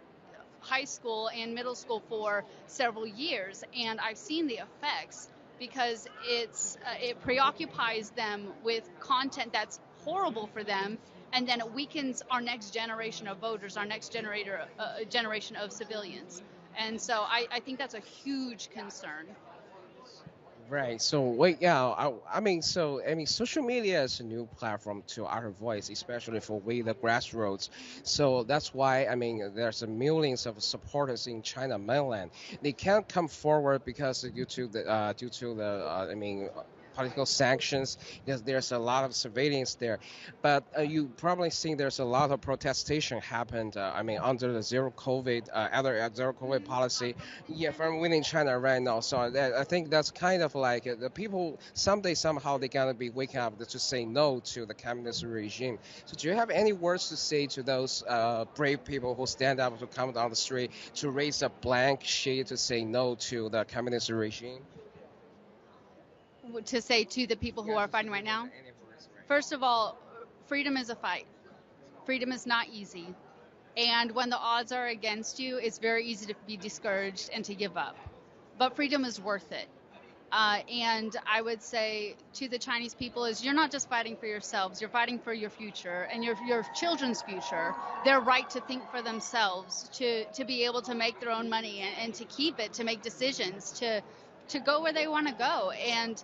high school and middle school for several years, and I've seen the effects because it preoccupies them with content that's horrible for them, and then it weakens our next generation of voters, our next generation of civilians. And so I think that's a huge concern. Right. So social media is a new platform to our voice, especially for we, the grassroots. So that's why there's millions of supporters in China mainland. They can't come forward because due to the political sanctions, because there's a lot of surveillance there. But you probably seen there's a lot of protestation happened, under the zero COVID policy, from within China right now. So I think that's kind of like the people, somehow they're going to be waking up to say no to the communist regime. So do you have any words to say to those brave people who stand up to come down the street to raise a blank sheet to say no to the communist regime? To say to the people who are fighting right now? First of all, freedom is a fight. Freedom is not easy. And when the odds are against you, it's very easy to be discouraged and to give up. But freedom is worth it. And I would say to the Chinese people is you're not just fighting for yourselves, you're fighting for your future and your children's future. Their right to think for themselves, to be able to make their own money and to keep it, to make decisions, to go where they want to go. And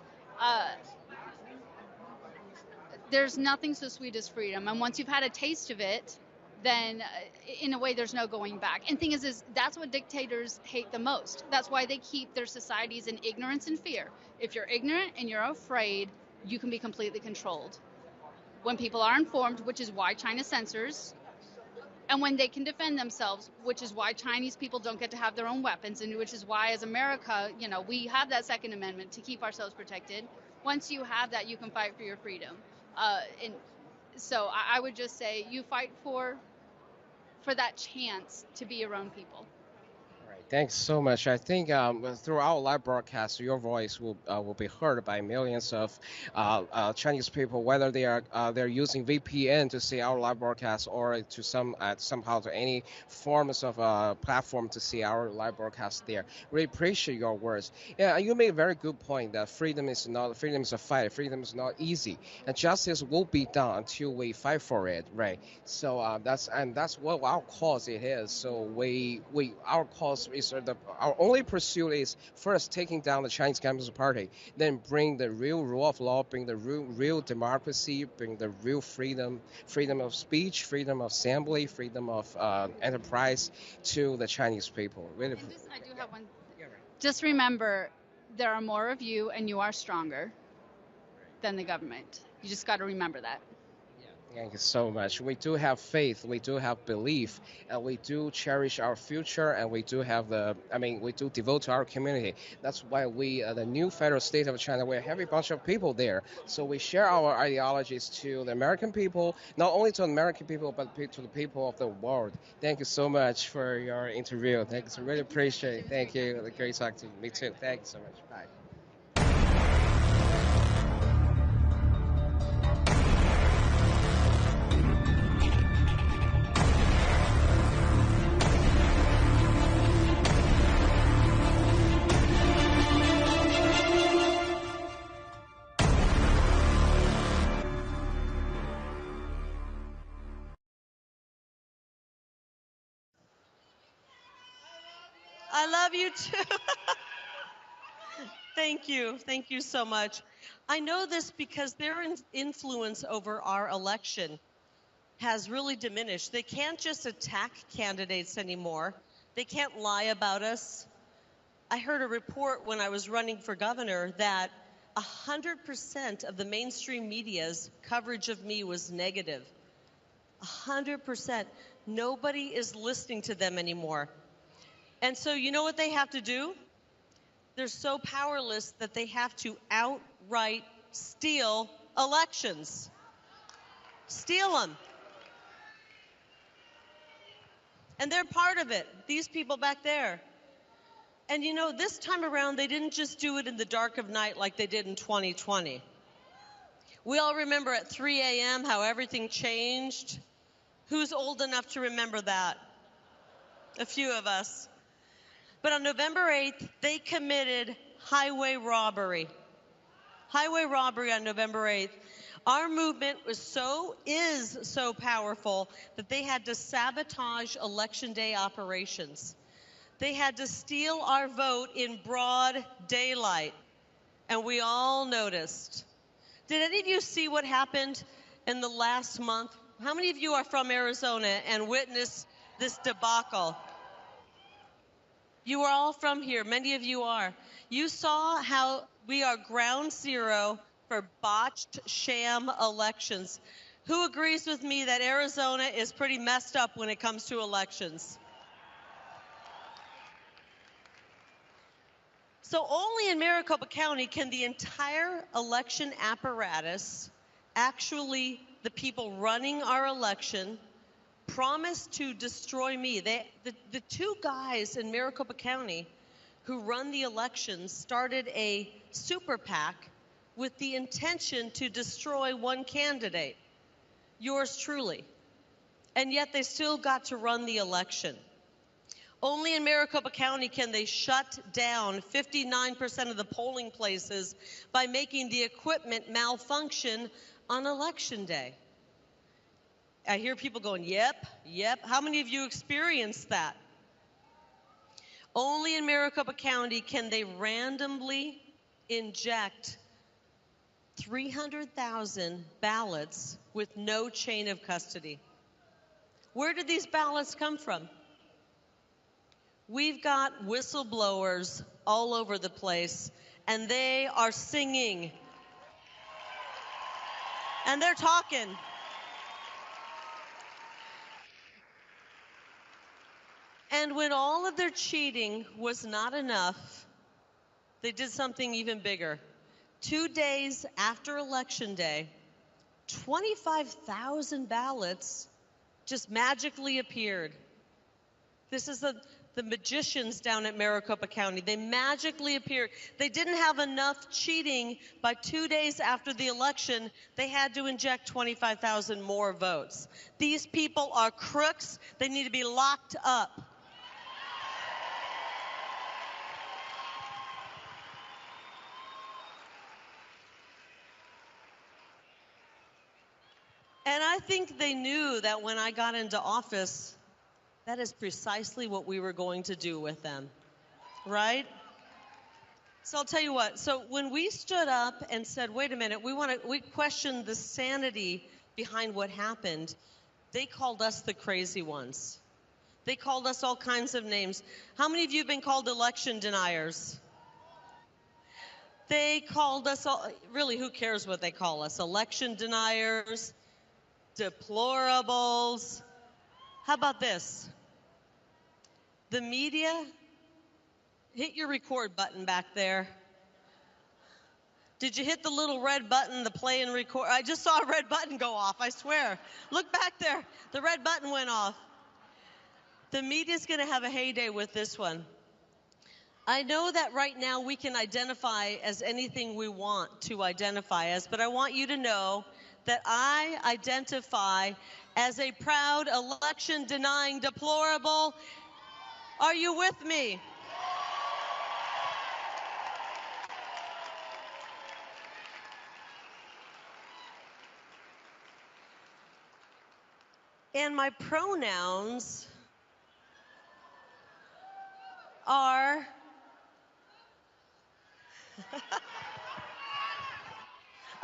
there's nothing so sweet as freedom. And once you've had a taste of it, then in a way there's no going back. And thing is that's what dictators hate the most. That's why they keep their societies in ignorance and fear. If you're ignorant and you're afraid, you can be completely controlled. When people are informed, which is why China censors, and when they can defend themselves, which is why Chinese people don't get to have their own weapons, and which is why as America, we have that Second Amendment to keep ourselves protected. Once you have that, you can fight for your freedom. And so I would just say you fight for that chance to be your own people. Thanks so much. I think through our live broadcast, your voice will be heard by millions of Chinese people, whether they're using VPN to see our live broadcast or to somehow to any forms of platform to see our live broadcast there. Really appreciate your words. Yeah, you made a very good point that freedom is a fight. Freedom is not easy, and justice will be done until we fight for it, right? So that's what our cause it is. So our cause is our only pursuit is first taking down the Chinese Communist Party, then bring the real rule of law, bring the real democracy, bring the real freedom of speech, freedom of assembly, freedom of enterprise to the Chinese people. Really. I do have one. Just remember, there are more of you, and you are stronger than the government. You just got to remember that. Thank you so much. We do have faith, we do have belief, and we do cherish our future, and we do devote to our community. That's why we, the new federal state of China, we have a bunch of people there. So we share our ideologies to the American people, not only to the American people, but to the people of the world. Thank you so much for your interview. Thanks, really appreciate it. Thank you. Great talking to you. Me too. Thank you so much. Bye. I love you too. Thank you. Thank you so much. I know this because their influence over our election has really diminished. They can't just attack candidates anymore. They can't lie about us. I heard a report when I was running for governor that 100% of the mainstream media's coverage of me was negative. 100%. Nobody is listening to them anymore. And so you know what they have to do? They're so powerless that they have to outright steal elections. Steal them. And they're part of it, these people back there. And you know, this time around, they didn't just do it in the dark of night like they did in 2020. We all remember at 3 a.m. how everything changed. Who's old enough to remember that? A few of us. But on November 8th, they committed highway robbery. Highway robbery on November 8th. Our movement is so powerful that they had to sabotage Election Day operations. They had to steal our vote in broad daylight, and we all noticed. Did any of you see what happened in the last month? How many of you are from Arizona and witnessed this debacle? You are all from here. Many of you are. You saw how we are ground zero for botched sham elections. Who agrees with me that Arizona is pretty messed up when it comes to elections? So only in Maricopa County can the entire election apparatus, actually the people running our election, promise to destroy me. The two guys in Maricopa County who run the elections started a super PAC with the intention to destroy one candidate, yours truly. And yet they still got to run the election. Only in Maricopa County can they shut down 59% of the polling places by making the equipment malfunction on Election Day. I hear people going, yep, yep. How many of you experienced that? Only in Maricopa County can they randomly inject 300,000 ballots with no chain of custody. Where did these ballots come from? We've got whistleblowers all over the place, and they are singing. And they're talking. And when all of their cheating was not enough, they did something even bigger. 2 days after Election Day, 25,000 ballots just magically appeared. This is the magicians down at Maricopa County. They magically appeared. They didn't have enough cheating. By 2 days after the election, they had to inject 25,000 more votes. These people are crooks. They need to be locked up. And I think they knew that when I got into office, that is precisely what we were going to do with them, right? So I'll tell you what. So when we stood up and said, wait a minute, we questioned the sanity behind what happened, they called us the crazy ones. They called us all kinds of names. How many of you have been called election deniers? They called us all, really, who cares what they call us? Election deniers, deplorables. How about this? The media, hit your record button back there. Did you hit the little red button, the play and record? I just saw a red button go off, I swear. Look back there. The red button went off. The media's going to have a heyday with this one. I know that right now we can identify as anything we want to identify as, but I want you to know that I identify as a proud election-denying deplorable. Are you with me? And my pronouns are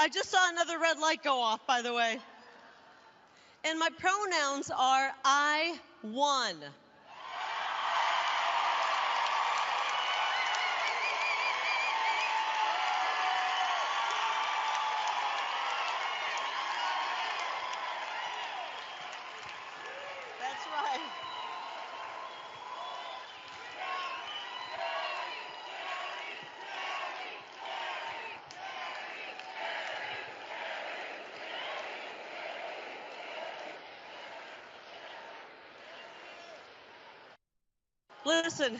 I just saw another red light go off, by the way. And my pronouns are I won. That's right. Listen,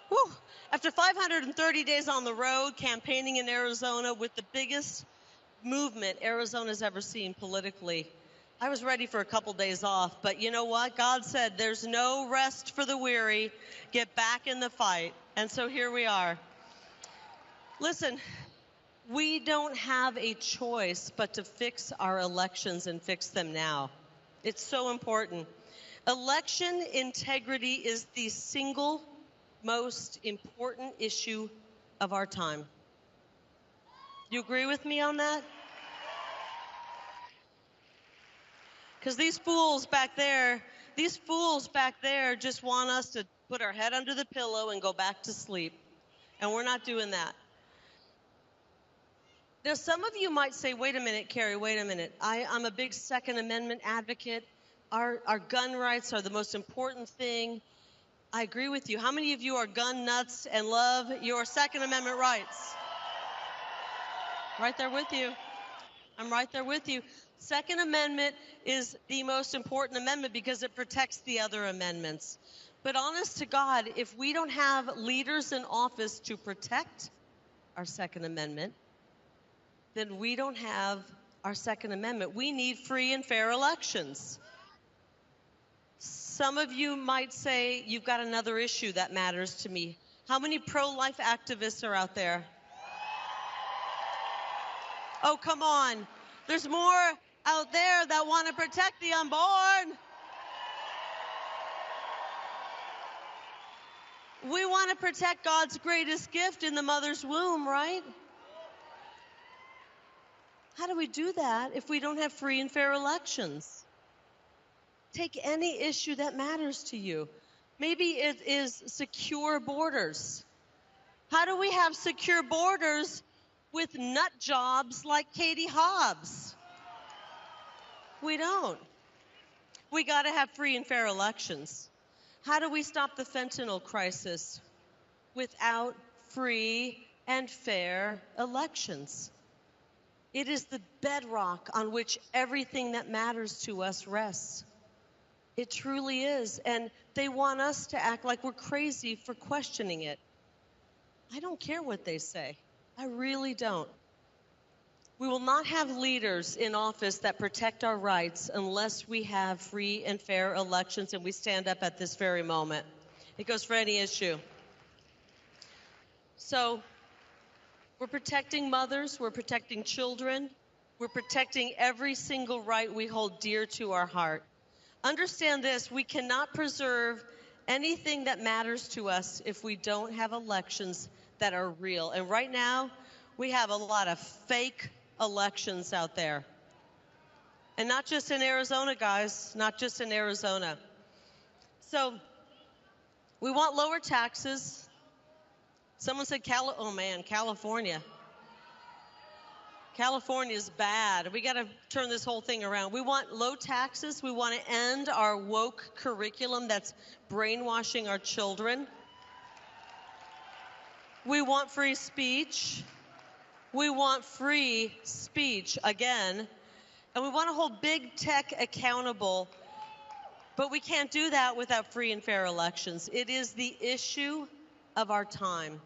whew, after 530 days on the road, campaigning in Arizona with the biggest movement Arizona's ever seen politically, I was ready for a couple days off. But you know what? God said there's no rest for the weary. Get back in the fight. And so here we are. Listen, we don't have a choice but to fix our elections and fix them now. It's so important. Election integrity is the single most important issue of our time. You agree with me on that? Because these fools back there just want us to put our head under the pillow and go back to sleep. And we're not doing that. Now, some of you might say, wait a minute, Carrie, wait a minute. I'm a big Second Amendment advocate. Our gun rights are the most important thing. I agree with you. How many of you are gun nuts and love your Second Amendment rights? Right there with you. I'm right there with you. Second Amendment is the most important amendment because it protects the other amendments. But honest to God, if we don't have leaders in office to protect our Second Amendment, then we don't have our Second Amendment. We need free and fair elections. Some of you might say, you've got another issue that matters to me. How many pro-life activists are out there? Oh, come on. There's more out there that want to protect the unborn. We want to protect God's greatest gift in the mother's womb, right? How do we do that if we don't have free and fair elections? Take any issue that matters to you. Maybe it is secure borders. How do we have secure borders with nut jobs like Katie Hobbs? We don't. We got to have free and fair elections. How do we stop the fentanyl crisis without free and fair elections? It is the bedrock on which everything that matters to us rests. It truly is. And they want us to act like we're crazy for questioning it. I don't care what they say. I really don't. We will not have leaders in office that protect our rights unless we have free and fair elections and we stand up at this very moment. It goes for any issue. So we're protecting mothers, we're protecting children, we're protecting every single right we hold dear to our heart. Understand this, we cannot preserve anything that matters to us if we don't have elections that are real. And right now, we have a lot of fake elections out there. And not just in Arizona, guys, not just in Arizona. So we want lower taxes. Someone said, California. California's bad. We got to turn this whole thing around. We want low taxes. We want to end our woke curriculum that's brainwashing our children. We want free speech. We want free speech again. And we want to hold big tech accountable. But we can't do that without free and fair elections. It is the issue of our time.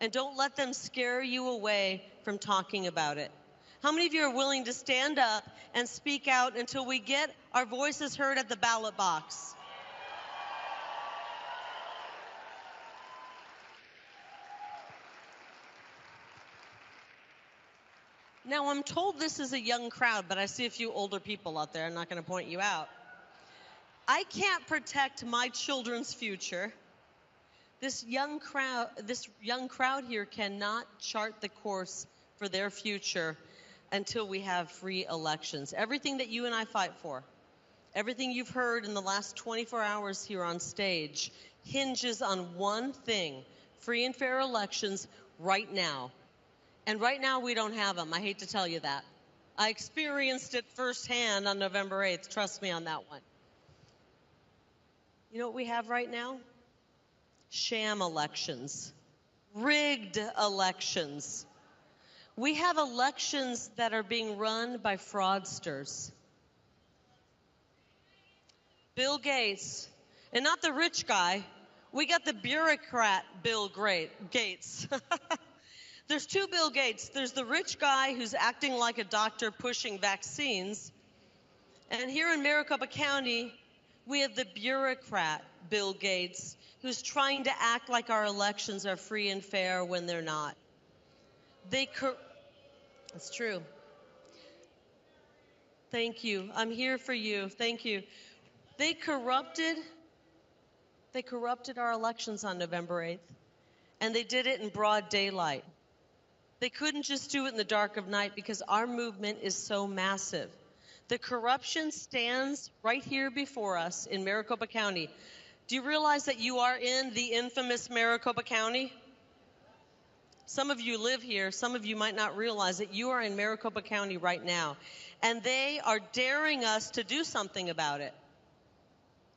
And don't let them scare you away from talking about it. How many of you are willing to stand up and speak out until we get our voices heard at the ballot box? Now, I'm told this is a young crowd, but I see a few older people out there. I'm not going to point you out. I can't protect my children's future This young crowd here cannot chart the course for their future until we have free elections. Everything that you and I fight for, everything you've heard in the last 24 hours here on stage hinges on one thing: free and fair elections right now. And right now we don't have them. I hate to tell you that. I experienced it firsthand on November 8th. Trust me on that one. You know what we have right now? Sham elections, rigged elections. We have elections that are being run by fraudsters. Bill Gates, and not the rich guy. We got the bureaucrat Bill Gates. There's two Bill Gates. There's the rich guy who's acting like a doctor pushing vaccines. And here in Maricopa County, we have the bureaucrat Bill Gates, who's trying to act like our elections are free and fair when they're not. It's true. Thank you. I'm here for you. Thank you. They corrupted our elections on November 8th, and they did it in broad daylight. They couldn't just do it in the dark of night because our movement is so massive. The corruption stands right here before us in Maricopa County. Do you realize that you are in the infamous Maricopa County? Some of you live here. Some of you might not realize that you are in Maricopa County right now. And they are daring us to do something about it.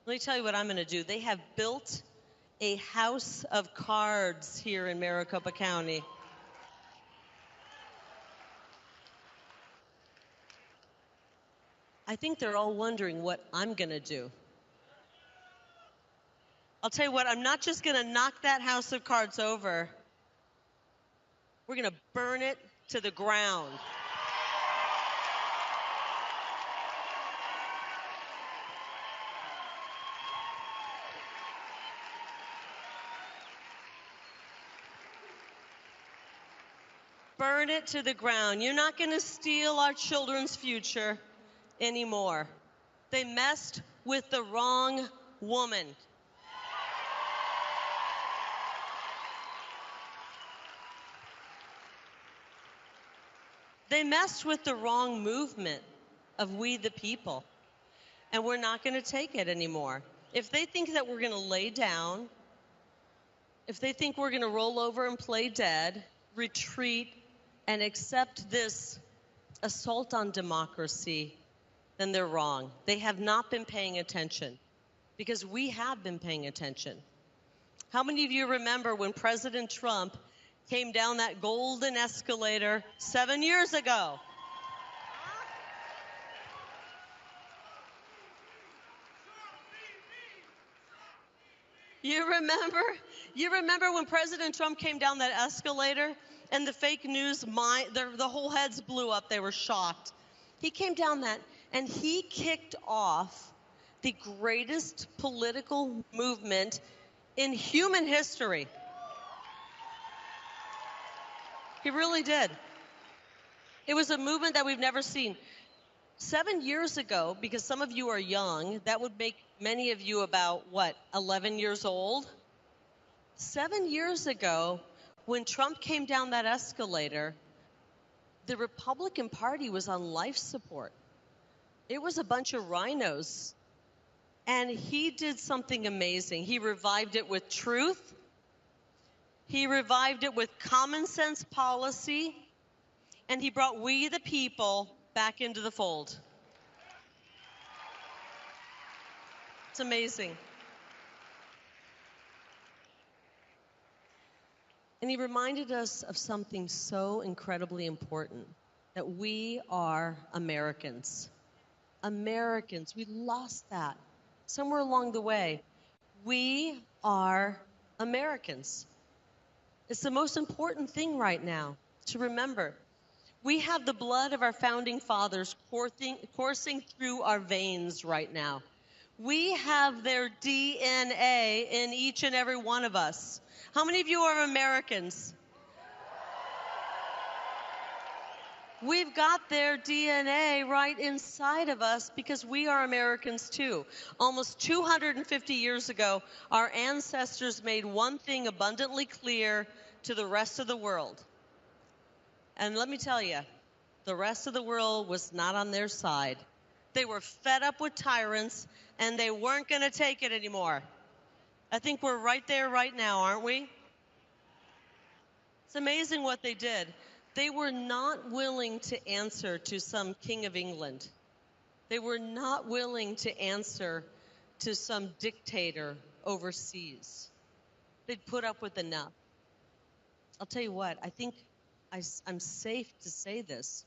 Let me tell you what I'm going to do. They have built a house of cards here in Maricopa County. I think they're all wondering what I'm going to do. I'll tell you what, I'm not just going to knock that house of cards over. We're going to burn it to the ground. Burn it to the ground. You're not going to steal our children's future anymore. They messed with the wrong woman. They messed with the wrong movement of we the people. And we're not going to take it anymore. If they think that we're going to lay down, if they think we're going to roll over and play dead, retreat, and accept this assault on democracy, then they're wrong. They have not been paying attention, because we have been paying attention. How many of you remember when President Trump came down that golden escalator 7 years ago? You remember when President Trump came down that escalator and the fake news, the whole heads blew up. They were shocked. He came down that and he kicked off the greatest political movement in human history. He really did. It was a movement that we've never seen. 7 years ago, because some of you are young, that would make many of you about, 11 years old? 7 years ago, when Trump came down that escalator, the Republican Party was on life support. It was a bunch of rhinos. And he did something amazing. He revived it with truth. He revived it with common sense policy. And he brought we the people back into the fold. It's amazing. And he reminded us of something so incredibly important, that we are Americans. Americans, we lost that somewhere along the way. We are Americans. It's the most important thing right now to remember. We have the blood of our founding fathers coursing through our veins right now. We have their DNA in each and every one of us. How many of you are Americans? We've got their DNA right inside of us because we are Americans too. Almost 250 years ago, our ancestors made one thing abundantly clear to the rest of the world. And let me tell you, the rest of the world was not on their side. They were fed up with tyrants, and they weren't going to take it anymore. I think we're right there right now, aren't we? It's amazing what they did. They were not willing to answer to some king of England. They were not willing to answer to some dictator overseas. They'd put up with enough. I'll tell you what, I think I'm safe to say this.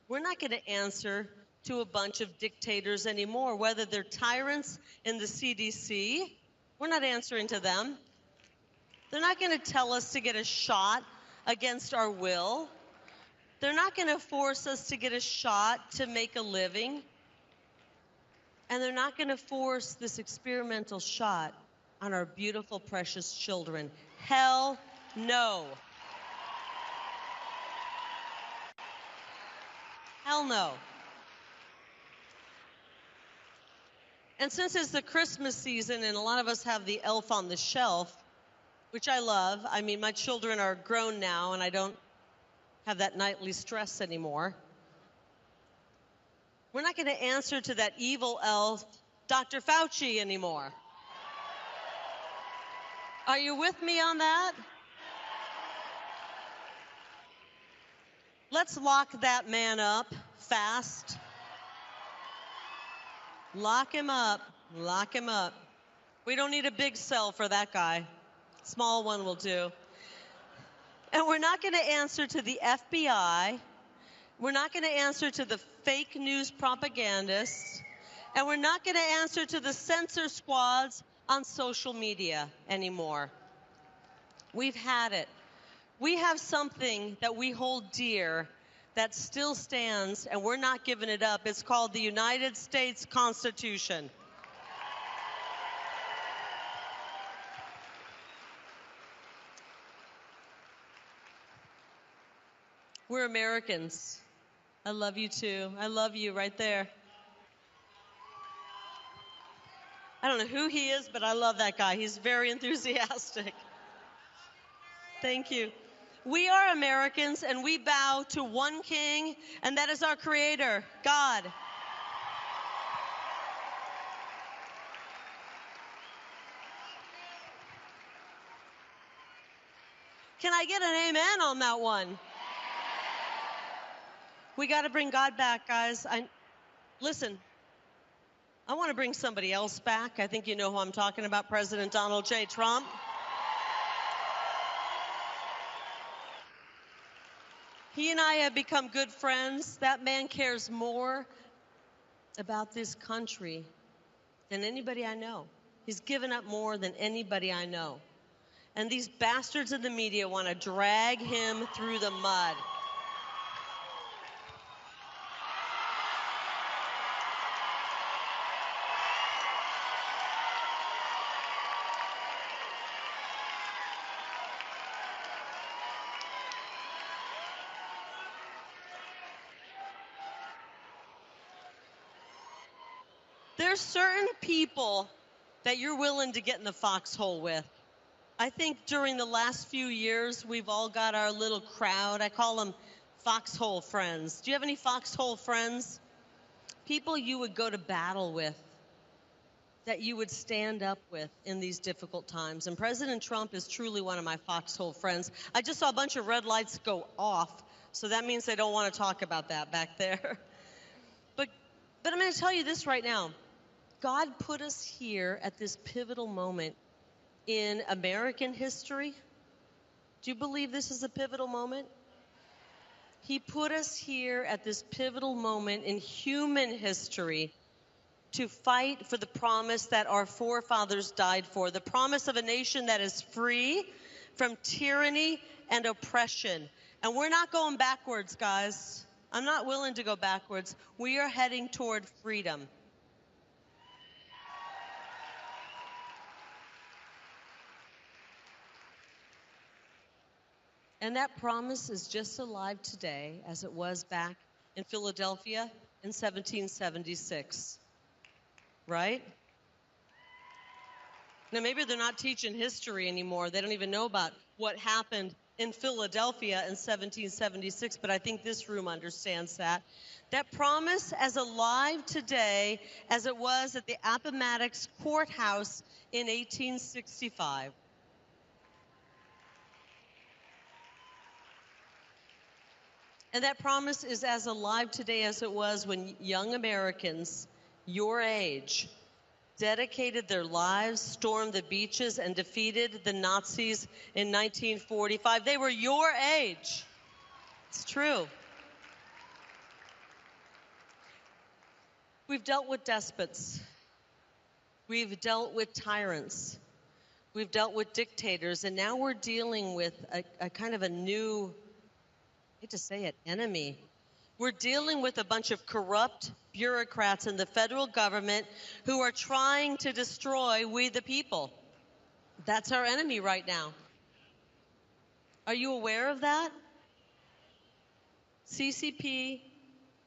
We're not going to answer to a bunch of dictators anymore, whether they're tyrants in the CDC. We're not answering to them. They're not going to tell us to get a shot against our will. They're not going to force us to get a shot to make a living. And they're not going to force this experimental shot on our beautiful, precious children. Hell no. Hell no. And since it's the Christmas season and a lot of us have the elf on the shelf, which I love. I mean, my children are grown now and I don't have that nightly stress anymore. We're not going to answer to that evil elf, Dr. Fauci, anymore. Are you with me on that? Let's lock that man up fast. Lock him up. Lock him up. We don't need a big cell for that guy. Small one will do. And we're not going to answer to the FBI. We're not going to answer to the fake news propagandists. And we're not going to answer to the censor squads on social media anymore. We've had it. We have something that we hold dear that still stands, and we're not giving it up. It's called the United States Constitution. We're Americans. I love you too. I love you right there. I don't know who he is, but I love that guy. He's very enthusiastic. Thank you. We are Americans, and we bow to one king, and that is our Creator, God. Can I get an amen on that one? We got to bring God back, guys. Listen, I want to bring somebody else back. I think you know who I'm talking about, President Donald J. Trump. He and I have become good friends. That man cares more about this country than anybody I know. He's given up more than anybody I know. And these bastards in the media want to drag him through the mud. There's certain people that you're willing to get in the foxhole with. I think during the last few years, we've all got our little crowd. I call them foxhole friends. Do you have any foxhole friends? People you would go to battle with, that you would stand up with in these difficult times. And President Trump is truly one of my foxhole friends. I just saw a bunch of red lights go off, so that means they don't want to talk about that back there. But I'm going to tell you this right now. God put us here at this pivotal moment in American history. Do you believe this is a pivotal moment? He put us here at this pivotal moment in human history to fight for the promise that our forefathers died for, the promise of a nation that is free from tyranny and oppression. And we're not going backwards, guys. I'm not willing to go backwards. We are heading toward freedom. And that promise is just alive today as it was back in Philadelphia in 1776. Right? Now, maybe they're not teaching history anymore. They don't even know about what happened in Philadelphia in 1776, but I think this room understands that. That promise as alive today as it was at the Appomattox Courthouse in 1865. And that promise is as alive today as it was when young Americans, your age, dedicated their lives, stormed the beaches, and defeated the Nazis in 1945. They were your age. It's true. We've dealt with despots. We've dealt with tyrants. We've dealt with dictators, and now we're dealing with a kind of a new, I hate to say it, enemy. We're dealing with a bunch of corrupt bureaucrats in the federal government who are trying to destroy we the people. That's our enemy right now. Are you aware of that? CCP,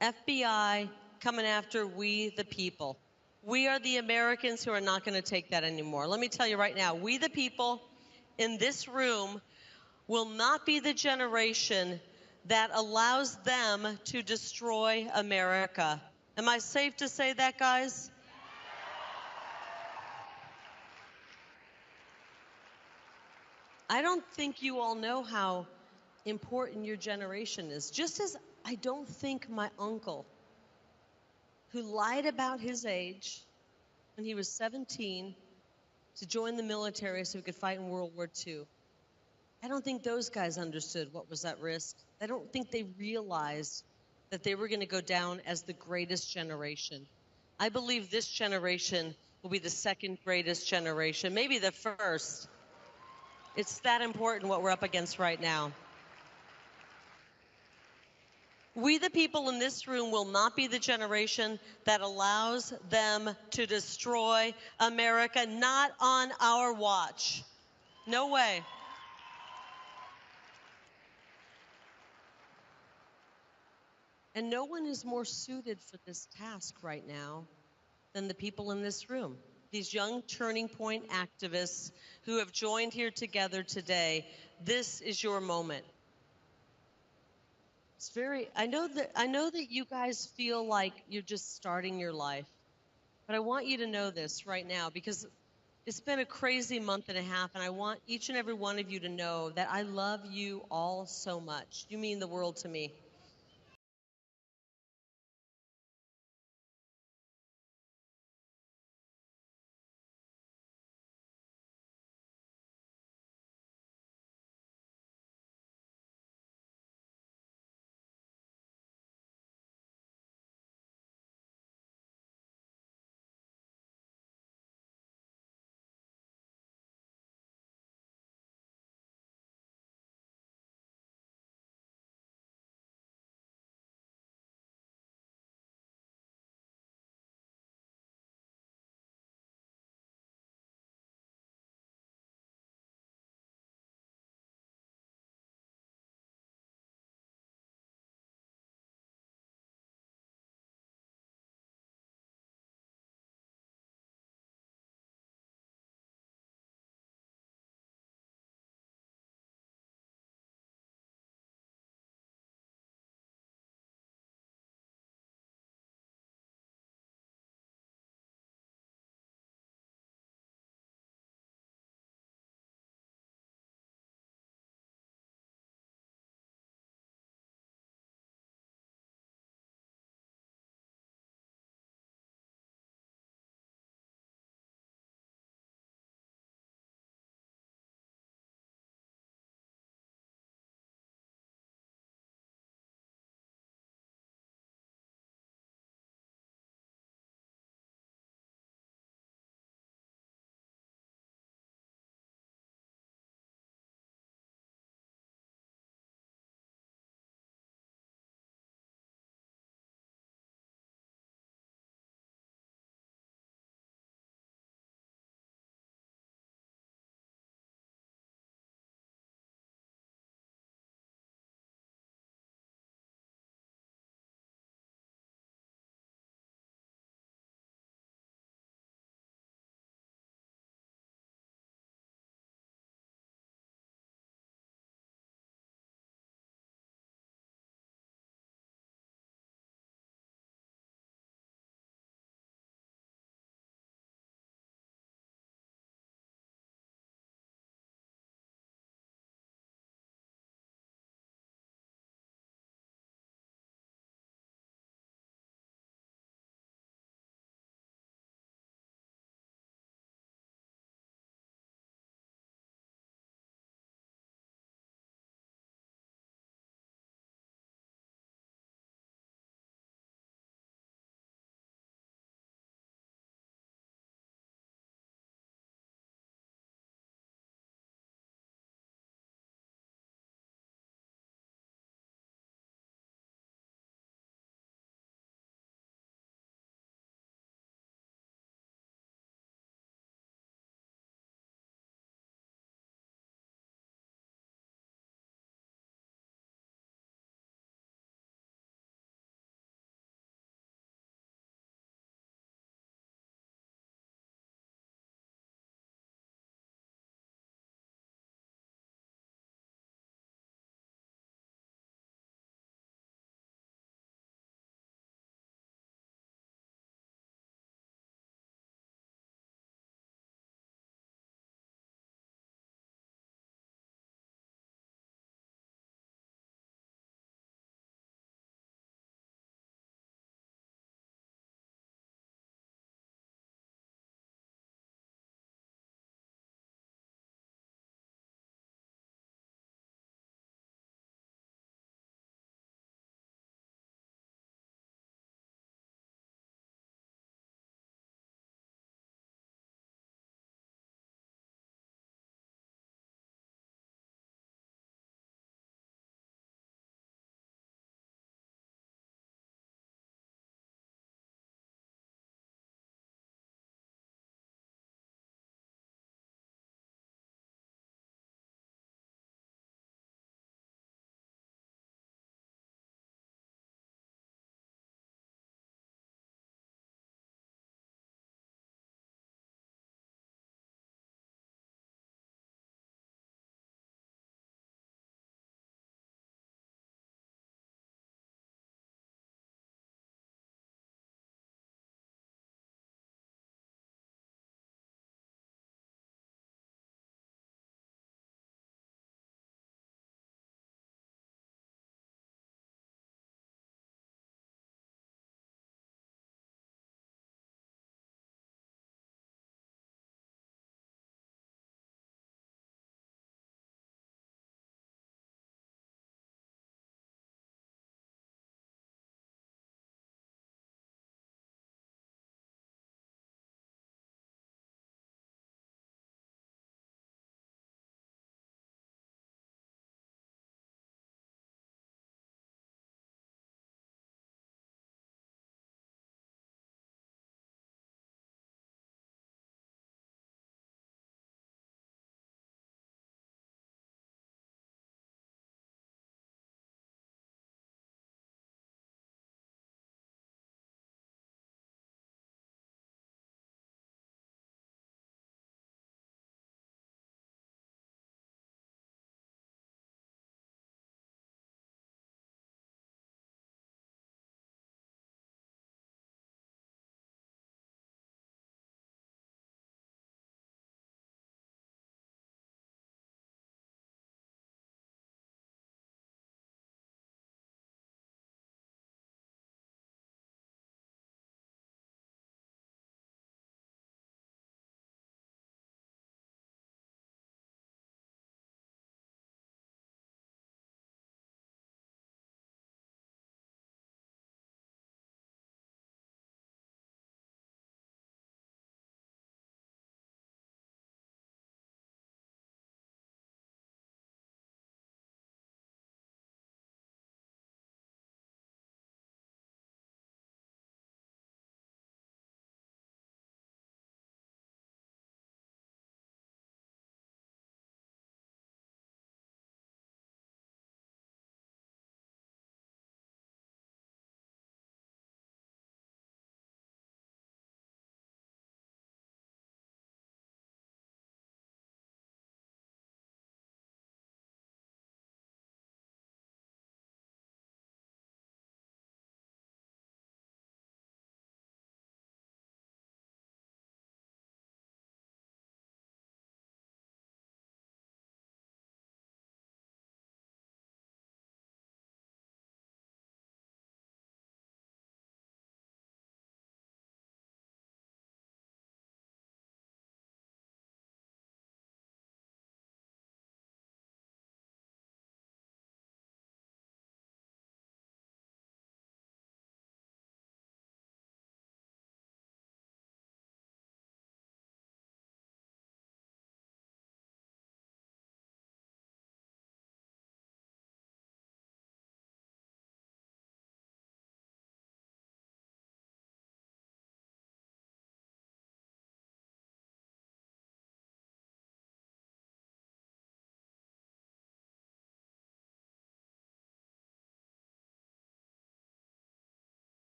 FBI, coming after we the people. We are the Americans who are not going to take that anymore. Let me tell you right now, we the people in this room will not be the generation that allows them to destroy America. Am I safe to say that, guys? I don't think you all know how important your generation is. Just as I don't think my uncle, who lied about his age when he was 17 to join the military so he could fight in World War II, I don't think those guys understood what was at risk. I don't think they realized that they were going to go down as the greatest generation. I believe this generation will be the second greatest generation, maybe the first. It's that important what we're up against right now. We, the people in this room, will not be the generation that allows them to destroy America, not on our watch. No way. And no one is more suited for this task right now than the people in this room. These young Turning Point activists who have joined here together today, this is your moment. It's very, I know that you guys feel like you're just starting your life, but I want you to know this right now because it's been a crazy month and a half, and I want each and every one of you to know that I love you all so much. You mean the world to me.